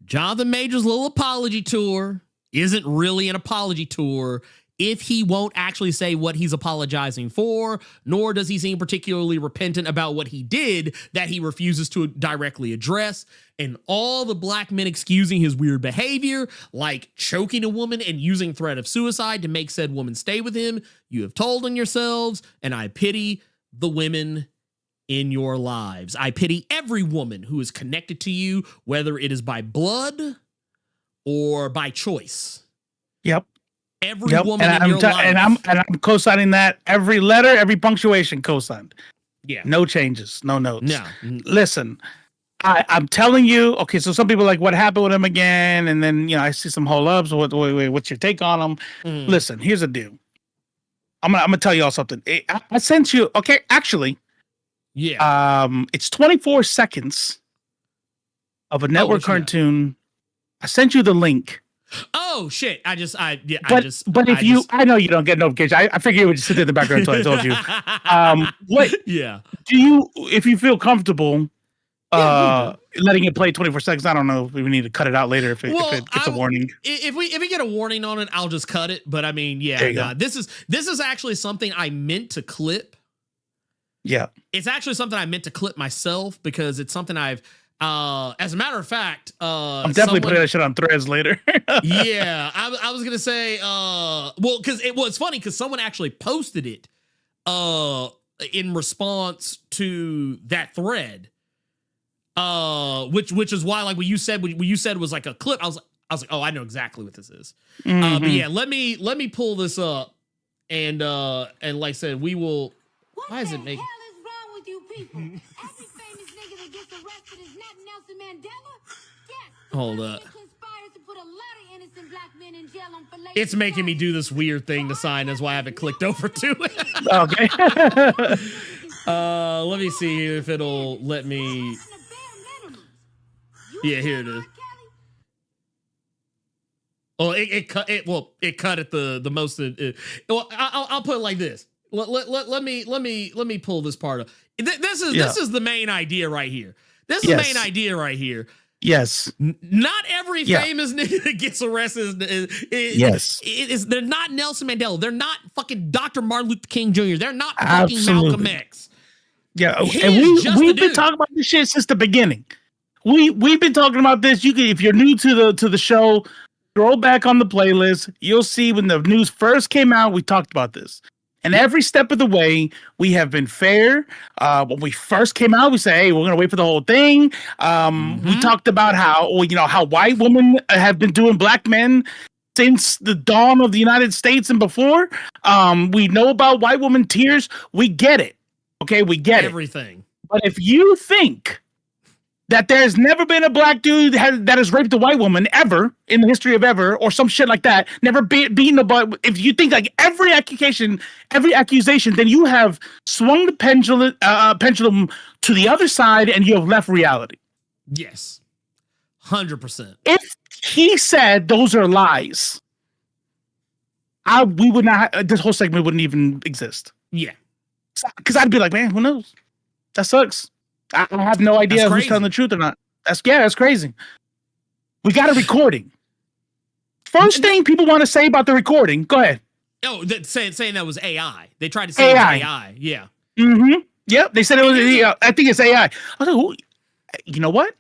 Jonathan Majors' little apology tour isn't really an apology tour if he won't actually say what he's apologizing for, nor does he seem particularly repentant about what he did that he refuses to directly address. And all the black men excusing his weird behavior, like choking a woman and using threat of suicide to make said woman stay with him, you have told on yourselves, and I pity the women in your lives. I pity every woman who is connected to you, whether it is by blood or by choice. Yep. Every woman in your life. And I'm co-signing that. Every letter, every punctuation co-signed. Yeah. No changes, no notes. No. Listen, I'm telling you, okay, so some people are like, what happened with him again? And then, you know, I see some hold-ups. Wait, what's your take on him? Listen, here's the deal. I'm gonna tell y'all something. I sent you, okay, actually, it's 24 seconds of a network cartoon. I sent you the link. Oh shit! I know you don't get notifications. I figure you would just sit there in the background until I told you. Do you, if you feel comfortable, letting it play 24 seconds? I don't know if we need to cut it out later if it gets a warning. If we get a warning on it, I'll just cut it. But I mean, this is actually something I meant to clip. Yeah, it's actually something I meant to clip myself because it's something I've. As a matter of fact, I'm definitely putting that shit on Threads later. Yeah, I was gonna say, because it's funny because someone actually posted it, in response to that thread. Which is why, like, when you said was like a clip, I was like, oh, I know exactly what this is. But yeah, let me pull this up, and like I said, we will. Why is it making? What the hell is wrong with you people? Every famous nigga that gets arrested is not Nelson Mandela. Yes. Hold up. Conspires to put a lot of innocent black men in jail on fallacious It's making me charges. do this weird thing to sign. That's why I haven't clicked over to it. Okay. Let me see if it'll let me. Yeah, here it is. Oh, it cut at the most. Well, I'll put it like this. Let me pull this part up. This is the main idea right here. This is the main idea right here. Yes. Not every famous nigga that gets arrested they're not Nelson Mandela. They're not fucking Dr. Martin Luther King Jr. They're not fucking Malcolm X. Yeah, and we've been talking about this shit since the beginning. We've been talking about this. You can, if you're new to the show, scroll back on the playlist. You'll see when the news first came out, we talked about this. And every step of the way, we have been fair. When we first came out, we said, hey, we're going to wait for the whole thing. We talked about how white women have been doing black men since the dawn of the United States and before. We know about white woman tears. We get it. Okay, we get everything. But if you think that there's never been a black dude that has raped a white woman ever in the history of ever, or some shit like that, never beaten a butt. If you think like every accusation, then you have swung the pendulum to the other side, and you have left reality. Yes, 100%. If he said those are lies, we would not. This whole segment wouldn't even exist. Yeah, because I'd be like, man, who knows? That sucks. I have no idea who's telling the truth or not. That's crazy. We got a recording. First thing people want to say about the recording. Go ahead. Oh, saying that was AI. They tried to say AI. It was AI. Yeah. Mm-hmm. Yep. They said it was. I think it's AI. I was like, you know what?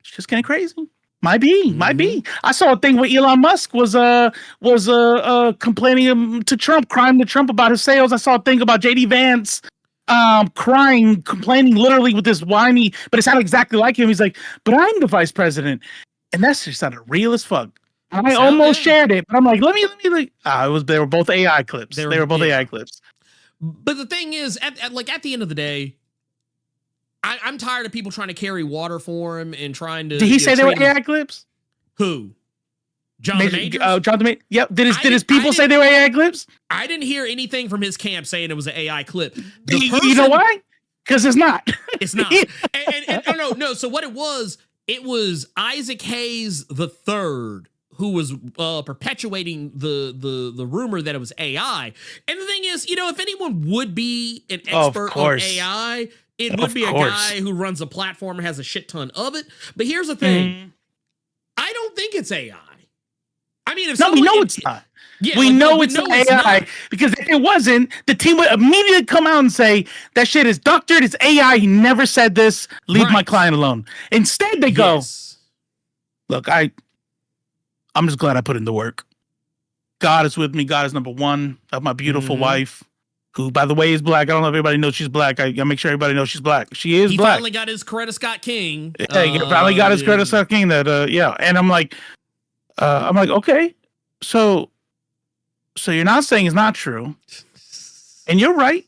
It's just getting crazy. Might be. I saw a thing where Elon Musk was complaining to Trump, crying to Trump about his sales. I saw a thing about JD Vance. Crying, complaining literally with this whiny, but it sounded exactly like him. He's like, but I'm the vice president. And that's just sounded real as fuck. I almost shared it, but I'm like, let me they were both AI clips. They were both AI clips. But the thing is, at the end of the day, I'm tired of people trying to carry water for him and trying to. Did he say they were AI clips? Who? Jonathan Majors? Jonathan Majors. Yep. Did his people say they were AI clips? I didn't hear anything from his camp saying it was an AI clip. You know why? Because it's not. It's not. and no. So what it was Isaac Hayes III who was perpetuating the rumor that it was AI. And the thing is, if anyone would be an expert on AI, it would be a guy who runs a platform and has a shit ton of it. But here's the thing. I don't think it's AI. I mean, we know it's not. Yeah, we know it's AI because if it wasn't, the team would immediately come out and say that shit is doctored. It's AI. He never said this. Leave my client alone. Instead, they go, look, I'm just glad I put in the work. God is with me. God is number one. I have my beautiful wife, who, by the way, is black. I don't know if everybody knows she's black. I make sure everybody knows she's black. She is black. He finally got his Coretta Scott King. Yeah, he finally got his Coretta Scott King. And I'm like, okay, so you're not saying it's not true, and you're right.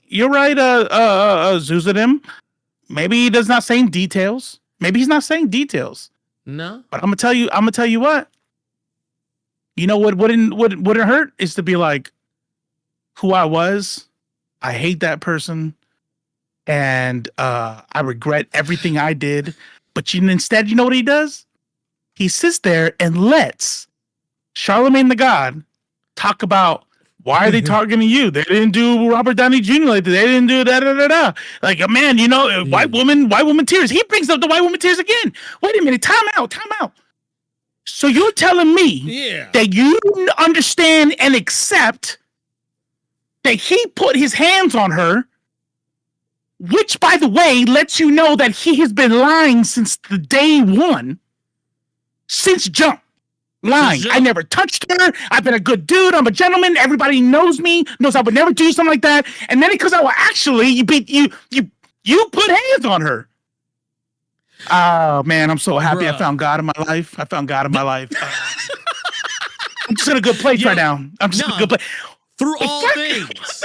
Zuzadim. Maybe he does not saying details. Maybe he's not saying details. No, but I'm gonna tell you what. You know what wouldn't hurt is to be like, who I was. I hate that person, and I regret everything I did. But instead, you know what he does? He sits there and lets Charlemagne the God talk about why are they targeting you? They didn't do Robert Downey Jr. like that. They didn't do da. Like, man, white woman tears. He brings up the white woman tears again. Wait a minute, time out. So you're telling me that you understand and accept that he put his hands on her, which, by the way, lets you know that he has been lying since the day one. Since jump. Lying. I never touched her. I've been a good dude. I'm a gentleman. Everybody knows me, knows I would never do something like that. And then it comes out, well, actually, you put hands on her. Oh man, I'm so happy I Bruh. found God in my life. I'm just in a good place right now. I'm just in a good place. Through all things.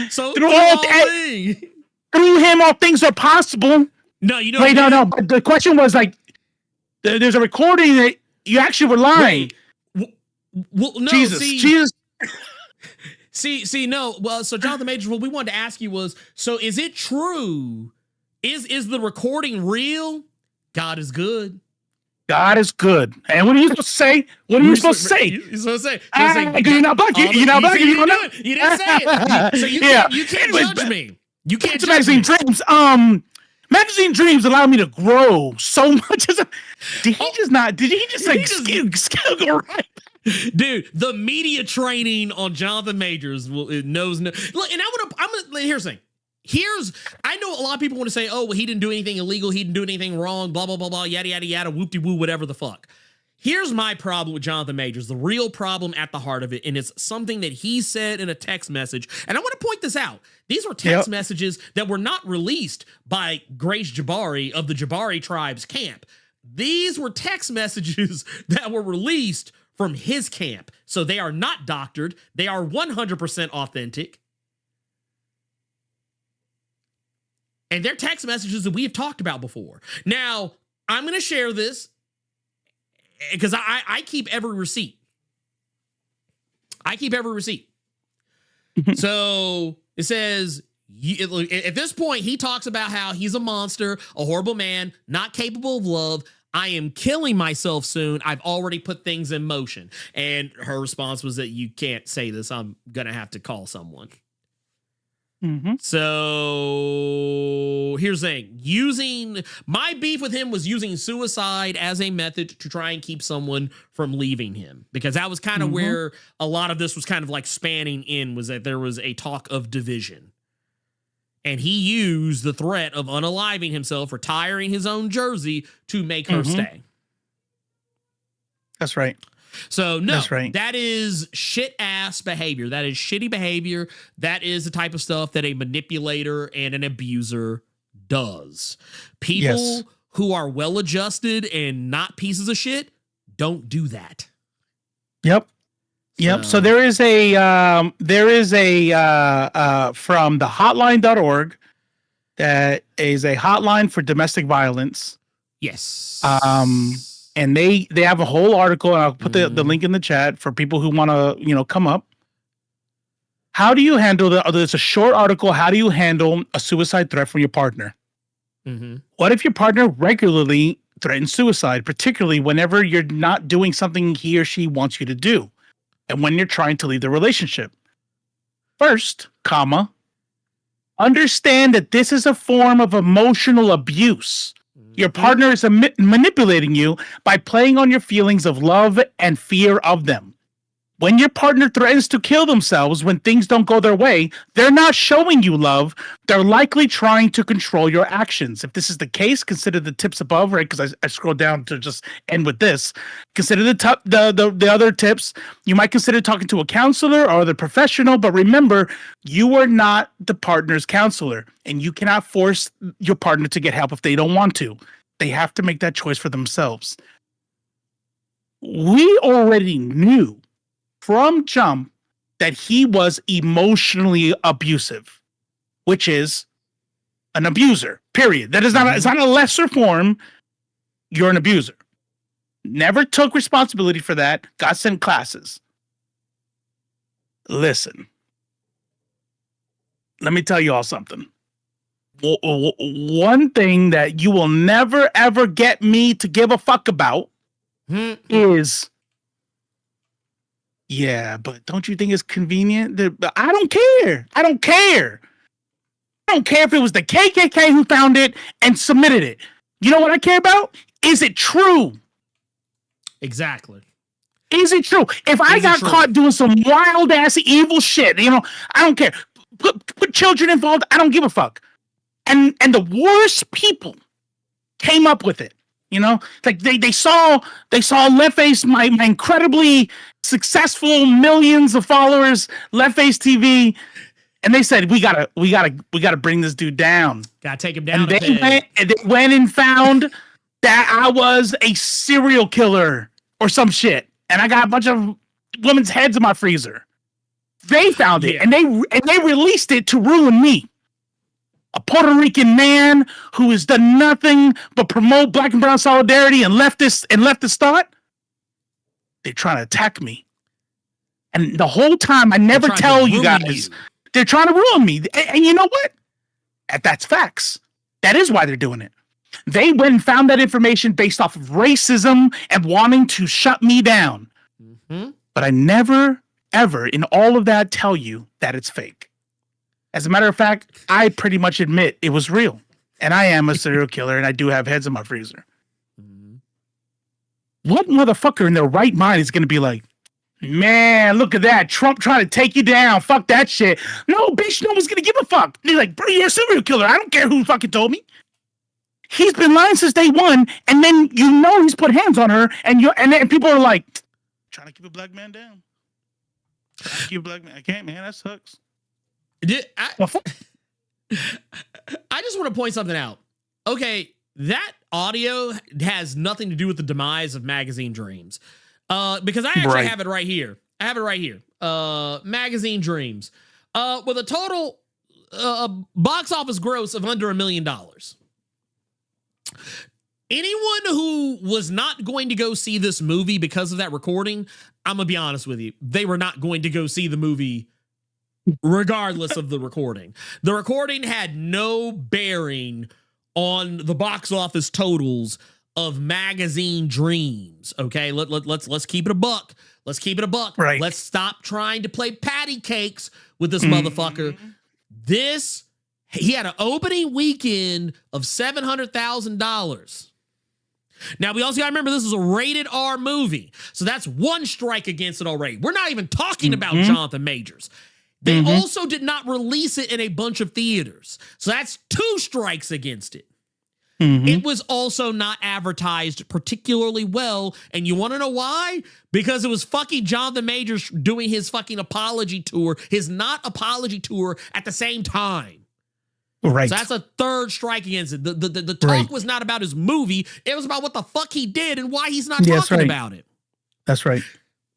So Through through all all things. Through him, all things are possible. No, you know. Wait, no. But the question was like, there's a recording that you actually were lying. Well, no, Jesus. See, no. Well, so Jonathan Majors, what we wanted to ask you was, so is it true? Is the recording real? God is good. God is good. And what are you supposed to say? What are you supposed to say? You're supposed to say. You're not bugging. You're not bugging. You don't know. You didn't say it. So you can't judge me. You can't judge Magazine me. Dreams. Magazine Dreams allow me to grow so much. Did he just go right? Dude, the media training on Jonathan Majors knows no. Look, and I'm gonna here's the thing. I know a lot of people want to say, oh, well, he didn't do anything illegal, he didn't do anything wrong, blah, blah, blah, blah, yada, yada, yada, whoop-de-woo, whatever the fuck. Here's my problem with Jonathan Majors, the real problem at the heart of it, and it's something that he said in a text message, and I want to point this out. These were text messages that were not released by Grace Jabari of the Jabari Tribe's camp. These were text messages that were released from his camp, so they are not doctored, they are 100% authentic. And they're text messages that we have talked about before. Now, I'm going to share this because I keep every receipt. So it says, at this point, he talks about how he's a monster, a horrible man, not capable of love. I am killing myself soon. I've already put things in motion. And her response was that you can't say this. I'm going to have to call someone. Mm-hmm. So here's the thing. My beef with him was using suicide as a method to try and keep someone from leaving him, because that was kind of where a lot of this was kind of like spanning in, was that there was a talk of division. And he used the threat of unaliving himself, retiring his own jersey, to make her stay. That's right. So no, that's right. That is shit ass behavior. That is shitty behavior. That is the type of stuff that a manipulator and an abuser does. People who are well adjusted and not pieces of shit don't do that. Yep. So there is a from the hotline.org that is a hotline for domestic violence. Yes. And they have a whole article, and I'll put the link in the chat for people who want to, come up. How do you handle there's a short article. How do you handle a suicide threat from your partner? What if your partner regularly threatens suicide, particularly whenever you're not doing something he or she wants you to do, and when you're trying to leave the relationship? First, understand that this is a form of emotional abuse. Your partner is manipulating you by playing on your feelings of love and fear of them. When your partner threatens to kill themselves when things don't go their way, they're not showing you love. They're likely trying to control your actions. If this is the case, consider the tips above, right? Because I scrolled down to just end with this. Consider the other tips. You might consider talking to a counselor or other professional, but remember, you are not the partner's counselor, and you cannot force your partner to get help if they don't want to. They have to make that choice for themselves. We already knew from jump that he was emotionally abusive, which is an abuser, period. That is not, it's not a lesser form. You're an abuser. Never took responsibility for that. Got sent classes. Listen, let me tell you all something. One thing that you will never, ever get me to give a fuck about is, yeah, but don't you think it's convenient? I don't care. I don't care if it was the KKK who found it and submitted it. You know what I care about? Is it true? Exactly. Is it true? If I got caught doing some wild ass evil shit, I don't care. Put children involved, I don't give a fuck. And the worst people came up with it. Like they saw Leftface, my incredibly successful millions of followers, Leftface TV, and they said we gotta bring this dude down. Gotta take him down. And they went and found that I was a serial killer or some shit, and I got a bunch of women's heads in my freezer. They found it, and they released it to ruin me. A Puerto Rican man who has done nothing but promote Black and brown solidarity and leftist thought. They're trying to attack me, and the whole time I never tell you guys. They're trying to ruin me, and you know what? That's facts. That is why they're doing it. They went and found that information based off of racism and wanting to shut me down. Mm-hmm. But I never, ever in all of that tell you that it's fake. As a matter of fact, I pretty much admit it was real. And I am a serial killer, and I do have heads in my freezer. Mm-hmm. What motherfucker in their right mind is going to be like, man, look at that. Trump trying to take you down. Fuck that shit. No, bitch, no one's going to give a fuck. They're like, bro, you're a serial killer. I don't care who fucking told me. He's been lying since day one, and then you know he's put hands on her, and people are like, trying to keep a black man down. Trying to keep a black man. I can't, man. That sucks. I just want to point something out. Okay, that audio has nothing to do with the demise of Magazine Dreams. Because I actually have it right here. I have it right here. Magazine Dreams. With a total box office gross of under $1 million. Anyone who was not going to go see this movie because of that recording, I'm going to be honest with you, they were not going to go see the movie regardless of the recording. The recording had no bearing on the box office totals of Magazine Dreams. Okay, let's keep it a buck. Let's keep it a buck. Right. Let's stop trying to play patty cakes with this motherfucker. He had an opening weekend of $700,000. Now, we also got to remember this is a rated R movie. So that's one strike against it already. We're not even talking about Jonathan Majors. They also did not release it in a bunch of theaters. So that's 2 strikes against it. It was also not advertised particularly well. And you want to know why? Because it was fucking Jonathan Majors doing his fucking apology tour, his not apology tour at the same time. Right. So that's a 3rd strike against it. The talk was not about his movie. It was about what the fuck he did and why he's not talking about it. That's right.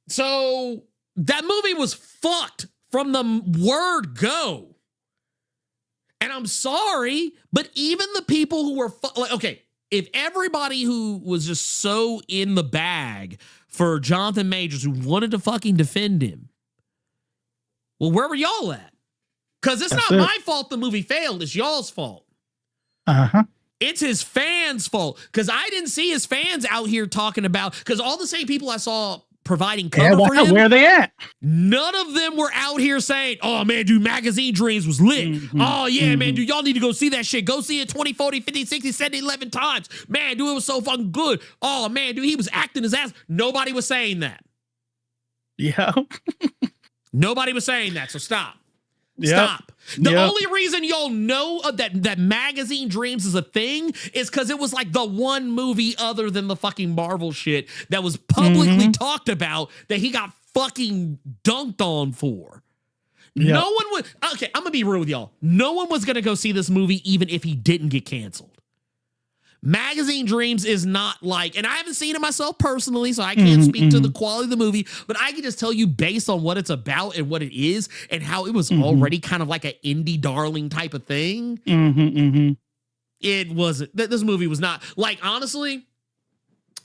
So that movie was fucked from the word go. And I'm sorry, but even the people who were okay, if everybody who was just so in the bag for Jonathan Majors who wanted to fucking defend him, well, where were y'all at? Because it's not my fault the movie failed. It's y'all's fault. Uh-huh. It's his fans' fault. Because I didn't see his fans out here talking about, because all the same people I saw providing cover for him. Where are they at? None of them were out here saying, oh, man, dude, Magazine Dreams was lit. Oh, yeah, man, dude, y'all need to go see that shit. Go see it 20, 40, 50, 60, 70, 11 times. Man, dude, it was so fucking good. Oh, man, dude, he was acting his ass. Nobody was saying that. Yeah. Nobody was saying that, so stop. Yep. Stop. The only reason y'all know that Magazine Dreams is a thing is because it was like the one movie other than the fucking Marvel shit that was publicly talked about that he got fucking dunked on for. Yep. No one would. Okay, I'm going to be real with y'all. No one was going to go see this movie even if he didn't get canceled. Magazine Dreams is not like, and I haven't seen it myself personally, so I can't speak to the quality of the movie, but I can just tell you based on what it's about and what it is and how it was already kind of like an indie darling type of thing. It wasn't, this movie was not, like, honestly.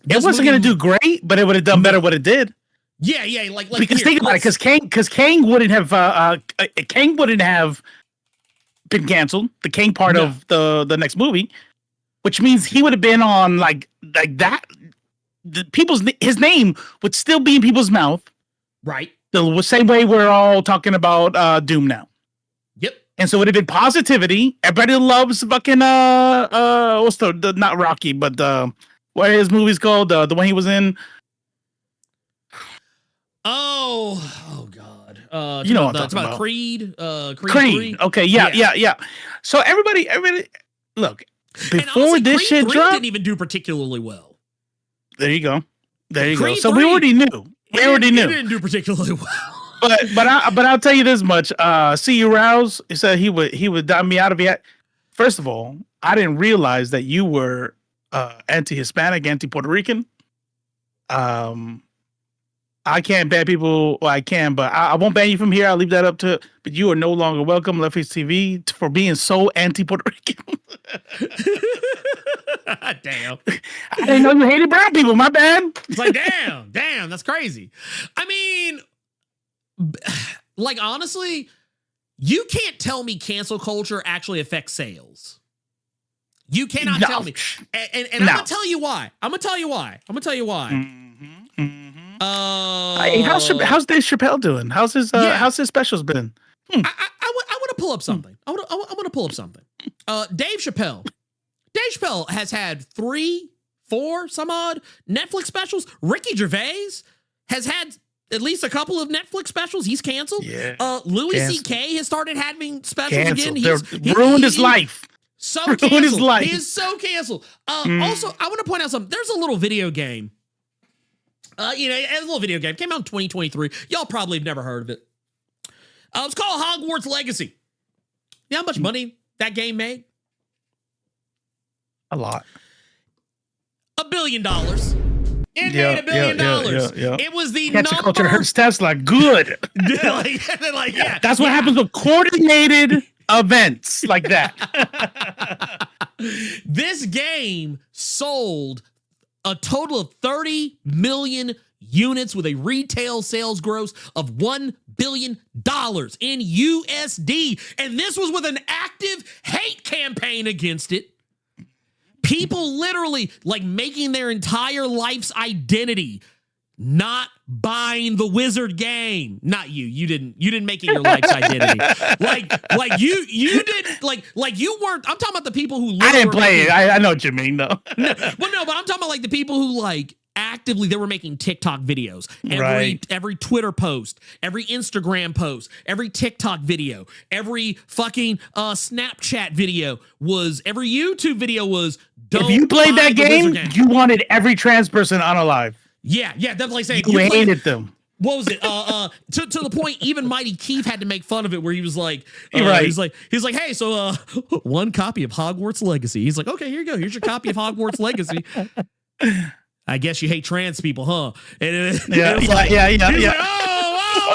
It wasn't going to do great, but it would have done better what it did. Yeah, yeah. Like because think about it, because Kang wouldn't have been canceled, the Kang part of the next movie. Which means he would have been on like that. His name would still be in people's mouth, right? The same way we're all talking about Doom now. Yep. And so it would have been positivity. Everybody loves fucking what's the not Rocky, but what are his movies called? The one he was in. Oh God. You know what I'm talking about? Creed. Creed. Okay. Yeah. So everybody, look. Before this shit dropped, didn't even do particularly well. There you go. Creed So 3, we already knew. It didn't do particularly well. but I'll tell you this much. See you Rouse. He said he would dime me out of it. First of all, I didn't realize that you were anti-Hispanic, anti-Puerto Rican. I can't ban people. Well, I can, but I won't ban you from here. I'll leave that up to. But you are no longer welcome, Left Face TV, for being so anti-Puerto Rican. Damn. I didn't know you hated brown people. My bad. It's like, damn, that's crazy. I mean, like, honestly, you can't tell me cancel culture actually affects sales. You cannot tell me. And I'm going to tell you why. Hey, how's Dave Chappelle doing? How's his specials been? I want to pull up something. I want to pull up something. Dave Chappelle has had 3, 4 some odd Netflix specials. Ricky Gervais has had at least a couple of Netflix specials. He's canceled. Yeah. Louis C.K. has started having specials again. He ruined his life. So ruined canceled. His life. He is so canceled. Also, I want to point out something. There's a little video game. A little video game came out in 2023. Y'all probably have never heard of it. It's called Hogwarts Legacy. You know how much money that game made? A lot. $1 billion. It made $1 billion. Yeah. It was the Cancel culture hurts Tesla. Good. That's what happens with coordinated events like that. This game sold a total of 30 million units with a retail sales gross of $1 billion in USD. And this was with an active hate campaign against it. People literally like making their entire life's identity not buying the Wizard game. Not you. You didn't make it your life's identity. like you didn't like you weren't. I'm talking about the people who I didn't play it. I know what you mean though. But I'm talking about like the people who like actively they were making TikTok videos. Every Twitter post, every Instagram post, every TikTok video, every fucking Snapchat video was every YouTube video was. If you played that game, you wanted every trans person unalive. Yeah, that's like saying you hated them. What was it? To the point, even Mighty Keith had to make fun of it, where he was like, right. He's like, hey, so one copy of Hogwarts Legacy. He's like, okay, here you go. Here's your copy of Hogwarts Legacy. I guess you hate trans people, huh? And yeah. He's like, oh,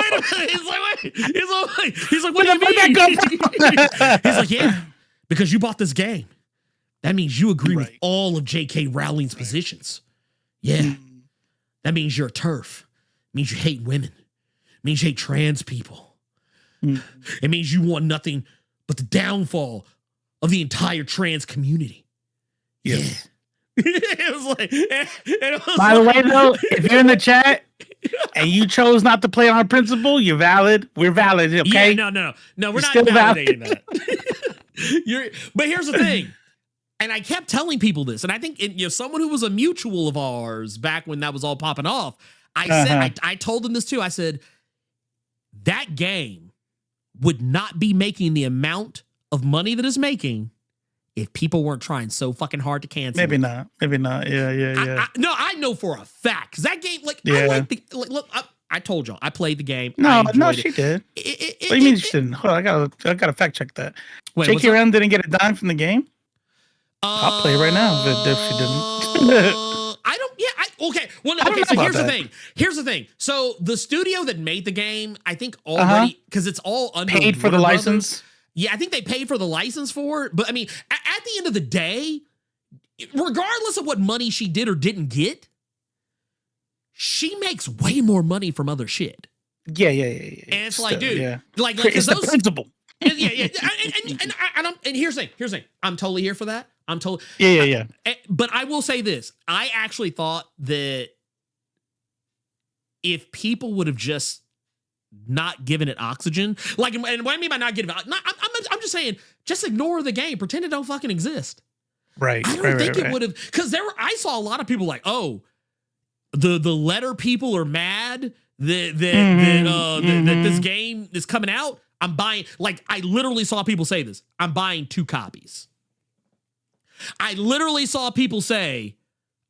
wait a minute. He's like, what do you mean? He's like, yeah, because you bought this game. That means you agree with all of J.K. Rowling's positions. Yeah. That means you're a TERF. It means you hate women. It means you hate trans people. It means you want nothing but the downfall of the entire trans community. Yeah. It was By the way, though, if you're in the chat and you chose not to play on principle, you're valid. We're valid, okay? Yeah, no, we're You're not still validating that. But here's the thing. And I kept telling people this, and I think someone who was a mutual of ours back when that was all popping off, I told them this too. I said, that game would not be making the amount of money that it's making if people weren't trying so fucking hard to cancel Maybe it. not. Yeah. I know for a fact, because that game, look, I told y'all, I played the game. No, she she did. What do you mean she didn't? Hold on, I gotta fact check that. Wait, J.K. Rowling didn't get a dime from the game? I'll play right now if she didn't. I don't. Yeah. Okay. Well, no, okay. So here's the thing. So the studio that made the game, I think already because it's all under paid for the license. Yeah, I think they paid for the license for it. But I mean, at the end of the day, regardless of what money she did or didn't get, she makes way more money from other shit. Yeah. And it's like, dude, like it's the principle. Yeah. And here's the thing. I'm totally here for that. I'm totally. Yeah. But I will say this. I actually thought that if people would have just not given it oxygen, like, and what I mean by not giving it, I'm just saying, just ignore the game. Pretend it don't fucking exist. Right. I don't think it would have, because I saw a lot of people like, oh, the letter people are mad that this game is coming out. I'm buying, like, I literally saw people say this. I'm buying 2 copies. I literally saw people say,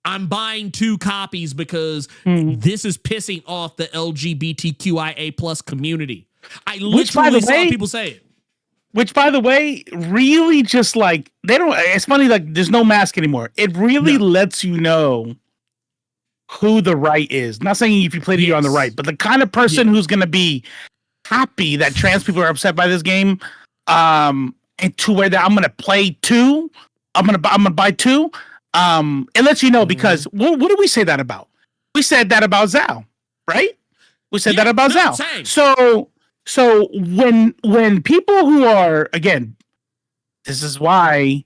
I'm buying 2 copies because this is pissing off the LGBTQIA plus community. I literally saw people say it. Which, by the way, really just like they don't. It's funny, like there's no mask anymore. It really lets you know who the right is. Not saying if you play you're on the right, but the kind of person who's going to be happy that trans people are upset by this game, and to where that I'm going to play 2. I'm gonna buy 2. It lets you know because what did we say that about? We said that about Zao, right? We said that about Zao. Same. So when people who are, again, this is why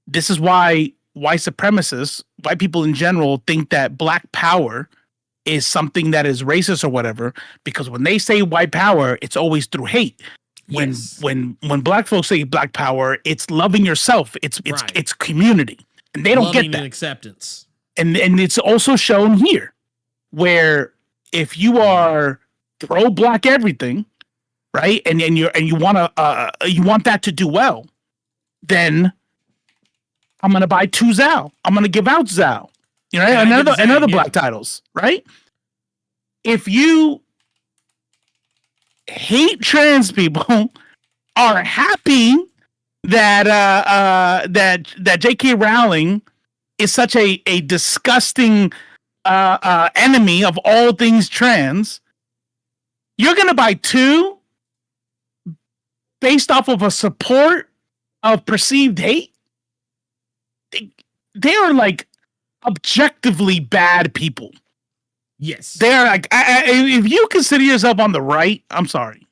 white supremacists, white people in general, think that black power is something that is racist or whatever, because when they say white power, it's always through hate. When black folks say black power, it's loving yourself. It's community. And they don't Loving get that. and acceptance. And it's also shown here where if you are pro black everything, right? And you want that to do well, then I'm gonna buy 2 Zao. I'm gonna give out Zao. You know, and other black titles, right? If you hate trans people, are happy that that J.K. Rowling is such a disgusting enemy of all things trans, you're gonna buy 2 based off of a support of perceived hate. They are like objectively bad people. Yes, they're like. If you consider yourself on the right, I'm sorry.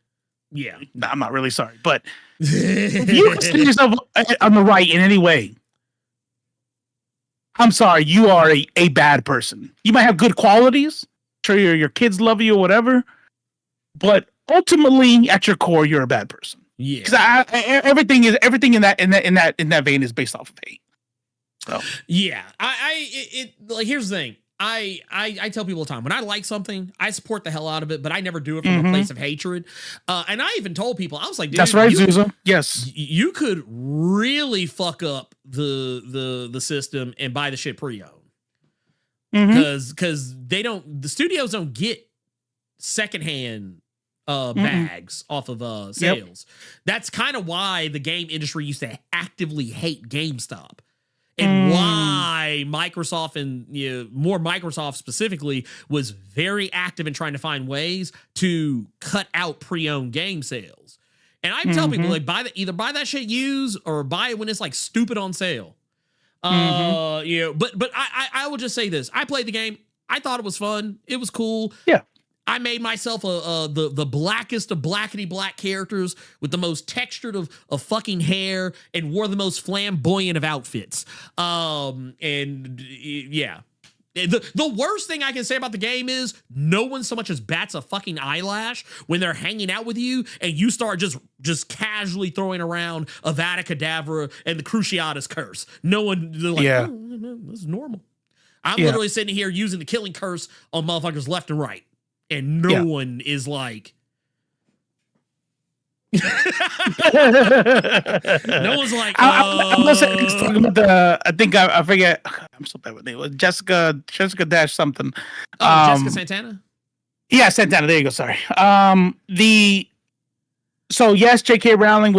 Yeah, no, I'm not really sorry, but if you consider yourself on the right in any way, I'm sorry, you are a bad person. You might have good qualities. Sure, your kids love you or whatever, but ultimately, at your core, you're a bad person. Yeah, because everything in that vein is based off of hate. So yeah, like here's the thing. I tell people all the time, when I like something, I support the hell out of it, but I never do it from a place of hatred. And I even told people, I was like, dude, that's right, Zuza. Yes. You could really fuck up the system and buy the shit pre-owned. Because the studios don't get secondhand bags off of sales. That's kind of why the game industry used to actively hate GameStop. And why Microsoft and more Microsoft specifically was very active in trying to find ways to cut out pre-owned game sales. And I tell people like either buy that shit used or buy it when it's like stupid on sale. But I will just say this: I played the game. I thought it was fun. It was cool. Yeah. I made myself the blackest of blackety black characters with the most textured of fucking hair and wore the most flamboyant of outfits. The worst thing I can say about the game is no one so much as bats a fucking eyelash when they're hanging out with you and you start just casually throwing around Avada Kedavra and the Cruciatus Curse. No one, they're like, oh, this is normal. I'm literally sitting here using the Killing Curse on motherfuckers left and right. And no one is like, no one's like, I'm talking about I forget. I'm so bad with it. Jessica Dash something. Jessica Santana. Yeah, Santana. There you go. Sorry. So yes, J.K. Rowling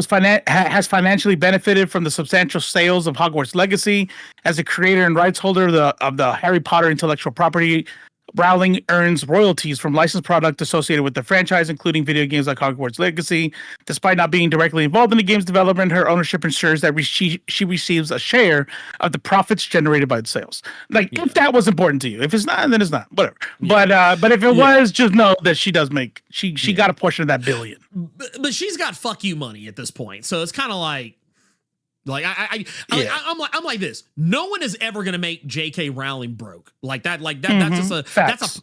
has financially benefited from the substantial sales of Hogwarts Legacy as a creator and rights holder of the Harry Potter intellectual property. Rowling earns royalties from licensed product associated with the franchise, including video games like Hogwarts Legacy. Despite not being directly involved in the game's development, her ownership ensures that she receives a share of the profits generated by the sales. Like, if that was important to you. If it's not, then it's not. Whatever. Yeah. But if it was, just know that she does make she got a portion of that billion. But she's got fuck you money at this point, so it's kind of like. I'm like this. No one is ever gonna make J.K. Rowling broke like that. Like that. That's just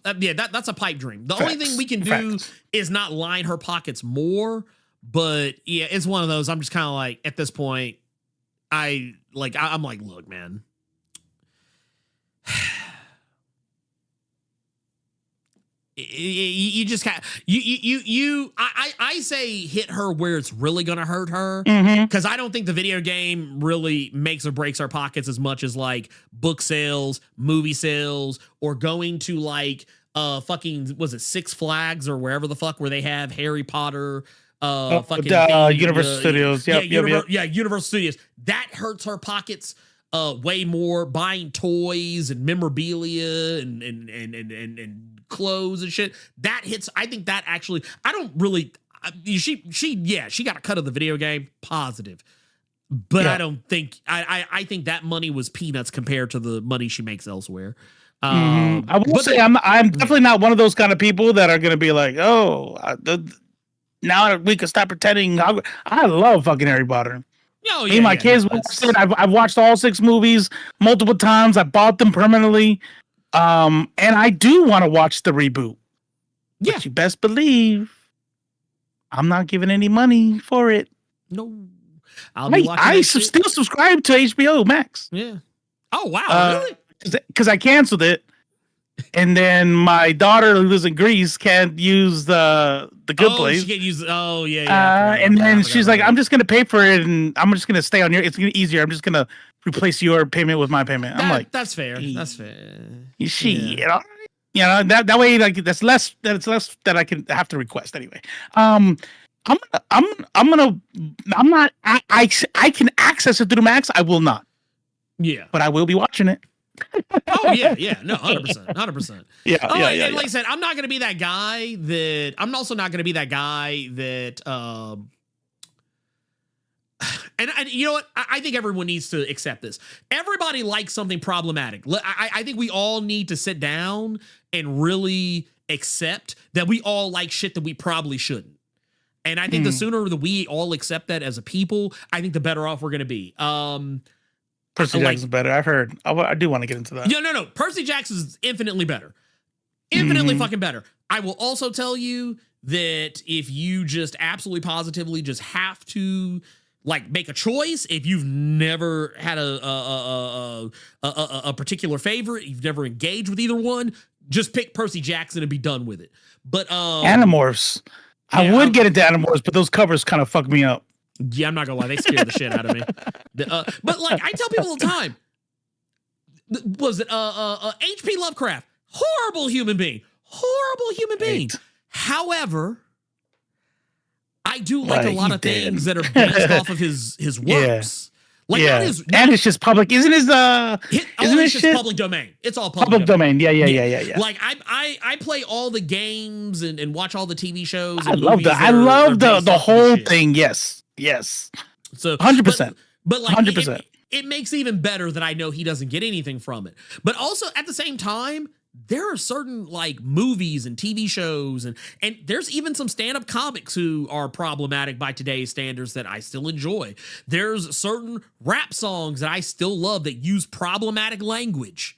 that's a pipe dream. The only thing we can do is not line her pockets more. But yeah, it's one of those. I'm just kind of like at this point. I'm like, look, man. you just kind I say hit her where it's really gonna hurt her, because I don't think the video game really makes or breaks our pockets as much as like book sales, movie sales, or going to like fucking, was it Six Flags or wherever the fuck where they have Harry Potter fucking Universal Studios. Yep, Universal Studios. That hurts her pockets way more. Buying toys and memorabilia and clothes and shit, that hits. I think that actually, I don't really, she got a cut of the video game, positive, but I don't think, I think that money was peanuts compared to the money she makes elsewhere. I will say I'm definitely not one of those kind of people that are going to be like, oh, now we can stop pretending. I love fucking Harry Potter. Oh, Me and my kids watched it. I've watched all 6 movies multiple times. I bought them permanently. And I do want to watch the reboot. Yeah. But you best believe I'm not giving any money for it. No. I still subscribe to HBO Max. Yeah. Oh, wow. Really? Because I canceled it. And then my daughter who lives in Greece can't use the good place. She can't use. Oh yeah. And then she's like, "I'm just gonna pay for it, and I'm just gonna stay on your. It's gonna be easier. I'm just gonna replace your payment with my payment." I'm like, "That's fair. That's fair." You know that way, like that's less. That's less that I can have to request anyway. I can access it through Max. I will not. Yeah, but I will be watching it. Oh yeah, no, 100%. Yeah. And like I said, I'm not gonna be that guy that. I'm also not gonna be that guy that. And you know what? I think everyone needs to accept this. Everybody likes something problematic. I think we all need to sit down and really accept that we all like shit that we probably shouldn't. And I think the sooner that we all accept that as a people, I think the better off we're gonna be. Percy Jackson's better. I've heard. I do want to get into that. No. Percy Jackson's infinitely better. Infinitely fucking better. I will also tell you that if you just absolutely positively just have to like make a choice, if you've never had a particular favorite, you've never engaged with either one, just pick Percy Jackson and be done with it. But Animorphs. I would get into Animorphs, but those covers kind of fuck me up. Yeah, I'm not gonna lie, they scared the shit out of me. But like I tell people all the time, was it H.P. Lovecraft? Horrible human being. Right. However, I do like a lot of things that are based off of his works. Like and it's just public. Isn't it's just public domain? It's all public domain. Yeah. Like I play all the games and watch all the TV shows. I love that. I love the whole thing. Yes. So 100%. But like 100%. It makes it even better that I know he doesn't get anything from it. But also at the same time, there are certain like movies and TV shows and there's even some stand-up comics who are problematic by today's standards that I still enjoy. There's certain rap songs that I still love that use problematic language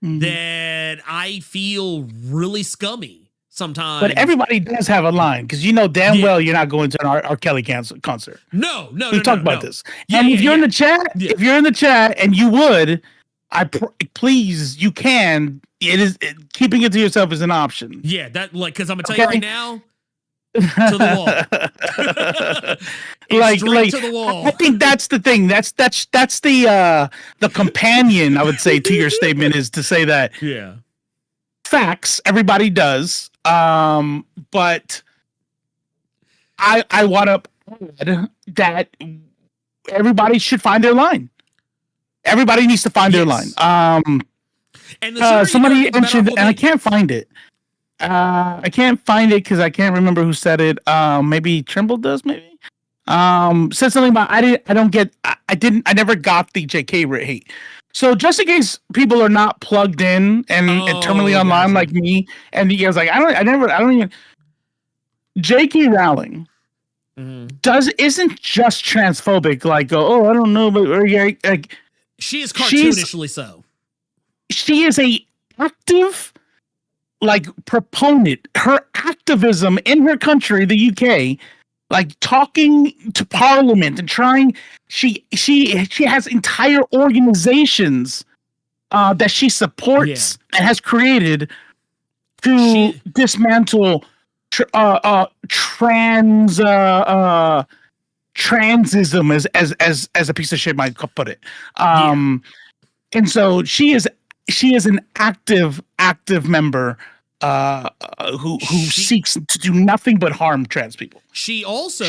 that I feel really scummy sometimes. But everybody does have a line because you know damn well you're not going to an R. Kelly concert. No. We talked about this. And if you're in the chat, and you would, please, you can. It is keeping it to yourself is an option. Yeah, that like because I'm gonna tell you right now, to the wall. like to the wall. I think that's the thing. That's the companion I would say to your statement is to say that. Yeah. Facts. Everybody does. But I want to add that everybody should find their line. Everybody needs to find their line. And somebody mentioned, and I can't find it. I can't find it because I can't remember who said it. Maybe Trimble does. Maybe said something about I never got the JK hate. So just in case people are not plugged in and terminally online like me, and you guys like I don't even. J.K. Rowling isn't just transphobic. Like I don't know, but like she is cartoonishly so. She is a active like proponent. Her activism in her country, the UK, like talking to Parliament and trying. She has entire organizations that she supports and has created to dismantle transism as a piece of shit might put it. And so she is an active member who seeks to do nothing but harm trans people. She also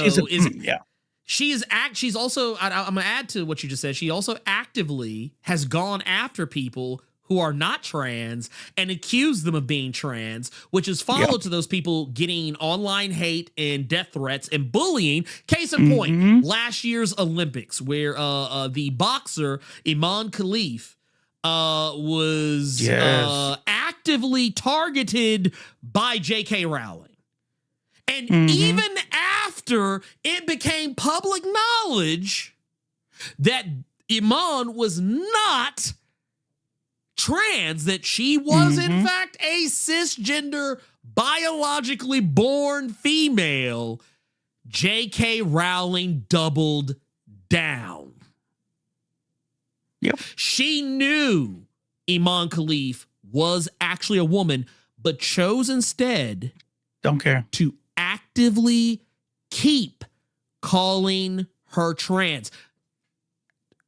She's also, I'm going to add to what you just said. She also actively has gone after people who are not trans and accused them of being trans, which is followed to those people getting online hate and death threats and bullying. Case in point, last year's Olympics, where the boxer Iman Khalif was actively targeted by J.K. Rowling. And even after it became public knowledge that Iman was not trans, that she was in fact a cisgender, biologically born female, J.K. Rowling doubled down. Yep. She knew Iman Khalif was actually a woman, but chose instead to actively keep calling her trans.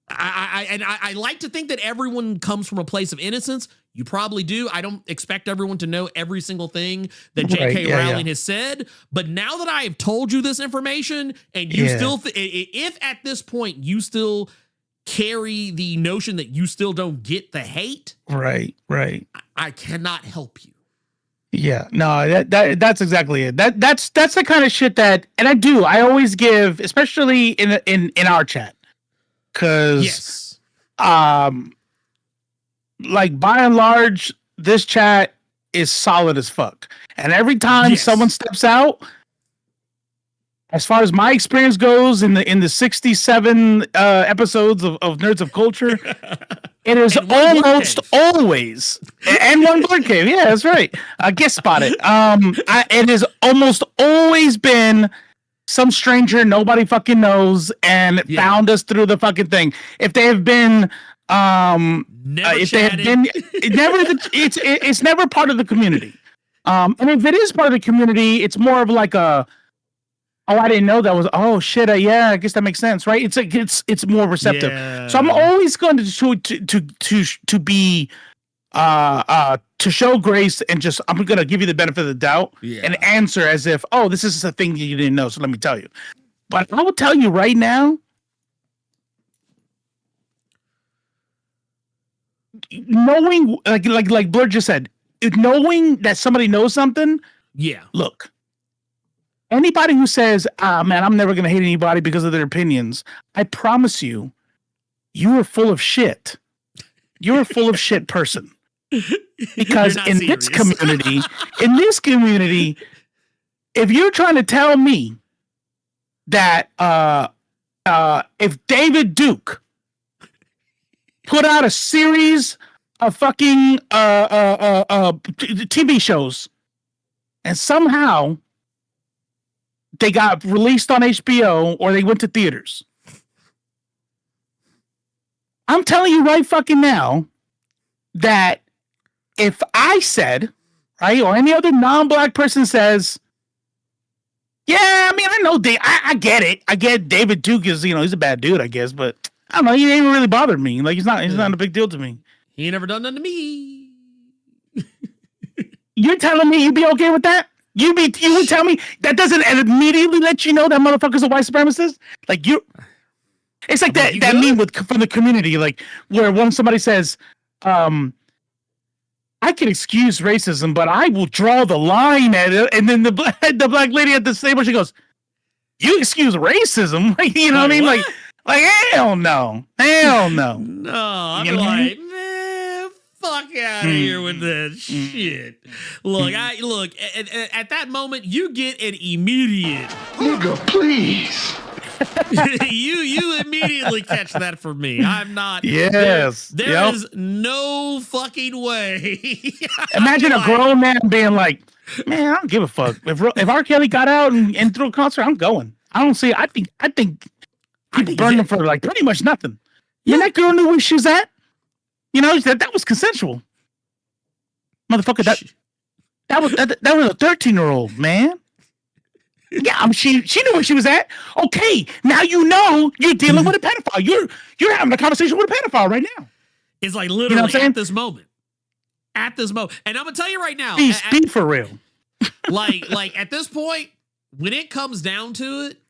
I like to think that everyone comes from a place of innocence. You probably do. I don't expect everyone to know every single thing that J.K. Rowling has said. But now that I have told you this information, and you still, if at this point you still carry the notion that you still don't get the hate, right, I cannot help you. Yeah, no, that's exactly it. That's the kind of shit that, and I always give, especially in our chat, because like by and large, this chat is solid as fuck, and every time someone steps out, as far as my experience goes, in the 67 episodes of Nerds of Culture. It is almost always, and one Blerd cave. Yeah, that's right. Guest spotted. It has almost always been some stranger nobody fucking knows and found us through the fucking thing. If they have been, it's never part of the community. And if it is part of the community, it's more of like a, oh, I didn't know that was. Oh shit! Yeah, I guess that makes sense, right? It's like it's more receptive. Yeah. So I'm always going to be to show grace and just I'm going to give you the benefit of the doubt and answer as if, oh, this is a thing that you didn't know. So let me tell you. But I will tell you right now, knowing like Blerd just said, knowing that somebody knows something. Yeah. Look. Anybody who says, man, I'm never going to hate anybody because of their opinions, I promise you, you are full of shit. You're a full of shit person. Because in this community, if you're trying to tell me that if David Duke put out a series of fucking TV shows and somehow they got released on HBO or they went to theaters, I'm telling you right fucking now that if I said, right, or any other non-black person says, yeah, I mean, I know I get it. I get David Duke is, he's a bad dude, I guess, but I don't know, he ain't really bothered me. Like he's not a big deal to me. He ain't never done nothing to me. You're telling me you'd be okay with that? You would tell me that doesn't immediately let you know that motherfucker's a white supremacist? Like it's like that meme from the community, like where when somebody says, I can excuse racism, but I will draw the line at it. And then the black lady at the table, she goes, you excuse racism? Like, you know what I mean? Like hell no. No, I'm like, man, fuck out of here with that shit. Look, at that moment, you get an immediate. Nigga, please. you immediately catch that from me. I'm not. Yes. There is no fucking way. Imagine a grown man being like, man, I don't give a fuck. If R. Kelly got out and threw a concert, I'm going. I don't see. I think he'd burn them for like pretty much nothing. Yeah, that girl knew where she was at. That was consensual. Motherfucker, That was a 13-year-old, man. Yeah, she knew where she was at. Okay, now you know you're dealing with a pedophile. You're having a conversation with a pedophile right now. It's like literally what I'm saying? at this moment. At this moment. And I'm gonna tell you right now. Be for real. like at this point, when it comes down to it,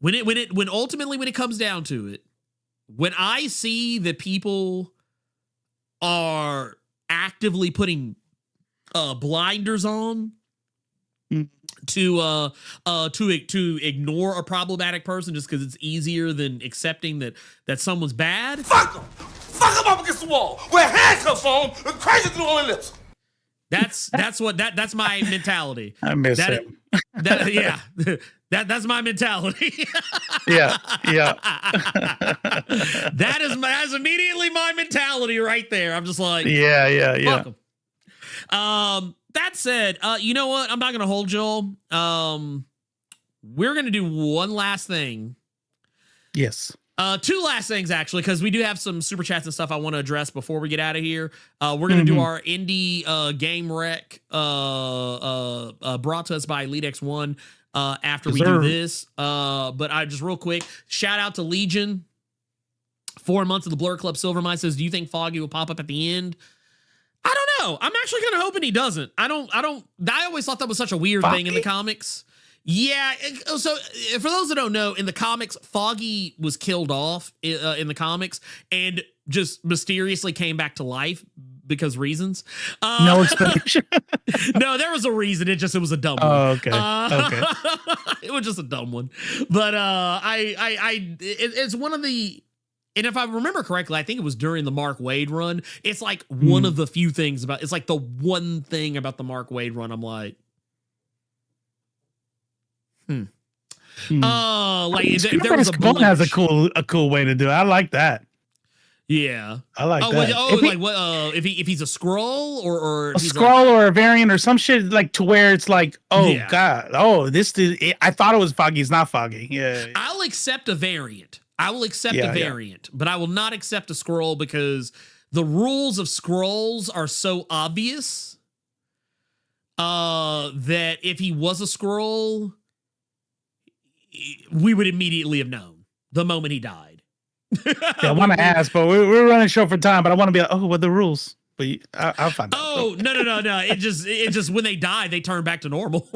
when it comes down to it, when I see that people are actively putting blinders on to ignore a problematic person just because it's easier than accepting that someone's bad. Fuck them! Fuck them up against the wall. Wear handcuffs on and crazy glue on their lips. That's my mentality. I miss him. That's my mentality. Yeah. That's immediately my mentality right there. I'm just like, yeah. Fuck 'em. That said, you know what? I'm not gonna hold Joel. We're gonna do one last thing. Yes. Two last things actually, because we do have some super chats and stuff I want to address before we get out of here. We're gonna do our indie game rec brought to us by Elite X1 after we do this. But I just real quick shout out to Legion. 4 months of the Blerd Club Silvermine says, do you think Foggy will pop up at the end? I don't know. I'm actually kind of hoping he doesn't. I always thought that was such a weird thing in the comics. Yeah. So for those that don't know, in the comics, Foggy was killed off in the comics and just mysteriously came back to life because reasons. No explanation. No, there was a reason. It was a dumb one. Oh, okay. Okay. It was just a dumb one. But it's one of the. And if I remember correctly, I think it was during the Mark Waid run. It's like one of the few things it's like the one thing about the Mark Waid run. I'm like, like if there was a Spawn has a cool way to do it. I like that. Yeah, I like that. If he's a scroll or a scroll or a variant or some shit like to where it's like, God, I thought it was Foggy. It's not Foggy. Yeah. I'll accept a variant. I will accept a variant, but I will not accept a scroll because the rules of scrolls are so obvious that if he was a scroll, we would immediately have known the moment he died. I want to ask, but we're running short for time. But I want to be like, what are the rules? But I'll find out. Oh no! It just when they die, they turn back to normal.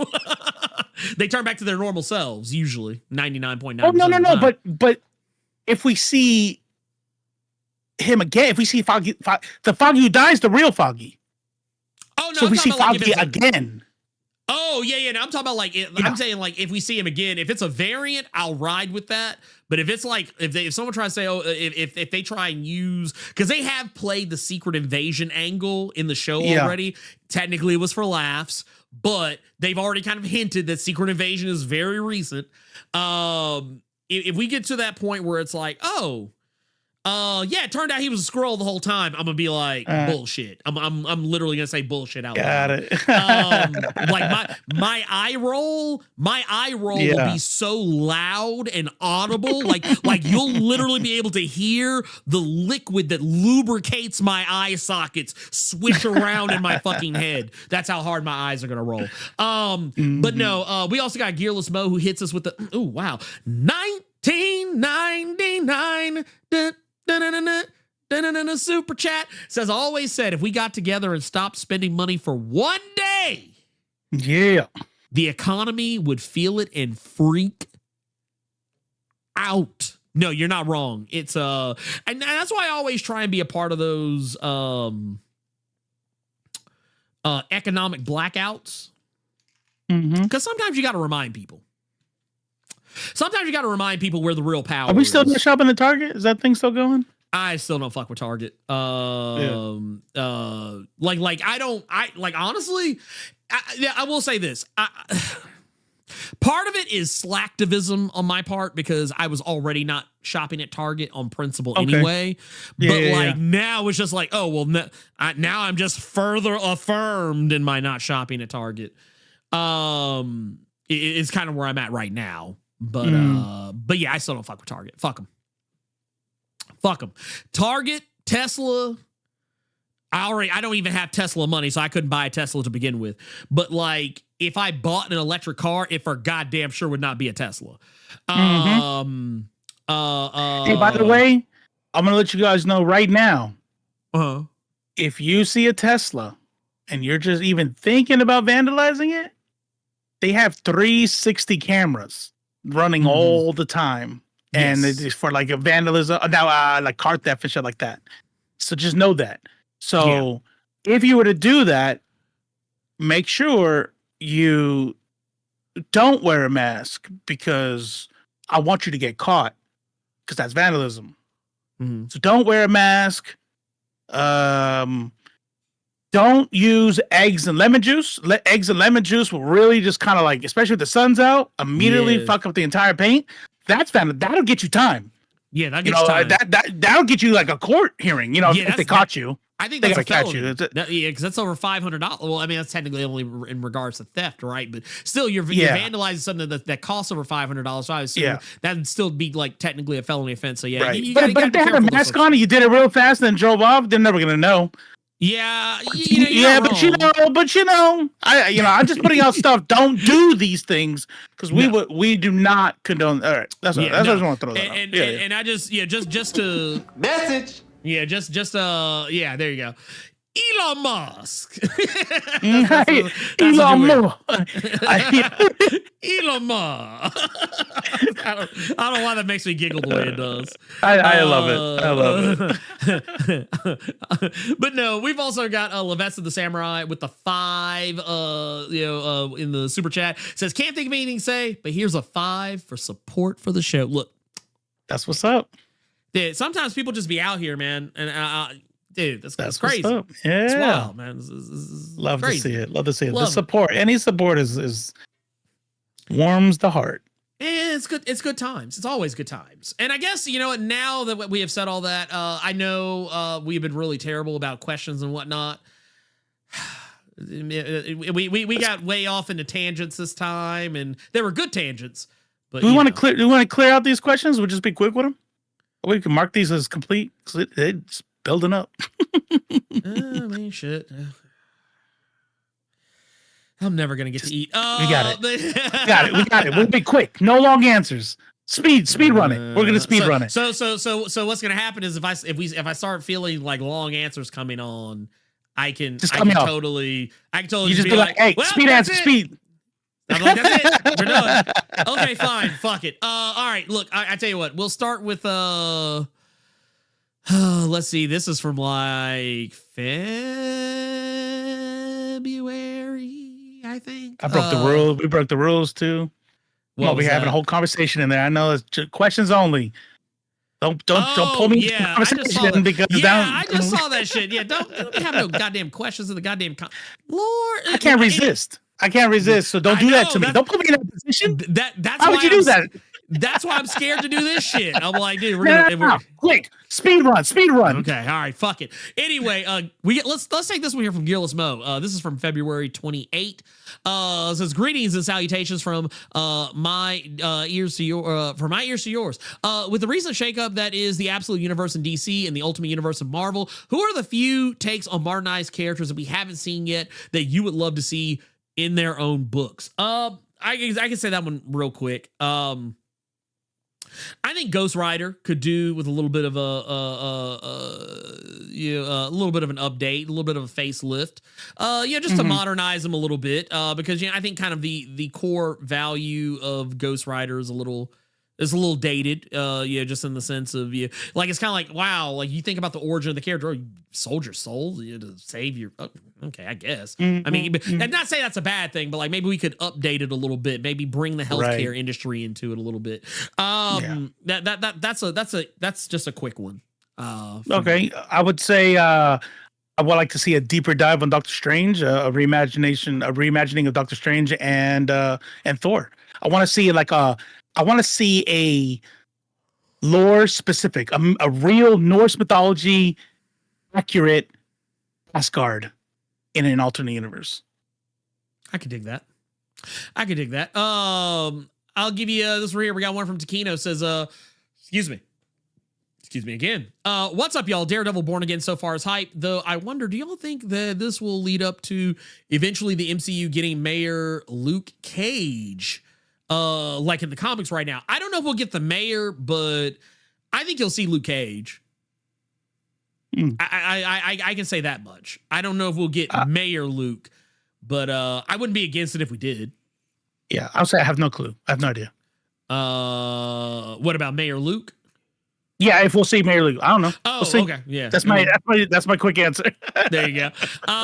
They turn back to their normal selves. Usually, 99.9%. Oh no! But if we see him again, if we see Foggy, the Foggy who dies, the real Foggy. Oh no! So if we see Foggy again. Oh yeah. No, I'm talking about like I'm saying like if we see him again, if it's a variant, I'll ride with that. But if it's like if someone tries to say if they try and use because they have played the Secret Invasion angle in the show already. Technically, it was for laughs, but they've already kind of hinted that Secret Invasion is very recent. If we get to that point where it's like, it turned out he was a scroll the whole time, I'm gonna be like, bullshit. I'm literally gonna say bullshit out loud. Got it. Like my eye roll will be so loud and audible, like you'll literally be able to hear the liquid that lubricates my eye sockets swish around in my fucking head. That's how hard my eyes are gonna roll. But no, we also got Gearless Mo who hits us with the 1999. Super chat says, always said if we got together and stopped spending money for one day, the economy would feel it and freak out. No, you're not wrong. It's and that's why I always try and be a part of those economic blackouts. Because sometimes you got to remind people. Sometimes you got to remind people where the real power is. Are we still shopping at Target? Is that thing still going? I still don't fuck with Target. Honestly, I will say this. Part of it is slacktivism on my part because I was already not shopping at Target on principle anyway. But now it's just like, now I'm just further affirmed in my not shopping at Target. It's kind of where I'm at right now. But yeah, I still don't fuck with Target. Fuck them. Target, Tesla. I don't even have Tesla money, so I couldn't buy a Tesla to begin with. But like, if I bought an electric car, it for goddamn sure would not be a Tesla. Hey, by the way, I'm gonna let you guys know right now. If you see a Tesla and you're just even thinking about vandalizing it, they have 360 cameras running all the time, and it's for like a vandalism, now like car theft and shit like that. So just know that. So if you were to do that, make sure you don't wear a mask, because I want you to get caught, because that's vandalism. So don't wear a mask. Don't use eggs and lemon juice. Eggs and lemon juice will really just kind of like, especially if the sun's out, immediately fuck up the entire paint. That's vandalism. That'll get you time. Yeah, that'll get you time. That'll get you like a court hearing. If they caught you. I think they that's gotta a felony. catch you. Yeah, because that's over $500. Well, I mean, that's technically only in regards to theft, right? But still, you're vandalizing something that costs over $500. So I assume that'd still be like technically a felony offense. So yeah, right. But if they had a mask on and you did it real fast and then drove off, they're never gonna know. Yeah, but I'm just putting out stuff. Don't do these things, because we do not condone. All right, that's what I just want to throw that out. And I just to Message. yeah, there you go. Elon Musk. Elon Musk. Elon Musk. I don't know why that makes me giggle the way it does. I love it. But no, we've also got Levesque the Samurai with the 5 in the super chat. Says, can't think of anything to say, but here's a 5 for support for the show. Look, that's what's up. Dude, sometimes people just be out here, man, and dude, that's crazy. Yeah, it's wild, man. Love to see it. Love to see it. Love the support, any support is warms the heart. And it's good. It's good times. It's always good times. And I guess, you know what, now that we have said all that, I know we've been really terrible about questions and whatnot. We got way off into tangents this time, and they were good tangents. But do we want to clear out these questions? We'll just be quick with them. Or we can mark these as complete. It's building up. I mean, shit. I'm never gonna get to eat. Oh, we got it. We got it. We'll be quick. No long answers. Speed run it. We're gonna speed run it. So what's gonna happen is if I start feling like long answers coming on, I can totally you just be like, hey, well, speed answer, speed. I'm like, that's it. We're done. Okay, fine. Fuck it. All right. Look, I tell you what. We'll start with let's see. This is from like February, I think. I broke the rules. We broke the rules too. Well, we're having a whole conversation in there. I know it's just questions only. Don't pull me into the conversation because I just saw that shit. Yeah, don't have no goddamn questions in the goddamn Lord. I can't resist. So don't do that to me. Don't put me in that position. That's why would you do that? That's why I'm scared to do this shit. I'm like, dude, we're quick speed run. Okay, all right, fuck it. Anyway, let's take this one here from Gearless Mo. This is from February 28. It says, greetings and salutations from my ears to yours. With the recent shakeup that is the Absolute Universe in DC and the Ultimate Universe of Marvel, who are the few takes on modernized characters that we haven't seen yet that you would love to see in their own books? I can say that one real quick. I think Ghost Rider could do with a little bit of a little bit of an update, a little bit of a facelift. Just to modernize them a little bit. Because I think kind of the core value of Ghost Rider is a little dated. Just in the sense of like it's kind of like, wow, like you think about the origin of the character, you sold your soul to save your. Okay, I guess. I mean, and not say that's a bad thing, but like maybe we could update it a little bit, maybe bring the healthcare industry into it a little bit. That's just a quick one. Okay, I would say I would like to see a deeper dive on Doctor Strange, a reimagining of Doctor Strange and Thor. I want to see a lore specific, a real Norse mythology accurate Asgard in an alternate universe. I could dig that. I'll give you this right here. We got one from Takino. Says, excuse me. Excuse me again. What's up, y'all? Daredevil Born Again so far is hype, though I wonder, do y'all think that this will lead up to eventually the MCU getting Mayor Luke Cage, like in the comics right now? I don't know if we'll get the Mayor, but I think you'll see Luke Cage. I can say that much. I don't know if we'll get Mayor Luke, but I wouldn't be against it if we did. Yeah, I'll say I have no clue. I have no idea. What about Mayor Luke? Yeah, if we'll see Mayor Luke, I don't know. Oh, we'll see. Okay, yeah. That's my quick answer. There you go.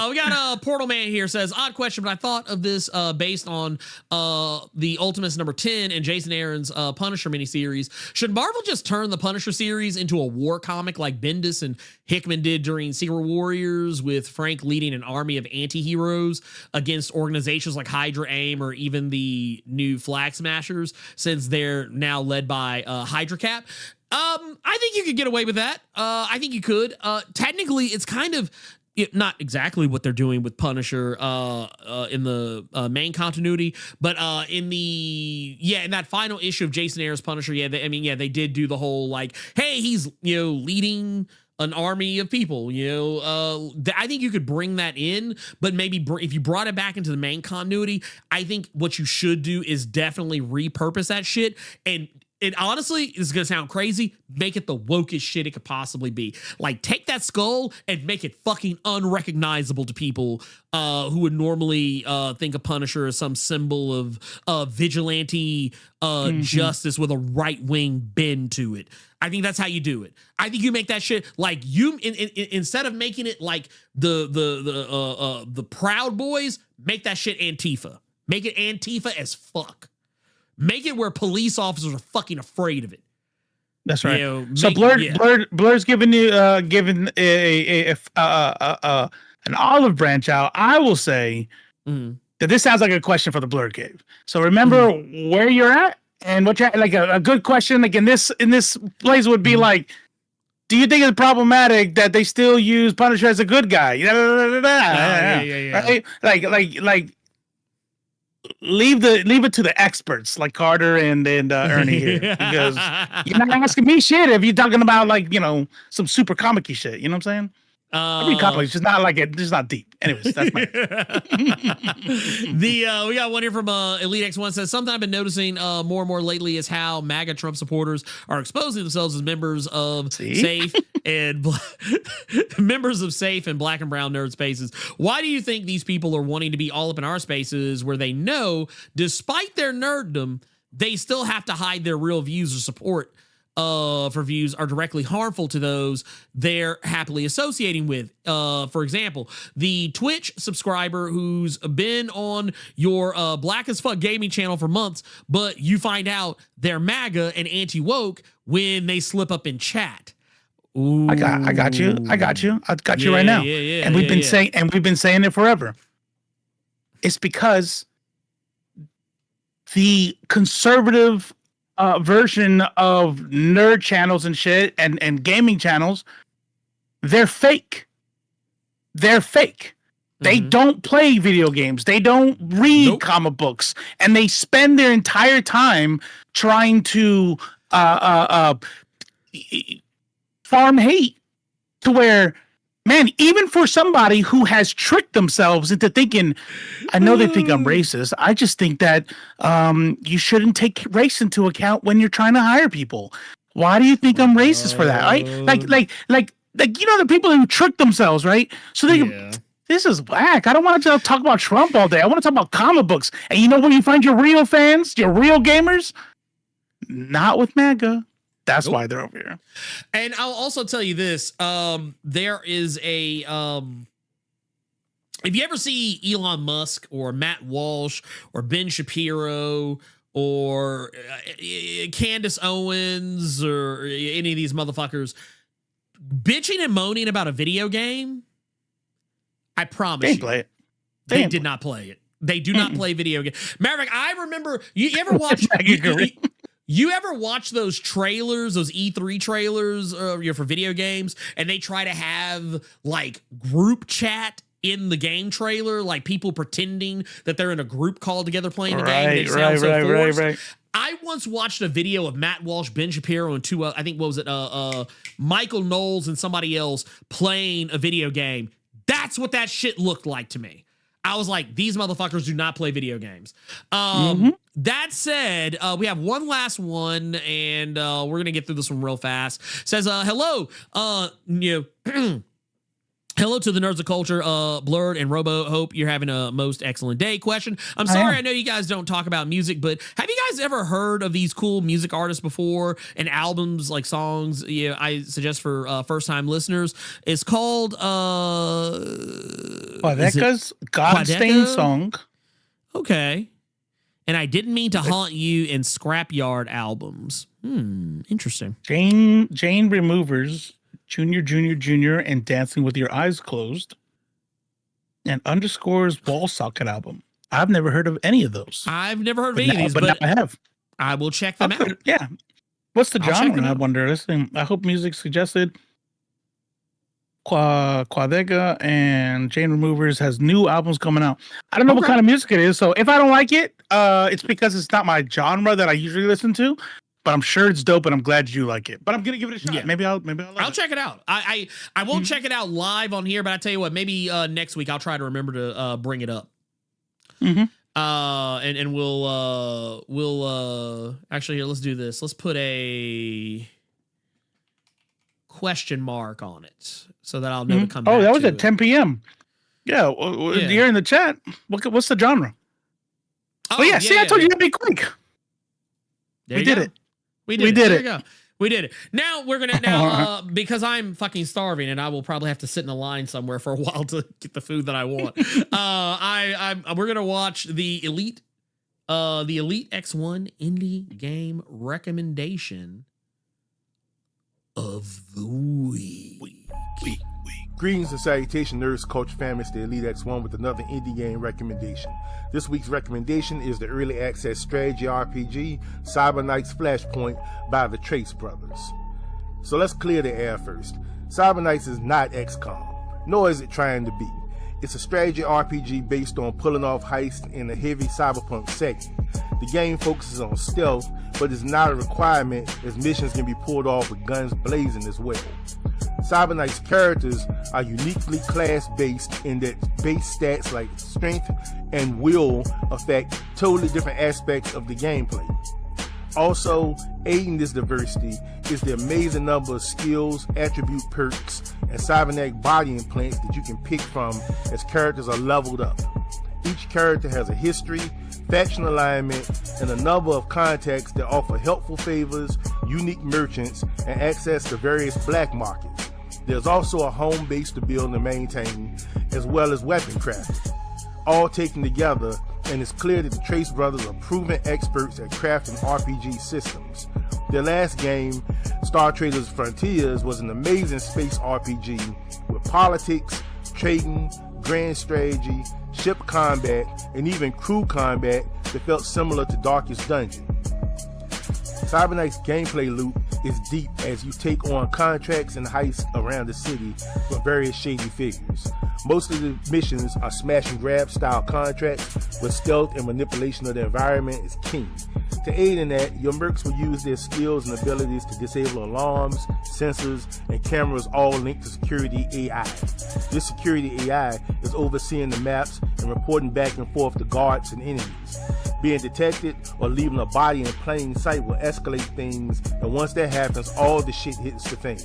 We got Portal Man here says, odd question, but I thought of this based on the Ultimates number 10 and Jason Aaron's Punisher miniseries. Should Marvel just turn the Punisher series into a war comic like Bendis and Hickman did during Secret Warriors, with Frank leading an army of anti-heroes against organizations like Hydra, AIM, or even the new Flag Smashers, since they're now led by Hydra Cap? I think you could get away with that. I think you could. Technically, it's kind of not exactly what they're doing with Punisher in the main continuity, but in that final issue of Jason Aaron's Punisher, they did do the whole like, hey, he's leading an army of people. I think you could bring that in, but maybe if you brought it back into the main continuity, I think what you should do is definitely repurpose that shit. And it honestly is going to sound crazy. Make it the wokest shit it could possibly be. Like, take that skull and make it fucking unrecognizable to people who would normally think of Punisher as some symbol of vigilante justice with a right-wing bend to it. I think that's how you do it. I think you make that shit like instead of making it like the Proud Boys, make that shit Antifa. Make it Antifa as fuck. Make it where police officers are fucking afraid of it. That's right. Blerd's giving you an olive branch out. I will say that this sounds like a question for the Blerd Cave. So remember where you're at and what you're like. A good question like in this place would be like, do you think it's problematic that they still use Punisher as a good guy? Right? Like. Leave it to the experts like Carter and Ernie here, because you're not asking me shit if you're talking about like some super comic-y shit. You know what I'm saying? I mean, comic, just not like it, just not deep. Anyways, that's my. We got one here from Elite X1 says, something I've been noticing more and more lately is how MAGA Trump supporters are exposing themselves as members of safe and members of safe and black and brown nerd spaces. Why do you think these people are wanting to be all up in our spaces where they know, despite their nerddom, they still have to hide their real views or support for views are directly harmful to those they're happily associating with? For example, the Twitch subscriber who's been on your Black as Fuck gaming channel for months, but you find out they're MAGA and anti-woke when they slip up in chat. Ooh. I got you right now. And we've been saying it forever. It's because the conservative version of nerd channels and shit and gaming channels, they're fake. They don't play video games. They don't read comic books, and they spend their entire time trying to farm hate to where, man, even for somebody who has tricked themselves into thinking, I know they think I'm racist. I just think that you shouldn't take race into account when you're trying to hire people. Why do you think I'm racist for that? Right? Like the people who trick themselves, right? So this is whack. I don't want to talk about Trump all day. I want to talk about comic books. And you know where you find your real fans, your real gamers? Not with MAGA. That's why they're over here. And I'll also tell you this. There is a if you ever see Elon Musk or Matt Walsh or Ben Shapiro or Candace Owens or any of these motherfuckers bitching and moaning about a video game, I promise they did not play it. They do not play video games. Maverick, I remember you ever watch You ever watch those trailers, those E3 trailers for video games, and they try to have like group chat in the game trailer, like people pretending that they're in a group call together playing the game? They sound so forced. I once watched a video of Matt Walsh, Ben Shapiro, and two, I think, what was it? Michael Knowles and somebody else playing a video game. That's what that shit looked like to me. I was like, these motherfuckers do not play video games. That said, we have one last one, and we're going to get through this one real fast. Says, hello, hello to the Nerds of Culture, Blerd and Robo. Hope you're having a most excellent day. Question. I'm sorry, I know you guys don't talk about music, but have you guys ever heard of these cool music artists before and albums, like songs? Yeah, I suggest for first-time listeners. It's called Quadeca's Godstained Song. Okay. And I Didn't Mean to Haunt You in Scrapyard albums. Interesting. Jane Removers, Junior, and Dancing with Your Eyes Closed, and Underscore's Wall Socket album. I've never heard of any of those. I've never heard of any of these, but now I have. I will check them out. Yeah. What's the genre? I wonder. Listen, I hope music suggested. Quadeca and Jane Removers has new albums coming out. I don't know what kind of music it is, so if I don't like it, it's because it's not my genre that I usually listen to. But I'm sure it's dope, and I'm glad you like it. But I'm gonna give it a shot. Yeah. Maybe I'll check it out. I won't check it out live on here, but I tell you what, maybe next week I'll try to remember to bring it up. And we'll actually, here, let's do this. Let's put a question mark on it so that I'll know to come back. Oh, that was at 10 p.m. Yeah, you're in the chat. What's the genre? Oh yeah, see, I told you to be quick. We did it. We did it. We did it. Now we're gonna because I'm fucking starving and I will probably have to sit in a line somewhere for a while to get the food that I want. We're gonna watch the Elite X1 indie game recommendation of the week. Greetings and salutations, Nerds Culture family. It's the Elite X1 with another indie game recommendation. This week's recommendation is the early access strategy RPG Cyber Knights Flashpoint by the Trace Brothers. So let's clear the air first. Cyber Knights is not XCOM, nor is it trying to be. It's a strategy RPG based on pulling off heists in a heavy cyberpunk setting. The game focuses on stealth, but is not a requirement as missions can be pulled off with guns blazing as well. Cyber Knight's characters are uniquely class-based in that base stats like strength and will affect totally different aspects of the gameplay. Also, aiding this diversity is the amazing number of skills, attribute perks, and cybernetic body implants that you can pick from as characters are leveled up. Each character has a history, faction alignment, and a number of contacts that offer helpful favors, unique merchants, and access to various black markets. There's also a home base to build and maintain, as well as weapon crafting. All taken together, and it's clear that the Trace Brothers are proven experts at crafting RPG systems. Their last game, Star Traders Frontiers, was an amazing space RPG with politics, trading, grand strategy, ship combat, and even crew combat that felt similar to Darkest Dungeon. Cyber Knight's gameplay loop is deep as you take on contracts and heists around the city with various shady figures. Most of the missions are smash and grab style contracts, but stealth and manipulation of the environment is key. To aid in that, your mercs will use their skills and abilities to disable alarms, sensors, and cameras all linked to security AI. This security AI is overseeing the maps and reporting back and forth to guards and enemies. Being detected or leaving a body in plain sight will escalate things, and once that happens, all the shit hits the fan.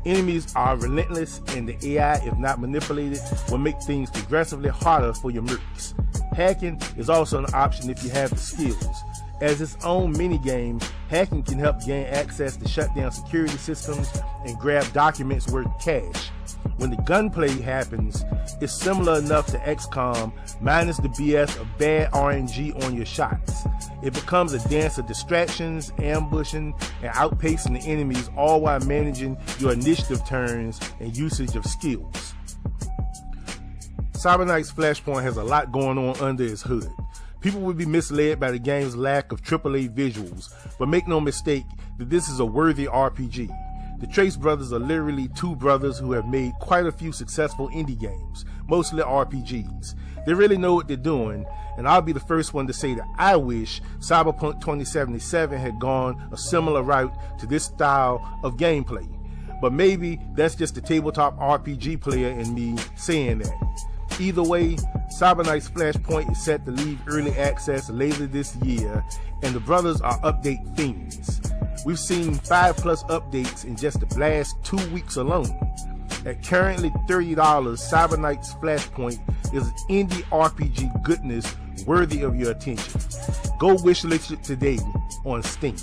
Enemies are relentless, and the AI, if not manipulated, will make things progressively harder for your mercs. Hacking is also an option if you have the skills. As its own minigame, hacking can help gain access to shut down security systems and grab documents worth cash. When the gunplay happens, it's similar enough to XCOM, minus the BS of bad RNG on your shots. It becomes a dance of distractions, ambushing, and outpacing the enemies, all while managing your initiative turns and usage of skills. Cyber Knight's Flashpoint has a lot going on under its hood. People would be misled by the game's lack of AAA visuals, but make no mistake that this is a worthy RPG. The Trace brothers are literally two brothers who have made quite a few successful indie games, mostly RPGs. They really know what they're doing, and I'll be the first one to say that I wish Cyberpunk 2077 had gone a similar route to this style of gameplay. But maybe that's just the tabletop RPG player in me saying that. Either way, Cybernight's Flashpoint is set to leave early access later this year, and the brothers are update fiends. We've seen 5+ updates in just the last 2 weeks alone. At currently $30, Cybernight's Flashpoint is an indie RPG goodness worthy of your attention. Go wishlist it today on Steam.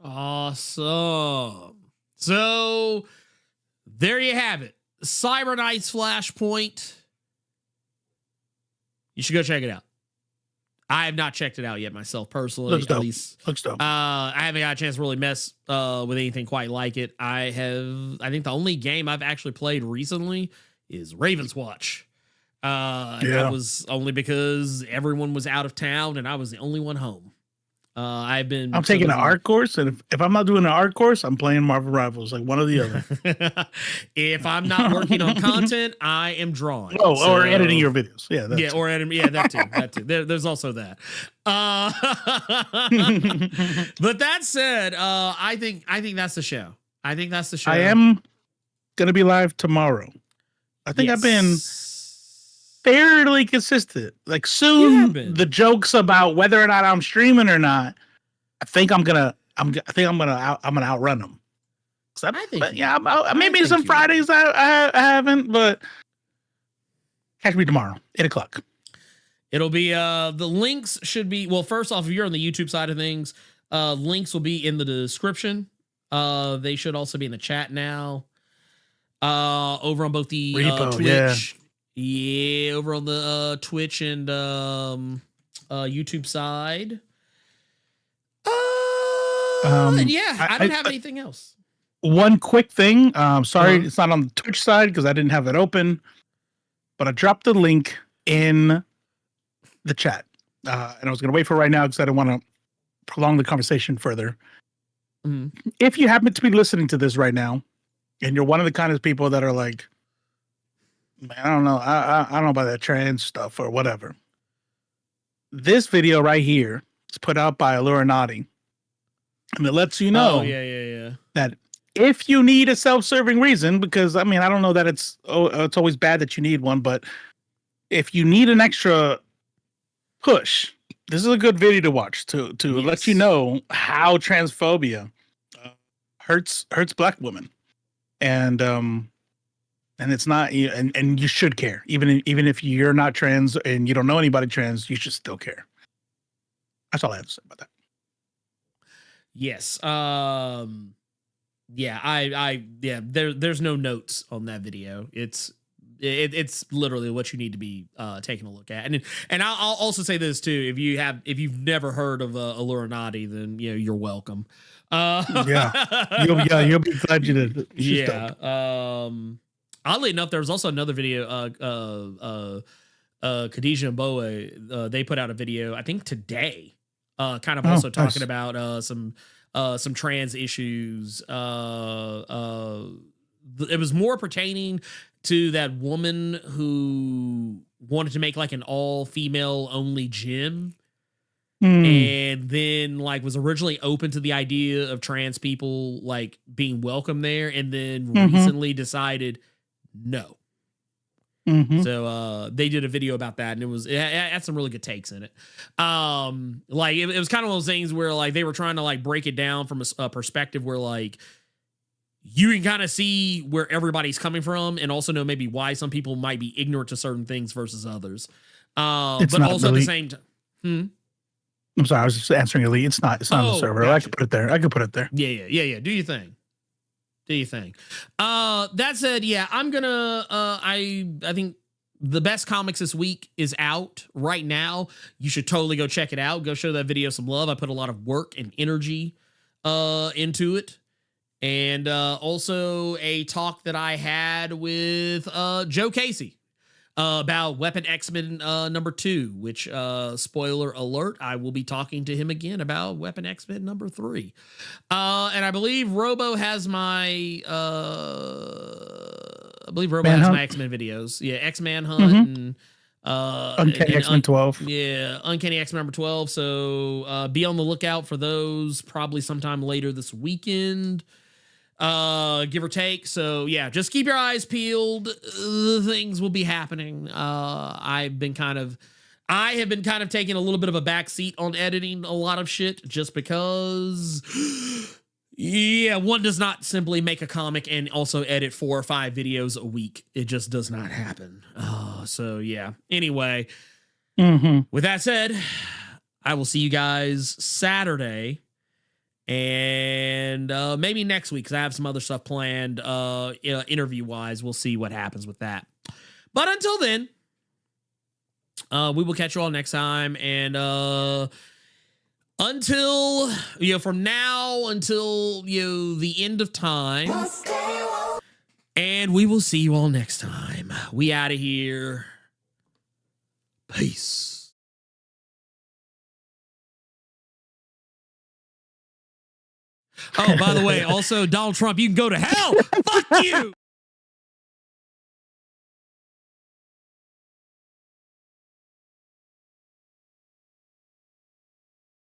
Awesome. So there you have it. Cybernight's Flashpoint. You should go check it out. I have not checked it out yet myself personally. Looks dope. At least Looks dope. I haven't got a chance to really mess with anything quite like it. I think the only game I've actually played recently is Raven's Watch. And that was only because everyone was out of town and I was the only one home. I'm taking an art course, and if I'm not doing an art course, I'm playing Marvel Rivals, like one or the other. If I'm not working on content, I am drawing. Or editing your videos. Yeah, or editing. Yeah, that too. That too. There's also that. But that said, I think that's the show. I think that's the show. I am gonna be live tomorrow. I think I've been fairly consistent. Like soon, the jokes about whether or not I'm streaming or not, I think I'm gonna outrun them. Maybe some Fridays I haven't, but catch me tomorrow, 8:00. It'll be the links should be, well, first off, if you're on the YouTube side of things, links will be in the description. They should also be in the chat now. Over on both the Twitch. Yeah, over on the Twitch and YouTube side. And yeah, I don't have anything else. One quick thing. Sorry, it's not on the Twitch side because I didn't have it open, but I dropped the link in the chat. And I was going to wait for right now because I don't want to prolong the conversation further. Mm-hmm. If you happen to be listening to this right now, and you're one of the kind of people that are like, man, I don't know. I don't know about that trans stuff or whatever. This video right here is put out by Illuminati. And it lets you know that if you need a self-serving reason, because I mean, I don't know that it's always bad that you need one, but if you need an extra push, this is a good video to watch to let you know how transphobia hurts Black women. And it's not, and you should care. Even if you're not trans and you don't know anybody trans, you should still care. That's all I have to say about that. Yes. There's no notes on that video. It's literally what you need to be taking a look at. And I'll also say this too. If you've never heard of Illuminati, then you're welcome. You'll be glad you did. Oddly enough, there was also another video. Khadijah and Boa, they put out a video, I think today, kind of also talking about some trans issues. It was more pertaining to that woman who wanted to make like an all-female only gym. And then was originally open to the idea of trans people being welcome there, and then recently decided no. So they did a video about that, and it had some really good takes in it. It was kind of one of those things where they were trying to break it down from a perspective where you can kind of see where everybody's coming from, and also know maybe why some people might be ignorant to certain things versus others. But also at the same time, I'm sorry, I was just answering Elite. It's not on the server. Gotcha. I could put it there. Yeah. Do your thing. That said, I'm gonna I think the best comics this week is out right now. You should totally go check it out. Go show that video some love. I put a lot of work and energy into it. And also a talk that I had with Joe Casey. about Weapon X-Men number 2, which, spoiler alert, I will be talking to him again about Weapon X-Men number 3. And I believe Robo has my X-Men videos. Yeah, X-Man Hunt and Uncanny X-Men 12. Yeah, Uncanny X-Men number 12. So be on the lookout for those probably sometime later this weekend. Give or take. So yeah, just keep your eyes peeled. Things will be happening. I have been kind of taking a little bit of a back seat on editing a lot of shit just because yeah, one does not simply make a comic and also edit 4 or 5 videos a week. It just does not happen. So yeah. Anyway, with that said, I will see you guys Saturday. And maybe next week, because I have some other stuff planned interview wise. We'll see what happens with that. But until then, we will catch you all next time. And until from now until the end of time, and we will see you all next time. We out of here. Peace. Oh, by the way, also, Donald Trump, you can go to hell. Fuck you.